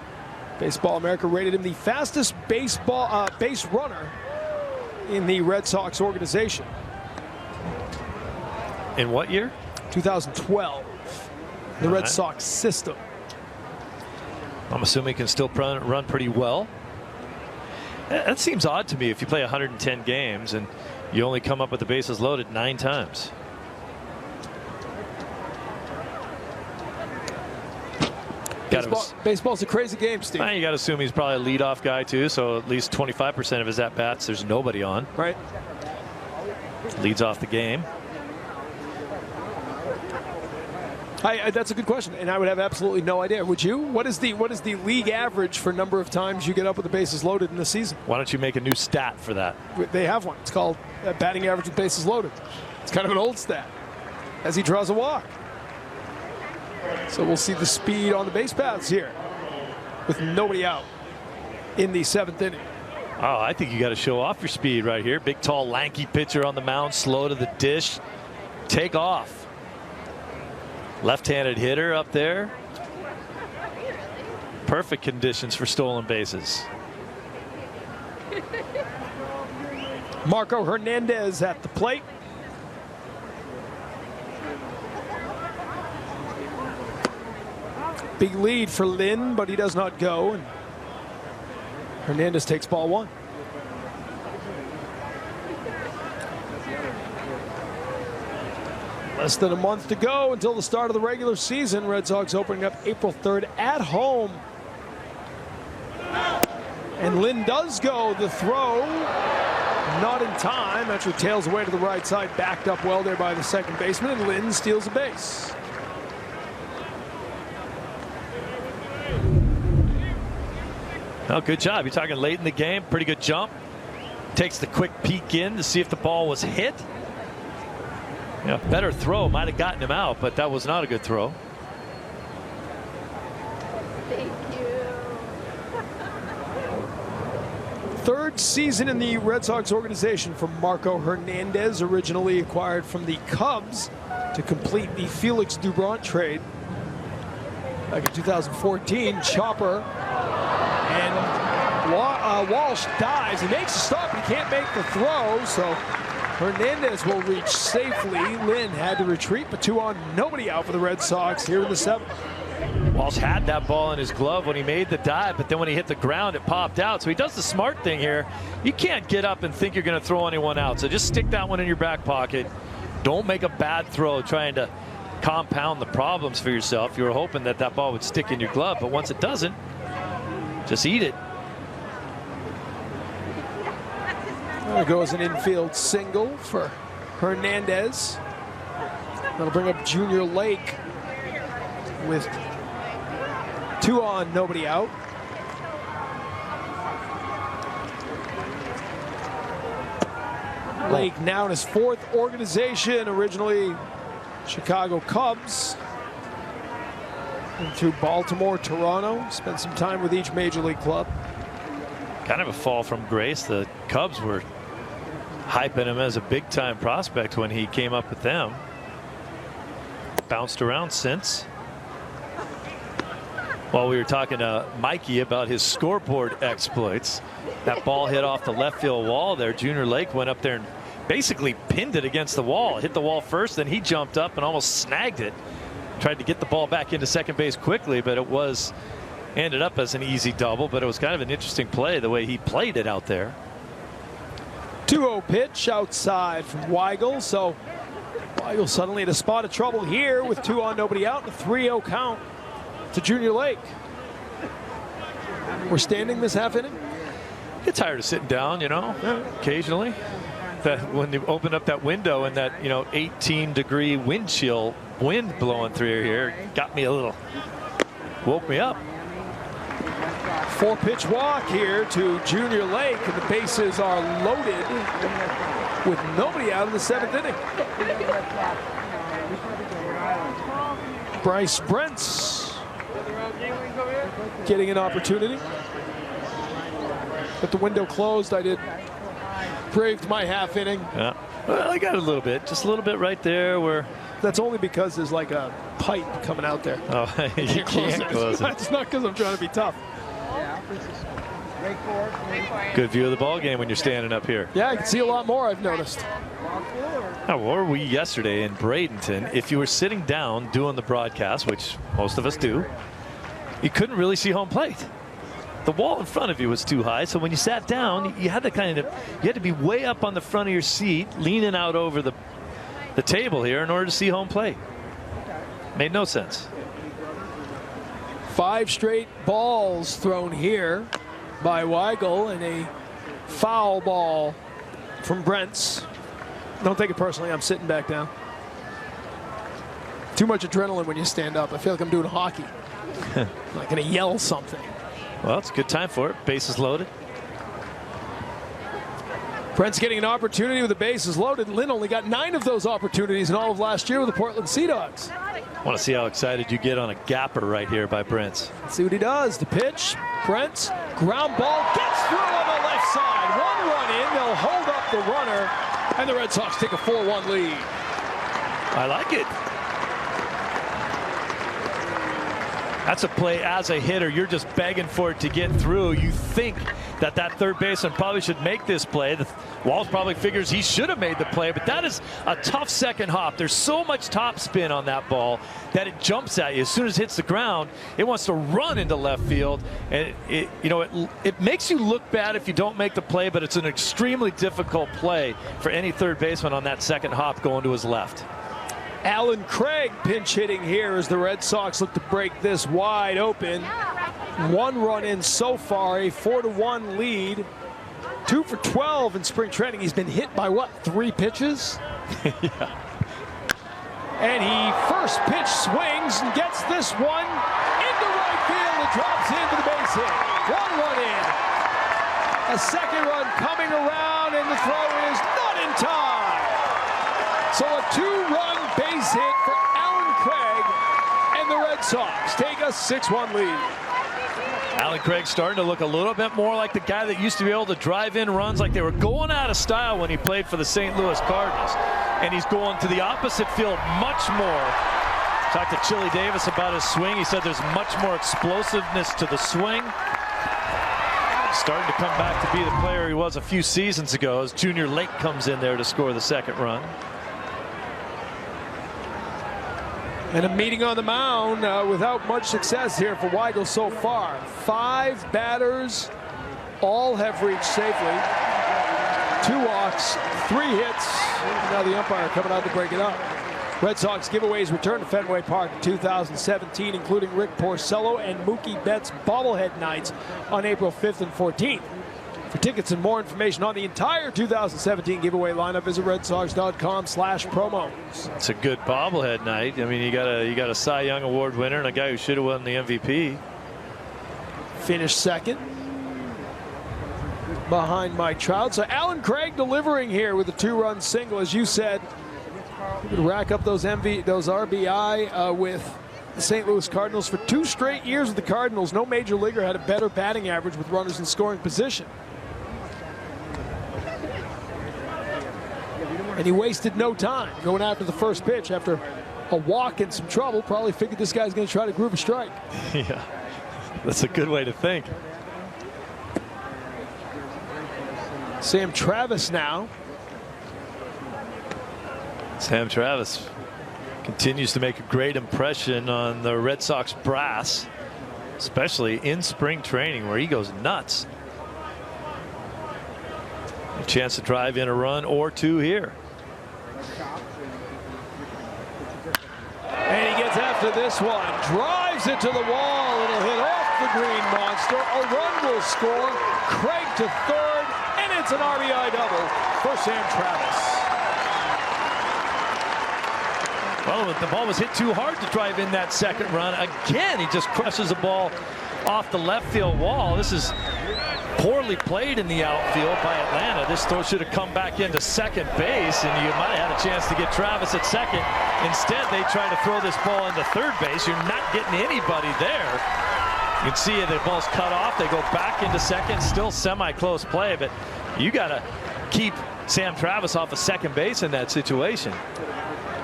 Baseball America rated him the fastest base runner in the Red Sox organization. In what year? 2012. The Red Sox system. I'm assuming he can still run pretty well. That seems odd to me if you play 110 games and you only come up with the bases loaded 9 times. Baseball's a crazy game, Steve. You got to assume he's probably a leadoff guy too, so at least 25% of his at-bats there's nobody on. Right. Leads off the game. That's a good question, and I would have absolutely no idea. Would you? What is the league average for number of times you get up with the bases loaded in the season? Why don't you make a new stat for that? They have one. It's called batting average with bases loaded. It's kind of an old stat, as he draws a walk. So we'll see the speed on the base paths here with nobody out in the 7th inning. Oh, I think you got to show off your speed right here. Big, tall, lanky pitcher on the mound, slow to the dish. Take off. Left-handed hitter up there. Perfect conditions for stolen bases. Marco Hernandez at the plate. Big lead for Lin, but he does not go. And Hernandez takes ball 1. Less than a month to go until the start of the regular season. Red Sox opening up April 3rd at home. And Lin does go. The throw, not in time. Actually tails away to the right side. Backed up well there by the second baseman. And Lin steals a base. Oh, good job. You're talking late in the game. Pretty good jump. Takes the quick peek in to see if the ball was hit. Yeah, better throw. Might have gotten him out, but that was not a good throw. Thank you. 3rd season in the Red Sox organization for Marco Hernandez, originally acquired from the Cubs to complete the Felix Doubront trade. Back in 2014, Chopper and Walsh dives. He makes a stop, but he can't make the throw, so Hernandez will reach safely. Lin had to retreat, but 2 on, nobody out for the Red Sox here in the 7th. Walsh had that ball in his glove when he made the dive, but then when he hit the ground, it popped out. So he does the smart thing here. You can't get up and think you're going to throw anyone out. So just stick that one in your back pocket. Don't make a bad throw trying to compound the problems for yourself. You were hoping that that ball would stick in your glove, but once it doesn't, just eat it. There goes an infield single for Hernandez. That'll bring up Junior Lake with 2 on, nobody out. Lake now in his 4th organization, originally Chicago Cubs. Into Baltimore, Toronto, spent some time with each major league club. Kind of a fall from grace. The Cubs were hyping him as a big time prospect when he came up with them. Bounced around since. While we were talking to Mikey about his scoreboard exploits, that ball hit off the left field wall there. Junior Lake went up there and basically pinned it against the wall. Hit the wall first, then he jumped up and almost snagged it. Tried to get the ball back into second base quickly, but it ended up as an easy double. But it was kind of an interesting play the way he played it out there. 2-0 pitch outside from Weigel. So Weigel suddenly in a spot of trouble here with 2 on, nobody out, and a 3-0 count to Junior Lake. We're standing this half inning. Get tired of sitting down, you know, occasionally. That when they opened up that window and that 18-degree wind chill. Wind blowing through here got me a little, woke me up. 4-pitch walk here to Junior Lake, and the bases are loaded with nobody out in the 7th inning. Bryce Brentz getting an opportunity. With the window closed, I braved my half inning. Yeah, well, I got a little bit, just a little bit right there where. That's only because there's like a pipe coming out there. Oh, you can't close it. It's not because I'm trying to be tough. Good view of the ball game when you're standing up here. Yeah, I can see a lot more, I've noticed. Now, where were we yesterday in Bradenton? If you were sitting down doing the broadcast, which most of us do, you couldn't really see home plate. The wall in front of you was too high, so when you sat down, you had to be way up on the front of your seat, leaning out over the table here in order to see home plate. Made no sense. 5 straight balls thrown here by Weigel, and a foul ball from Brentz. Don't take it personally, I'm sitting back down. Too much adrenaline when you stand up. I feel like I'm doing hockey. I'm not going to yell something. Well, it's a good time for it. Bases loaded. Brent's getting an opportunity with the bases loaded. Lynn only got 9 of those opportunities in all of last year with the Portland Sea Dogs. I want to see how excited you get on a gapper right here by Brentz. Let's see what he does. The pitch, Brent's ground ball gets through on the left side. 1 run in. They'll hold up the runner, and the Red Sox take a 4-1 lead. I like it. That's a play as a hitter. You're just begging for it to get through. You think that third baseman probably should make this play. The Walls probably figures he should have made the play, but that is a tough second hop. There's so much top spin on that ball that it jumps at you. As soon as it hits the ground, it wants to run into left field, and it makes you look bad if you don't make the play, but it's an extremely difficult play for any third baseman on that second hop going to his left. Alan Craig pinch hitting here as the Red Sox look to break this wide open. 1 run in so far, a 4-1 lead. 2 for 12 in spring training. He's been hit by what, 3 pitches? Yeah. And he first pitch swings and gets this one into right field. It drops into the base hit. 1 run in. A second run coming around, and the throw is not in time. So a 2-run base hit for Alan Craig, and the Red Sox take a 6-1 lead. Alan Craig starting to look a little bit more like the guy that used to be able to drive in runs like they were going out of style when he played for the St. Louis Cardinals. And he's going to the opposite field much more. Talked to Chili Davis about his swing. He said there's much more explosiveness to the swing. Starting to come back to be the player he was a few seasons ago as Junior Lake comes in there to score the second run. And a meeting on the mound without much success here for Weigel so far. 5 batters, all have reached safely. 2 walks, 3 hits. Now the umpire coming out to break it up. Red Sox giveaways return to Fenway Park in 2017, including Rick Porcello and Mookie Betts bobblehead nights on April 5th and 14th. For tickets and more information on the entire 2017 giveaway lineup, visit redsox.com/promos. It's a good bobblehead night. I mean, you got a Cy Young Award winner and a guy who should have won the MVP. Finished second. behind Mike Trout. So Alan Craig delivering here with a 2-run single. As you said, he could rack up those RBI with the St. Louis Cardinals for 2 straight years with the Cardinals. No major leaguer had a better batting average with runners in scoring position. And he wasted no time going after the first pitch after a walk and some trouble. Probably figured this guy's going to try to groove a strike. Yeah, that's a good way to think. Sam Travis now. Sam Travis continues to make a great impression on the Red Sox brass, especially in spring training where he goes nuts. A chance to drive in a run or 2 here. And he gets after this one, drives it to the wall, it'll hit off the green monster. A run will score. Craig to third, and it's an RBI double for Sam Travis. Well, the ball was hit too hard to drive in that second run. Again, he just crushes the ball off the left field wall. This is poorly played in the outfield by Atlanta. This throw should have come back into second base, and you might have had a chance to get Travis at second. Instead, they try to throw this ball into third base. You're not getting anybody there. You can see the ball's cut off. They go back into second. Still semi-close play, but you got to keep Sam Travis off of second base in that situation.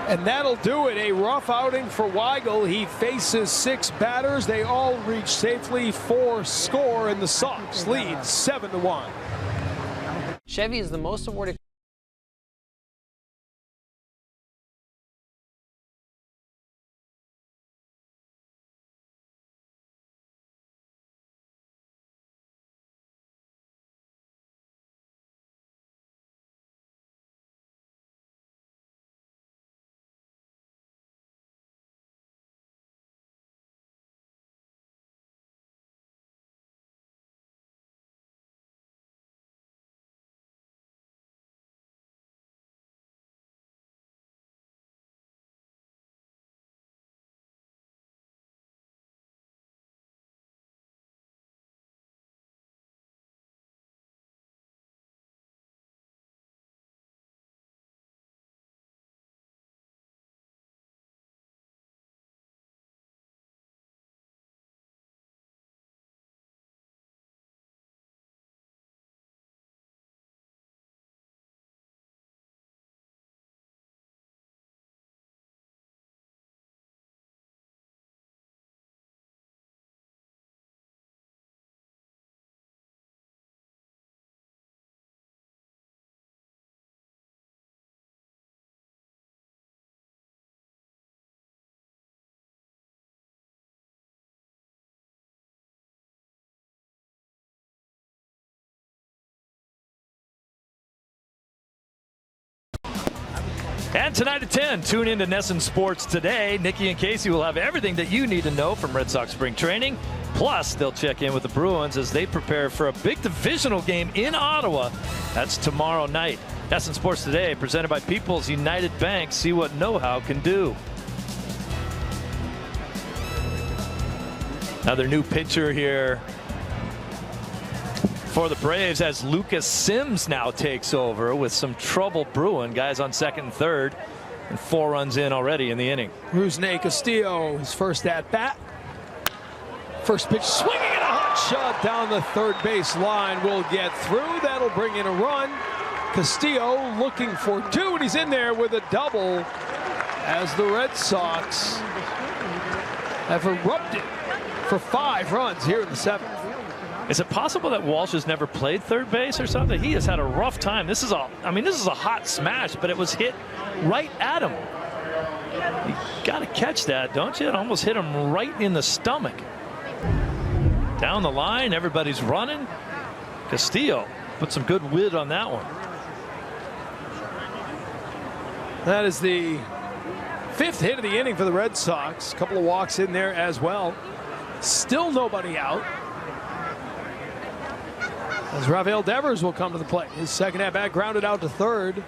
And that'll do it. A rough outing for Weigel. He faces 6 batters. They all reach safely for score, and the Sox lead 7-1. Chevy is the most awarded And tonight at 10, tune in to NESN Sports Today. Nikki and Casey will have everything that you need to know from Red Sox spring training. Plus, they'll check in with the Bruins as they prepare for a big divisional game in Ottawa. That's tomorrow night. NESN Sports Today, presented by People's United Bank. See what know-how can do. Another new pitcher here for the Braves as Lucas Sims now takes over with some trouble brewing. Guys on second and third, and 4 runs in already in the inning. Rusney Castillo, his first at bat. First pitch swinging and a hot shot down the third base line will get through. That'll bring in a run. Castillo looking for 2, and he's in there with a double as the Red Sox have erupted for 5 runs here in the 7th. Is it possible that Walsh has never played third base or something? He has had a rough time. This is a hot smash, but it was hit right at him. You got to catch that, don't you? It almost hit him right in the stomach. Down the line, everybody's running. Castillo put some good wit on that one. That is the 5th hit of the inning for the Red Sox. A couple of walks in there as well. Still nobody out, as Rafael Devers will come to the plate. His second at bat grounded out to third.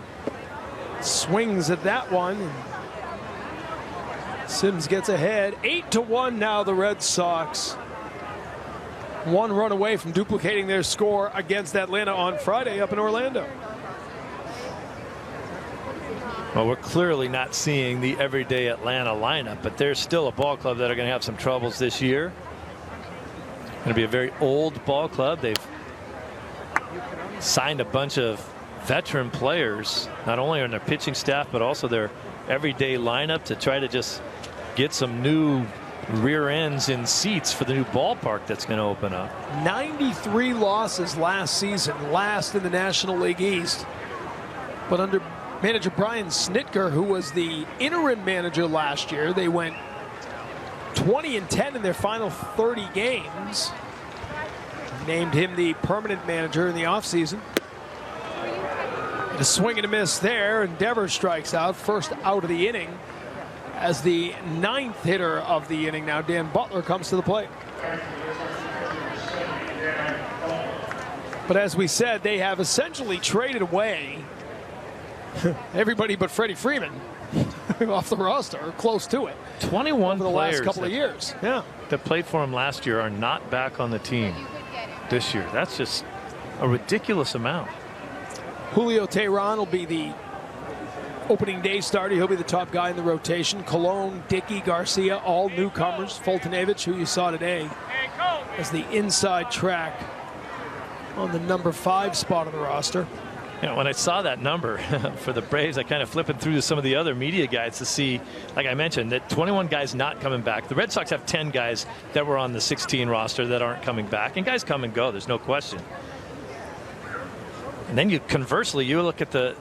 Swings at that one. Sims gets ahead. 8-1 now, the Red Sox. 1 run away from duplicating their score against Atlanta on Friday up in Orlando. Well, we're clearly not seeing the everyday Atlanta lineup, but there's still a ball club that are going to have some troubles this year. Going to be a very old ball club. They've signed a bunch of veteran players, not only on their pitching staff, but also their everyday lineup to try to just get some new rear ends in seats for the new ballpark that's going to open up. 93 losses last season, last in the National League East. But under manager Brian Snitker, who was the interim manager last year, they went 20-10 in their final 30 games. Named him the permanent manager in the offseason. A swing and a miss there, and Devers strikes out, first out of the inning. As the 9th hitter of the inning now, Dan Butler comes to the plate. But as we said, they have essentially traded away everybody but Freddie Freeman off the roster, or close to it. 21 over the players last couple of years. Yeah, that played for him last year are not back on the team this year. That's just a ridiculous amount. Julio Teheran will be the opening day starter. He'll be the top guy in the rotation. Colon, Dickey, Garcia, all newcomers. Fultonevich, who you saw today, as the inside track on the number 5 spot on the roster. You know, when I saw that number for the Braves, I kind of flipping through some of the other media guides to see, like I mentioned, that 21 guys not coming back. The Red Sox have 10 guys that were on the 16 roster that aren't coming back, and guys come and go. There's no question. And then conversely, you look at the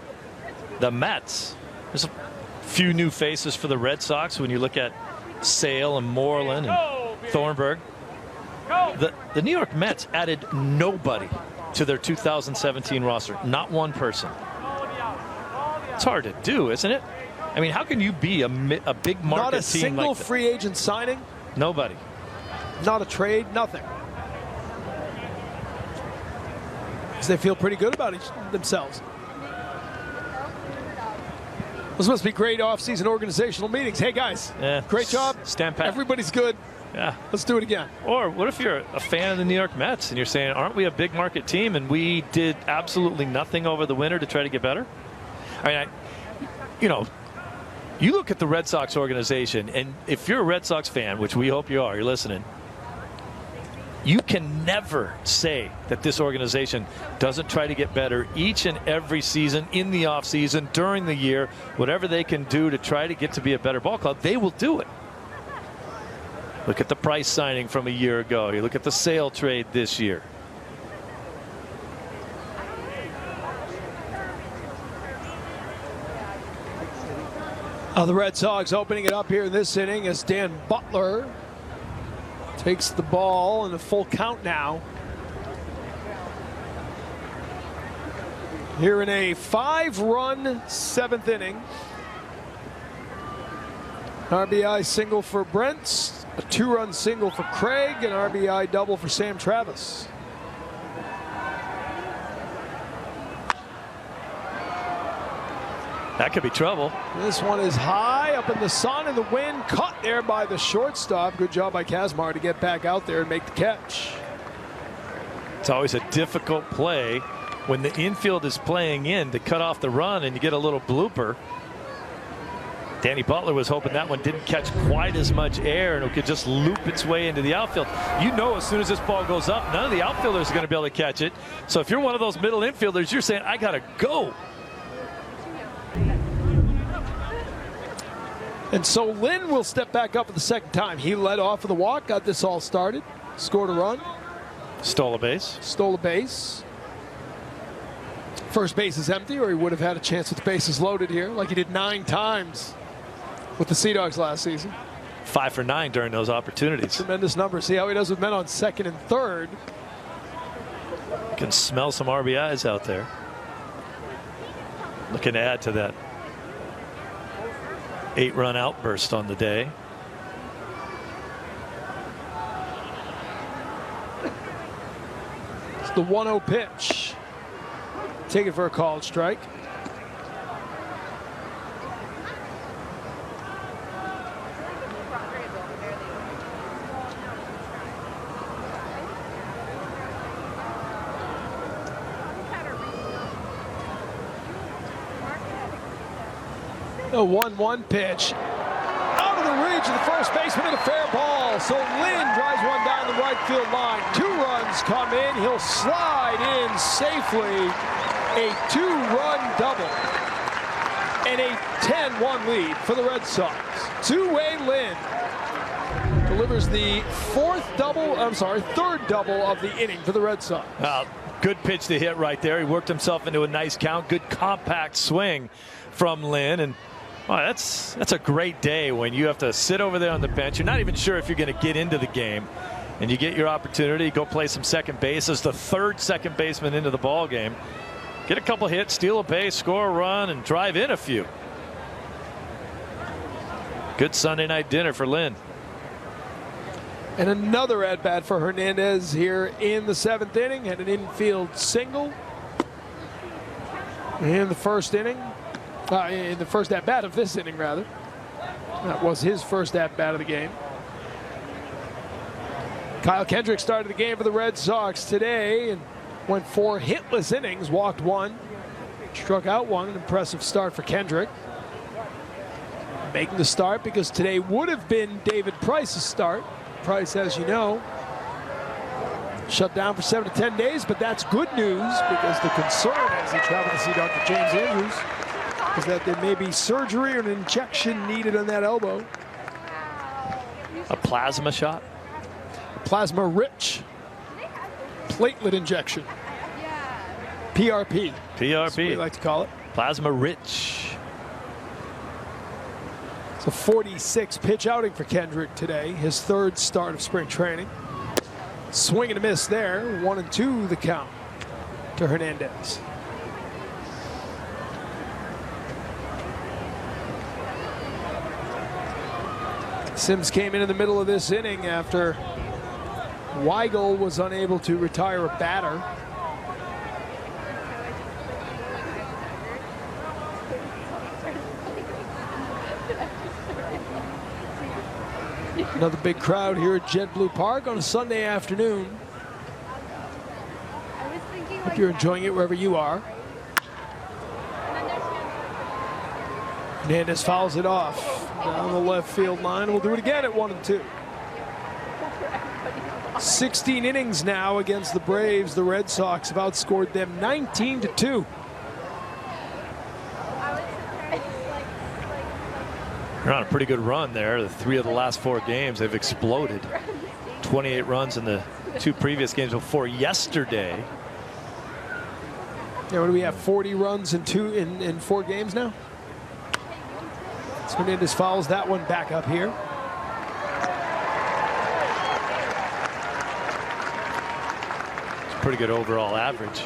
Mets. There's a few new faces for the Red Sox when you look at Sale and Moreland and Thornburg. The New York Mets added nobody to their 2017 roster. Not one person. It's hard to do, isn't it? I mean, how can you be a big market team like Not a single free agent signing? Nobody. Not a trade? Nothing. Because they feel pretty good about themselves. Those must be great off-season organizational meetings. Hey, guys, great job. Stand pat. Everybody's good. Yeah. Let's do it again. Or what if you're a fan of the New York Mets and you're saying, aren't we a big market team and we did absolutely nothing over the winter to try to get better? I mean, you look at the Red Sox organization, and if you're a Red Sox fan, which we hope you are, you're listening, you can never say that this organization doesn't try to get better each and every season, in the offseason, during the year. Whatever they can do to try to get to be a better ball club, they will do it. Look at the Price signing from a year ago. You look at the Sale trade this year. The Red Sox opening it up here in this inning as Dan Butler takes the ball in a full count now. Here in a 5-run 7th inning. RBI single for Brent, a 2-run single for Craig, an RBI double for Sam Travis. That could be trouble. This one is high up in the sun and the wind, caught there by the shortstop. Good job by Kazmar to get back out there and make the catch. It's always a difficult play when the infield is playing in to cut off the run and you get a little blooper. Danny Butler was hoping that one didn't catch quite as much air and it could just loop its way into the outfield. You know, as soon as this ball goes up, none of the outfielders are going to be able to catch it. So if you're one of those middle infielders, you're saying, I got to go. And so Lynn will step back up for the second time. He led off with a walk, got this all started, scored a run. Stole a base. Stole a base. First base is empty, or he would have had a chance with the bases loaded here, like he did 9 times with the Sea Dogs last season. 5 for 9 during those opportunities. Tremendous number. See how he does with men on second and third. You can smell some RBIs out there. Looking to add to that 8-run outburst on the day. It's the 1-0 pitch. Take it for a called strike. A 1-1 pitch. Out of the reach of the first baseman and a fair ball. So Lynn drives one down the right field line. 2 runs come in. He'll slide in safely. A 2-run double. And a 10-1 lead for the Red Sox. Two-way Lynn delivers the third double of the inning for the Red Sox. Good pitch to hit right there. He worked himself into a nice count. Good compact swing from Lynn. And that's a great day when you have to sit over there on the bench. You're not even sure if you're going to get into the game. And you get your opportunity, go play some second base as the third second baseman into the ball game. Get a couple hits, steal a base, score a run, and drive in a few. Good Sunday night dinner for Lynn. And another at-bat for Hernandez here in the 7th inning. Had an infield single in the first inning. In the first at-bat of this inning, rather. That was his first at-bat of the game. Kyle Kendrick started the game for the Red Sox today and went 4 hitless innings, walked 1, struck out 1. An impressive start for Kendrick. Making the start because today would have been David Price's start. Price, as you know, shut down for 7 to 10 days, but that's good news because the concern as they travel to see Dr. James Andrews is that there may be surgery or an injection needed on that elbow. A plasma shot? Plasma rich platelet injection. PRP. That's what we like to call it. Plasma rich. It's a 46 pitch outing for Kendrick today, his 3rd start of spring training. Swing and a miss there. 1-2 the count to Hernandez. Sims came in the middle of this inning after Weigel was unable to retire a batter. Another big crowd here at JetBlue Park on a Sunday afternoon. Hope you're enjoying it wherever you are. Hernandez fouls it off down the left field line. We'll do it again at 1-2. 16 innings now against the Braves. The Red Sox have outscored them 19-2. They're on a pretty good run there. The 3 of the last 4 games, they've exploded. 28 runs in the 2 previous games before yesterday. Yeah, what do we have? 40 runs in 4 games now? So Hernandez fouls that one back up here. It's a pretty good overall average.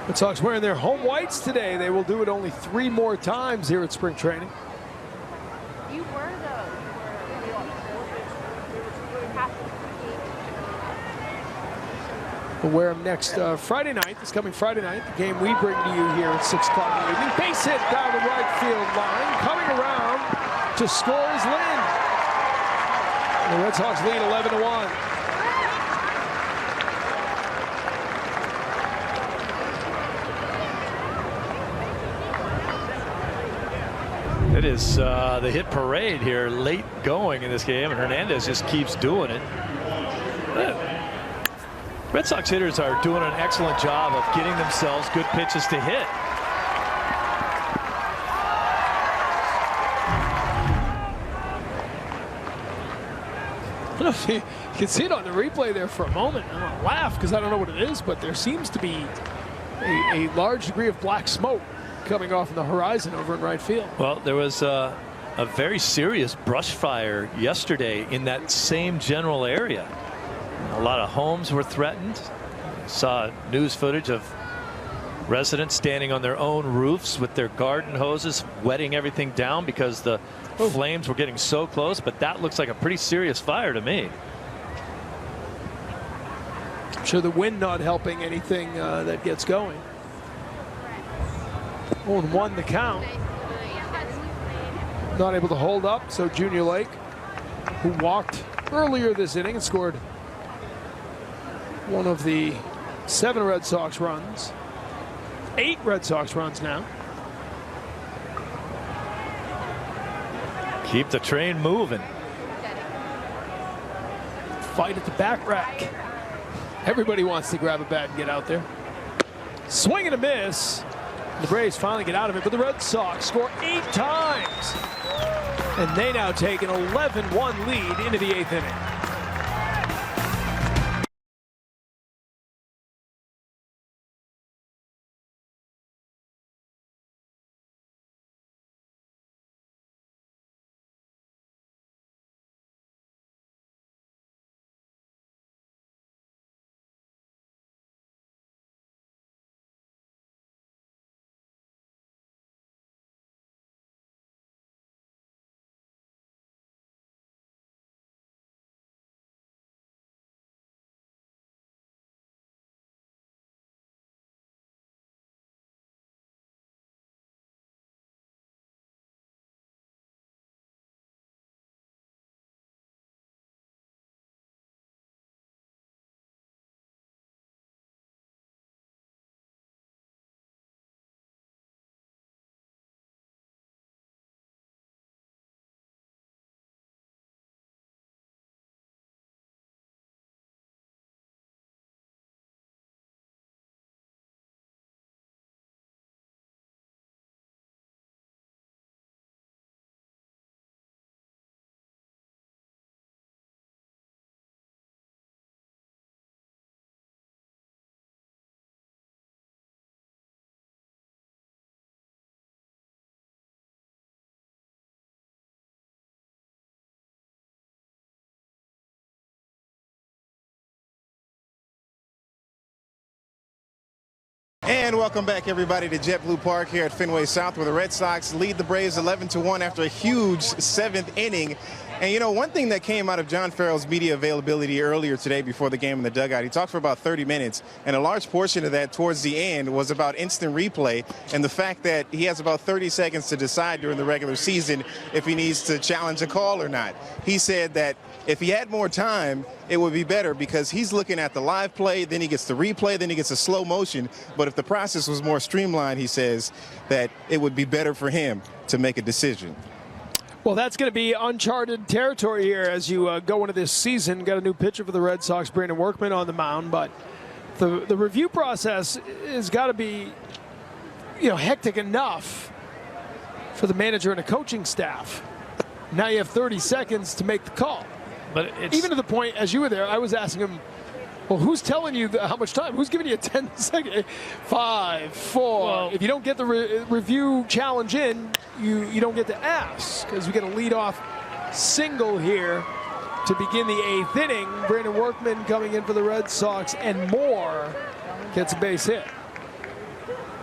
Red Sox wearing their home whites today. They will do it only 3 more times here at spring training. You were We'll wear them next Friday night, this coming Friday night, the game we bring to you here at 6 o'clock in the evening. Base hit down the right field line. Coming around to score is Lynn. And the Red Sox lead 11-1. It is the hit parade here late going in this game, and Hernandez just keeps doing it. Red Sox hitters are doing an excellent job of getting themselves good pitches to hit. You can see it on the replay there for a moment. I'm gonna laugh because I don't know what it is, but there seems to be a large degree of black smoke coming off in the horizon over in right field. Well, there was a very serious brush fire yesterday in that same general area. A lot of homes were threatened. Saw news footage of residents standing on their own roofs with their garden hoses wetting everything down because the flames were getting so close. But that looks like a pretty serious fire to me. I'm sure the wind not helping anything that gets going. 0-1 the count. Not able to hold up, so Junior Lake, who walked earlier this inning and scored one of the 7 Red Sox runs, 8 Red Sox runs now. Keep the train moving. Fight at the back rack. Everybody wants to grab a bat and get out there. Swing and a miss. The Braves finally get out of it, but the Red Sox score 8 times. And they now take an 11-1 lead into the 8th inning. And welcome back, everybody, to JetBlue Park here at Fenway South, where the Red Sox lead the Braves 11-1 after a huge 7th inning. And, you know, one thing that came out of John Farrell's media availability earlier today before the game in the dugout, he talked for about 30 minutes, and a large portion of that towards the end was about instant replay and the fact that he has about 30 seconds to decide during the regular season if he needs to challenge a call or not. He said that if he had more time, it would be better because he's looking at the live play, then he gets the replay, then he gets a slow motion. But if the process was more streamlined, he says that it would be better for him to make a decision. Well, that's going to be uncharted territory here as you go into this season. Got a new pitcher for the Red Sox, Brandon Workman, on the mound. But the review process has got to be, you know, hectic enough for the manager and the coaching staff. Now you have 30 seconds to make the call. But it's, even to the point, as you were there, I was asking him, well, who's telling you how much time? Who's giving you a 10-second? 5, 4. Well, if you don't get the review challenge in, you don't get to ask, because we get a leadoff single here to begin the 8th inning. Brandon Workman coming in for the Red Sox, and Moore gets a base hit.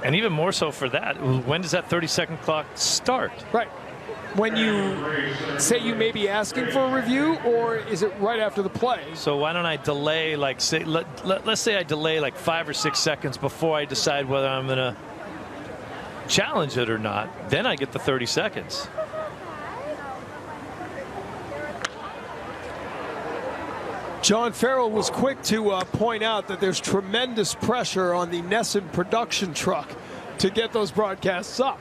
And even more so for that, when does that 30-second clock start? Right. When you say you may be asking for a review, or is it right after the play? So why don't I delay, like, say, let's say I delay like 5 or 6 seconds before I decide whether I'm going to challenge it or not. Then I get the 30 seconds. John Farrell was quick to point out that there's tremendous pressure on the Nesson production truck to get those broadcasts up,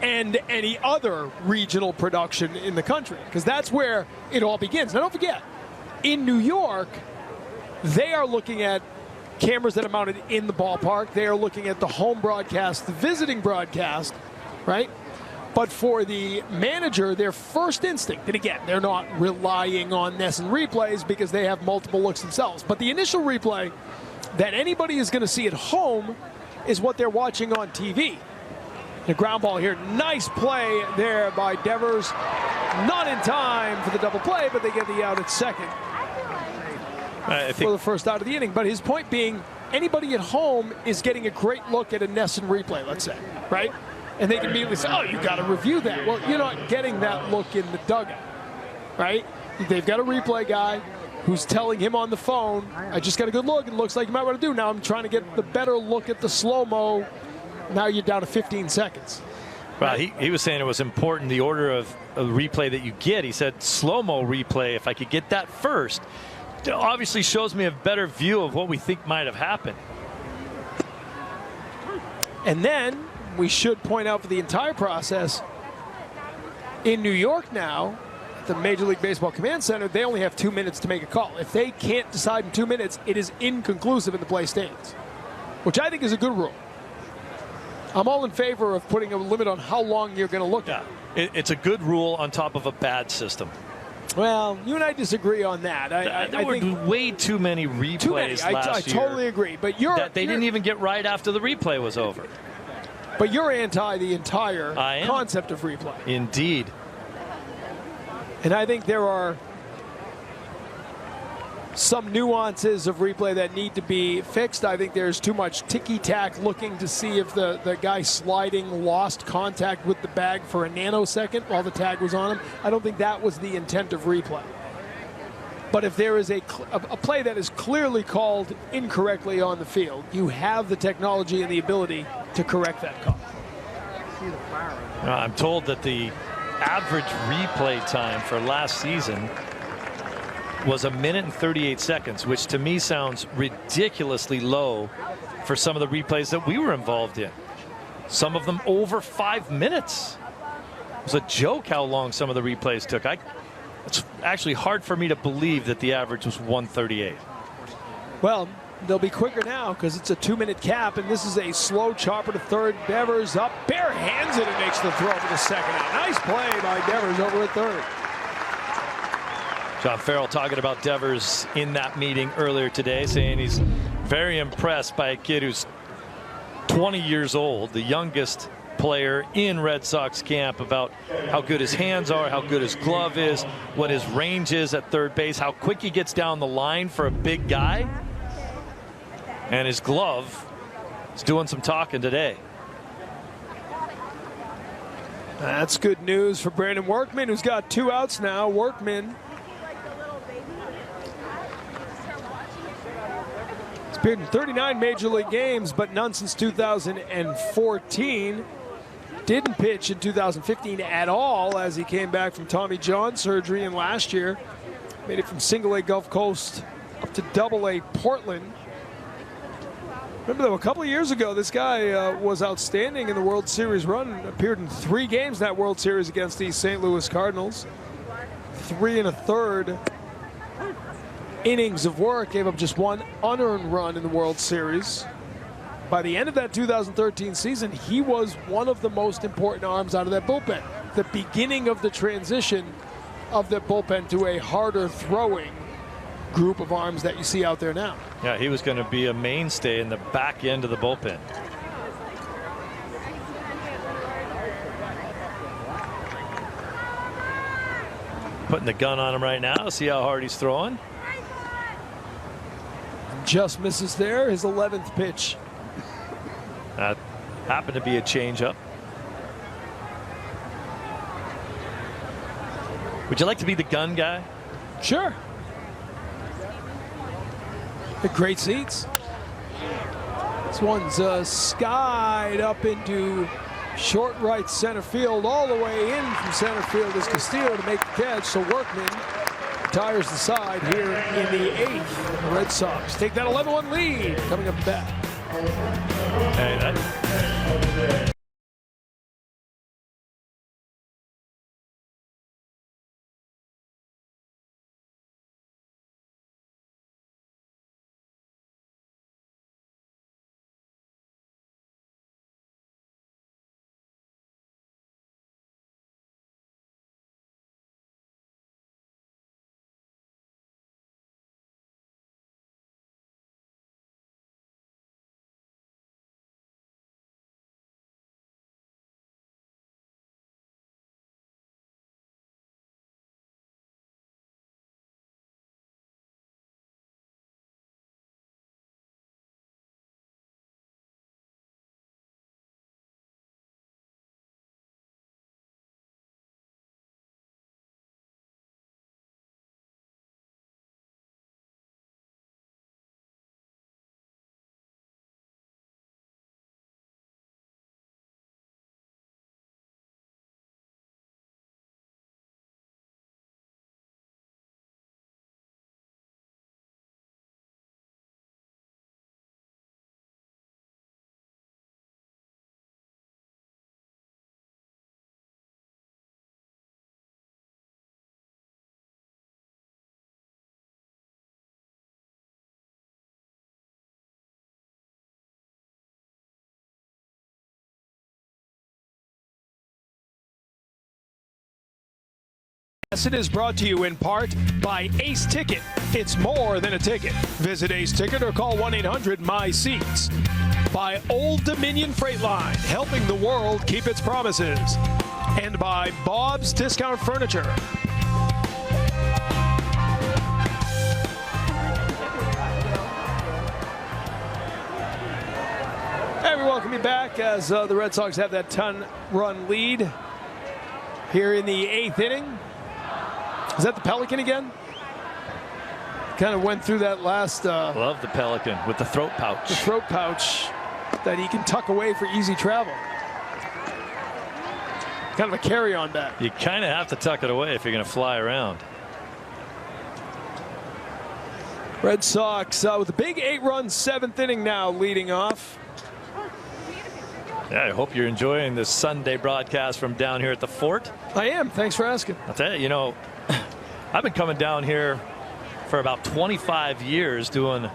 and any other regional production in the country, because that's where it all begins. Now, don't forget, in New York, they are looking at cameras that are mounted in the ballpark. They are looking at the home broadcast, the visiting broadcast, right? But for the manager, their first instinct, and again, they're not relying on Nesson replays because they have multiple looks themselves, but the initial replay that anybody is going to see at home is what they're watching on TV. The ground ball here, nice play there by Devers. Not in time for the double play, but they get the out at second for the first out of the inning. But his point being, anybody at home is getting a great look at a Nesson replay, let's say, right? And they can immediately say, oh, you got to review that. Well, you're not getting that look in the dugout, right? They've got a replay guy who's telling him on the phone, I just got a good look. It looks like you might want to do. Now I'm trying to get the better look at the slow-mo. Now you're down to 15 seconds. Well, he was saying it was important, the order of a replay that you get. He said slow-mo replay, if I could get that first, it obviously shows me a better view of what we think might have happened. And then we should point out for the entire process, in New York now, at the Major League Baseball Command Center, they only have 2 minutes to make a call. If they can't decide in 2 minutes, it is inconclusive and the play stands, which I think is a good rule. I'm all in favor of putting a limit on how long you're going to look at. It's a good rule on top of a bad system. Well, you and I disagree on that. There were way too many replays last year. I totally agree. But they didn't even get right after the replay was over. But you're anti the entire concept of replay. Indeed. And I think there are some nuances of replay that need to be fixed. I think there's too much ticky-tack looking to see if the guy sliding lost contact with the bag for a nanosecond while the tag was on him. I don't think that was the intent of replay. But if there is a play that is clearly called incorrectly on the field, you have the technology and the ability to correct that call. I'm told that the average replay time for last season was 1 minute and 38 seconds, which to me sounds ridiculously low for some of the replays that we were involved in. Some of them over 5 minutes. It was a joke how long some of the replays took. It's actually hard for me to believe that the average was 1:38. Well, they'll be quicker now because it's a 2-minute cap, and this is a slow chopper to third. Devers up, bare hands it and makes the throw for the second out. Nice play by Devers over at third. John Farrell talking about Devers in that meeting earlier today, saying he's very impressed by a kid who's 20 years old, the youngest player in Red Sox camp, about how good his hands are, how good his glove is, what his range is at third base, how quick he gets down the line for a big guy. And his glove is doing some talking today. That's good news for Brandon Workman, who's got 2 outs now. Workman has appeared in 39 Major League games, but none since 2014. Didn't pitch in 2015 at all as he came back from Tommy John surgery, and last year made it from Single-A Gulf Coast up to Double-A Portland. Remember, though, a couple of years ago, this guy was outstanding in the World Series run. Appeared in 3 games in that World Series against the St. Louis Cardinals. 3 1/3 innings of work. Gave up just 1 unearned run in the World Series. By the end of that 2013 season, he was one of the most important arms out of that bullpen. The beginning of the transition of the bullpen to a harder throwing group of arms that you see out there now. Yeah, he was going to be a mainstay in the back end of the bullpen. Putting the gun on him right now. See how hard he's throwing. Just misses there. His 11th pitch. That happened to be a changeup. Would you like to be the gun guy? Sure. The great seats. This one's skied up into short right center field. All the way in from center field is Castillo to make the catch. So Workman retires the side here in the 8th. The Red Sox take that 11-1 lead coming up back. Hey, lesson is brought to you in part by Ace Ticket. It's more than a ticket. Visit Ace Ticket or call 1-800-MY-SEATS. By Old Dominion Freight Line, helping the world keep its promises. And by Bob's Discount Furniture. Hey, we welcome you back as the Red Sox have that 10-run lead here in the 8th inning. Is that the Pelican again? Kind of went through that last... Love the Pelican with the throat pouch. The throat pouch that he can tuck away for easy travel. Kind of a carry-on bag. You kind of have to tuck it away if you're going to fly around. Red Sox with a big 8-run 7th inning now leading off. Yeah, I hope you're enjoying this Sunday broadcast from down here at the Fort. I am. Thanks for asking. I'll tell you, I've been coming down here for about 25 years doing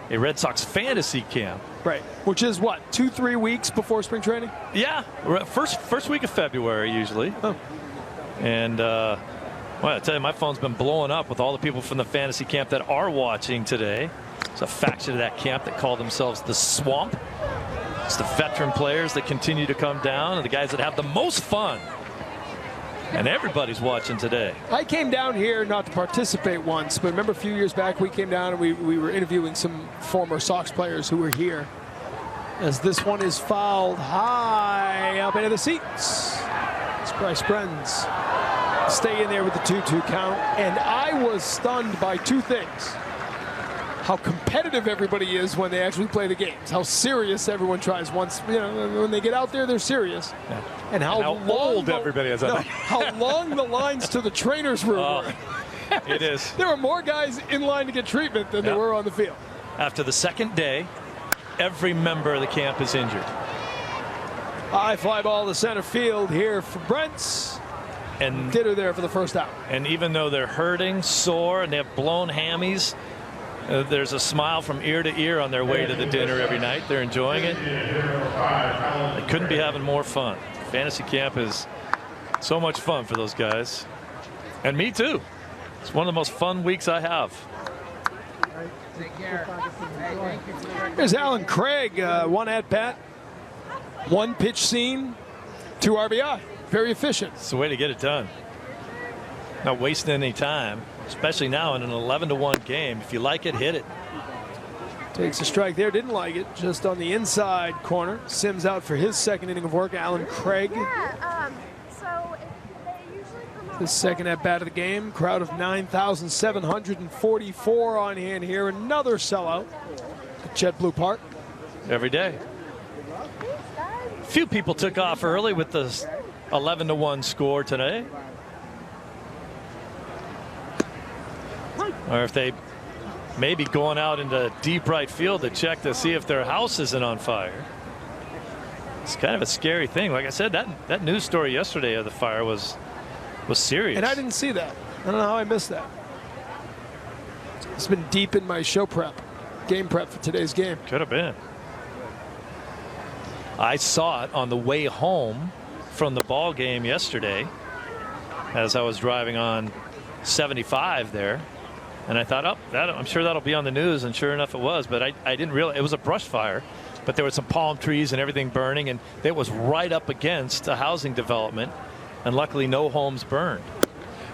a Red Sox fantasy camp. Right. Which is what, 2-3 weeks before spring training? Yeah, first week of February usually. Oh. And well, I tell you, my phone's been blowing up with all the people from the fantasy camp that are watching today. It's a faction of that camp that call themselves the Swamp. It's the veteran players that continue to come down and the guys that have the most fun. And everybody's watching today. I came down here not to participate once, but remember a few years back we came down and we were interviewing some former Sox players who were here. As this one is fouled high up into the seats. It's Bryce Brenz. Stay in there with the 2-2 count. And I was stunned by two things. How competitive everybody is when they actually play the games. How serious everyone tries once, when they get out there, they're serious. Yeah. And how old everybody is. How long the lines to the trainer's room were. It is. There were more guys in line to get treatment than there were on the field. After the second day, every member of the camp is injured. High fly ball to center field here for Brents. And Ditter there for the first out. And even though they're hurting, sore, and they have blown hammies, there's a smile from ear to ear on their way to the dinner every night. They're enjoying it. They couldn't be having more fun. Fantasy camp is so much fun for those guys. And me too. It's one of the most fun weeks I have. There's Alan Craig, one at bat, one pitch seen, 2 RBI. Very efficient. It's the way to get it done. Not wasting any time, especially now in an 11-1 game. If you like it, hit it. Takes a strike there. Didn't like it. Just on the inside corner. Sims out for his second inning of work. Alan Craig. Yeah, so they usually come out. His second at bat of the game. Crowd of 9,744 on hand here. Another sellout at JetBlue Park. Every day. Few people took off early with the 11-1 score today. Or if they may be going out into deep right field to check to see if their house isn't on fire. It's kind of a scary thing. Like I said, that news story yesterday of the fire was serious. And I didn't see that. I don't know how I missed that. It's been deep in my show prep, game prep for today's game. Could have been. I saw it on the way home from the ball game yesterday as I was driving on 75 there. And I thought, I'm sure that'll be on the news, and sure enough it was. But I didn't realize it was a brush fire, but there were some palm trees and everything burning, and it was right up against a housing development, and luckily no homes burned.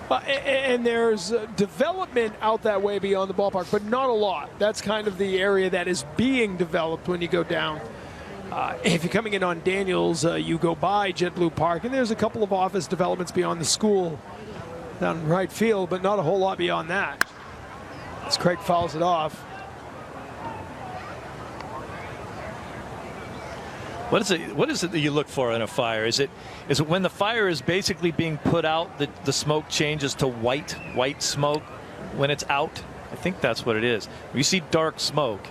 And there's development out that way beyond the ballpark, but not a lot. That's kind of the area that is being developed when you go down. If you're coming in on Daniels, you go by JetBlue Park, and there's a couple of office developments beyond the school down in right field, but not a whole lot beyond that. As Craig fouls it off. What is it that you look for in a fire? Is it when the fire is basically being put out, the smoke changes to white smoke when it's out? I think that's what it is. When you see dark smoke,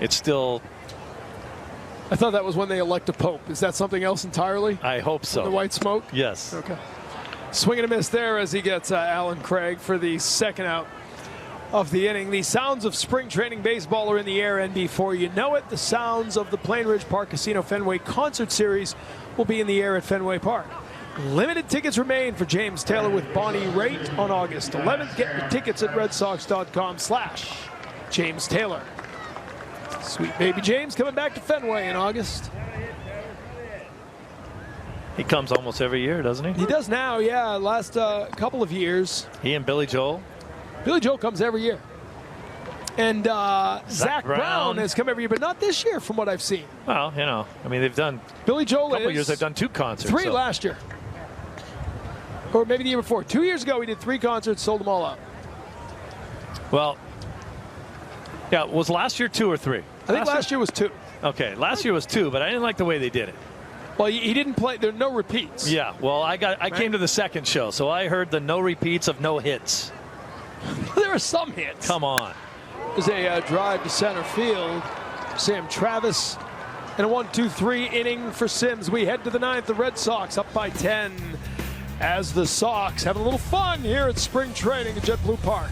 it's still. I thought that was when they elect a pope. Is that something else entirely? I hope so. The white smoke? Yes. Okay. Swing and a miss there as he gets Alan Craig for the second out of the inning. The sounds of spring training baseball are in the air, and before you know it, the sounds of the Plain Ridge Park Casino Fenway Concert Series will be in the air at Fenway Park. Limited tickets remain for James Taylor with Bonnie Raitt on August 11th. Get your tickets at redsox.com/James Taylor. Sweet baby James coming back to Fenway in August. He comes almost every year, doesn't he? He does now, yeah. Last couple of years. He and Billy Joel. Billy Joel comes every year. And Zach Brown has come every year, but not this year from what I've seen. Well, you know, I mean, they've done Billy Joel a couple of years. They've done 2 concerts. 3 last year. Or maybe the year before. 2 years ago, we did 3 concerts, sold them all out. Well, yeah, was last year 2 or 3? I think last year was 2. Okay, last year was 2, but I didn't like the way they did it. Well, he didn't play. There are no repeats. Yeah, well, I came to the second show, so I heard the no repeats of no hits. There are some hits. Come on. There's a drive to center field. Sam Travis and a 1-2-3 inning for Sims. We head to the 9th. The Red Sox up by 10 as the Sox have a little fun here at spring training at JetBlue Park.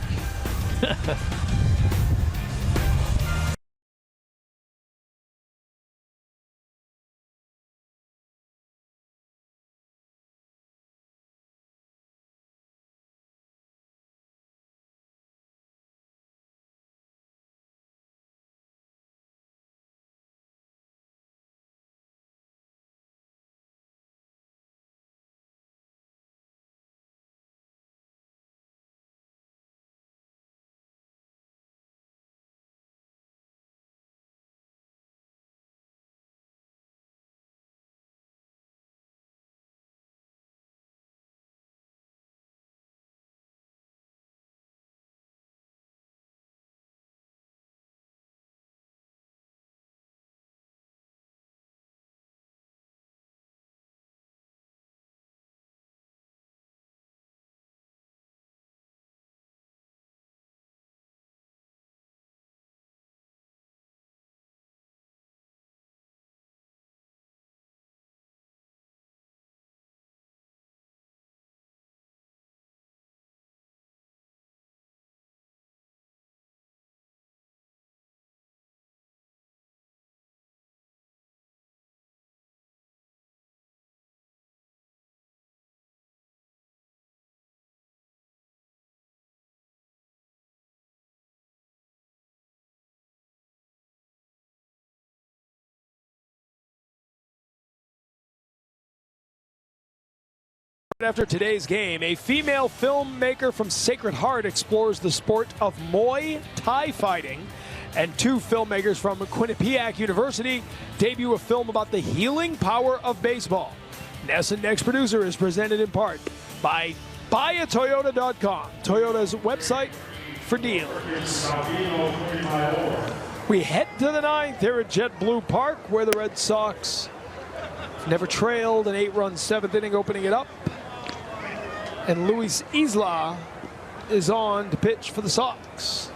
After today's game, a female filmmaker from Sacred Heart explores the sport of Muay Thai fighting, and 2 filmmakers from Quinnipiac University debut a film about the healing power of baseball. Ness and Next Producer is presented in part by BuyAToyota.com, Toyota's website for deals. We head to the 9th here at JetBlue Park, where the Red Sox never trailed, an 8-run 7th inning opening it up. And Luis Isla is on to pitch for the Sox.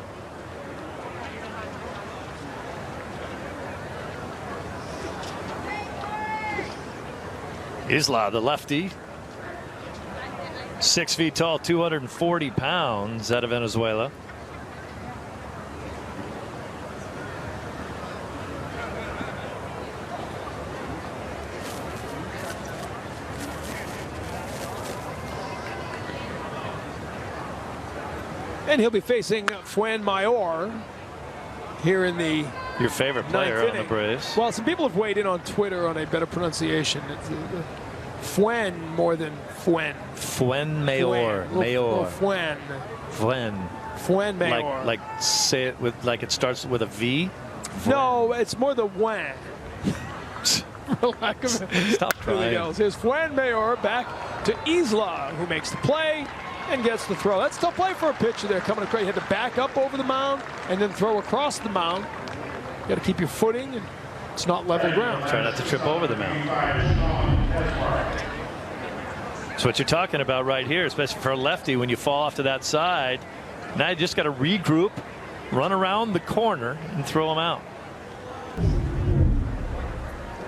Isla, the lefty, 6 feet tall, 240 pounds, out of Venezuela. And he'll be facing Fuenmayor here in the Your favorite player on the Braves. Well, some people have weighed in on Twitter on a better pronunciation. It's Fuen more than Fuen. Fuenmayor. Mayor. Fuen. Fuen. Fuenmayor. Like say it with, like it starts with a V? No, it's more the Wen. For lack of Stop trying. else. Here's Fuenmayor back to Isla, who makes the play and gets the throw. That's tough play for a pitcher there coming across. You had to back up over the mound and then throw across the mound. You got to keep your footing, and it's not level ground. Try not to trip over the mound. That's what you're talking about right here, especially for a lefty when you fall off to that side. Now you just got to regroup, run around the corner, and throw him out.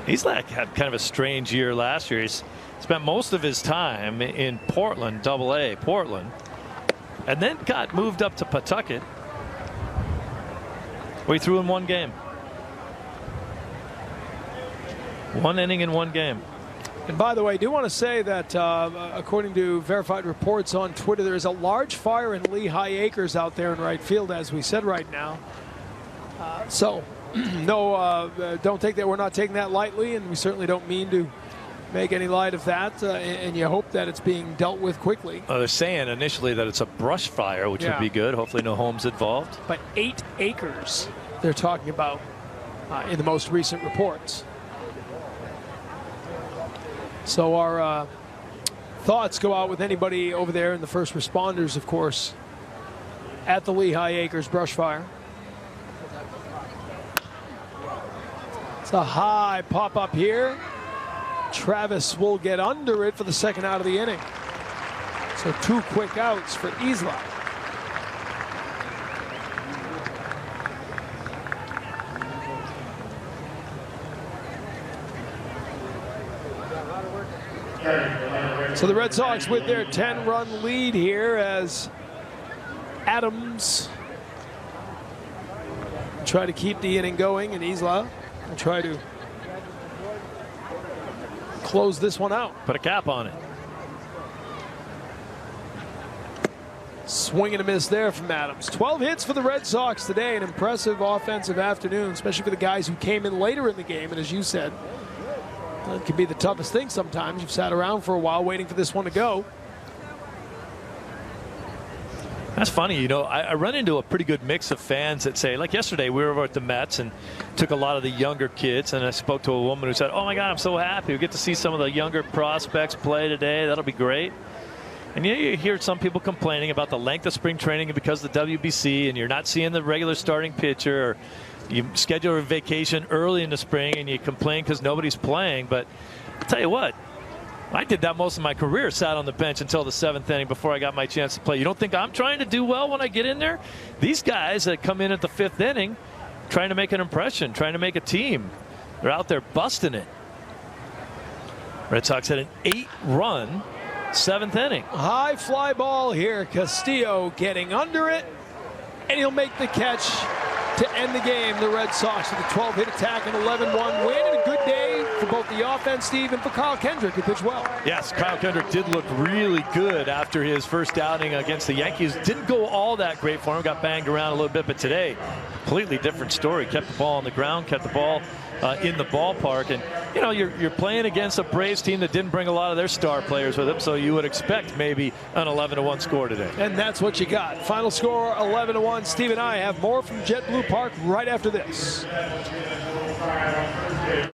He's like had kind of a strange year last year. He's spent most of his time in Portland, Double-A, Portland, and then got moved up to Pawtucket, where he threw in 1 game. 1 inning in 1 game. And by the way, I do want to say that according to verified reports on Twitter, there is a large fire in Lehigh Acres out there in right field, as we said right now. No, don't take that. We're not taking that lightly, and we certainly don't mean to make any light of that. And you hope that it's being dealt with quickly. They're saying initially that it's a brush fire, which would be good. Hopefully no homes involved. But 8 acres they're talking about in the most recent reports. So our thoughts go out with anybody over there and the first responders, of course, at the Lehigh Acres brush fire. It's a high pop up here. Travis will get under it for the second out of the inning. So 2 quick outs for Isla. So the Red Sox with their 10-run lead here as Adams try to keep the inning going, and Isla will try to close this one out. Put a cap on it. Swing and a miss there from Adams. 12 hits for the Red Sox today. An impressive offensive afternoon, especially for the guys who came in later in the game. And as you said, it can be the toughest thing sometimes. You've sat around for a while waiting for this one to go. That's funny, you know, I run into a pretty good mix of fans that say, like yesterday, we were over at the Mets and took a lot of the younger kids, and I spoke to a woman who said, oh my God, I'm so happy. We get to see some of the younger prospects play today. That'll be great. And you hear some people complaining about the length of spring training because of the WBC, and you're not seeing the regular starting pitcher, or you schedule a vacation early in the spring and you complain because nobody's playing. But I'll tell you what, I did that most of my career, sat on the bench until the 7th inning before I got my chance to play. You don't think I'm trying to do well when I get in there? These guys that come in at the 5th inning trying to make an impression, trying to make a team, they're out there busting it. Red Sox had an 8-run 7th inning. High fly ball here. Castillo getting under it, and he'll make the catch to end the game. The Red Sox with a 12-hit attack and 11-1 win, and a good day for both the offense, Steve, and for Kyle Kendrick, who pitched well. Yes, Kyle Kendrick did look really good after his first outing against the Yankees. Didn't go all that great for him, got banged around a little bit, but today, completely different story. Kept the ball on the ground, kept the ball in the ballpark, and you know, you're playing against a Braves team that didn't bring a lot of their star players with them, so you would expect maybe an 11-1 score today. And that's what you got. Final score 11-1. Steve and I have more from JetBlue Park right after this.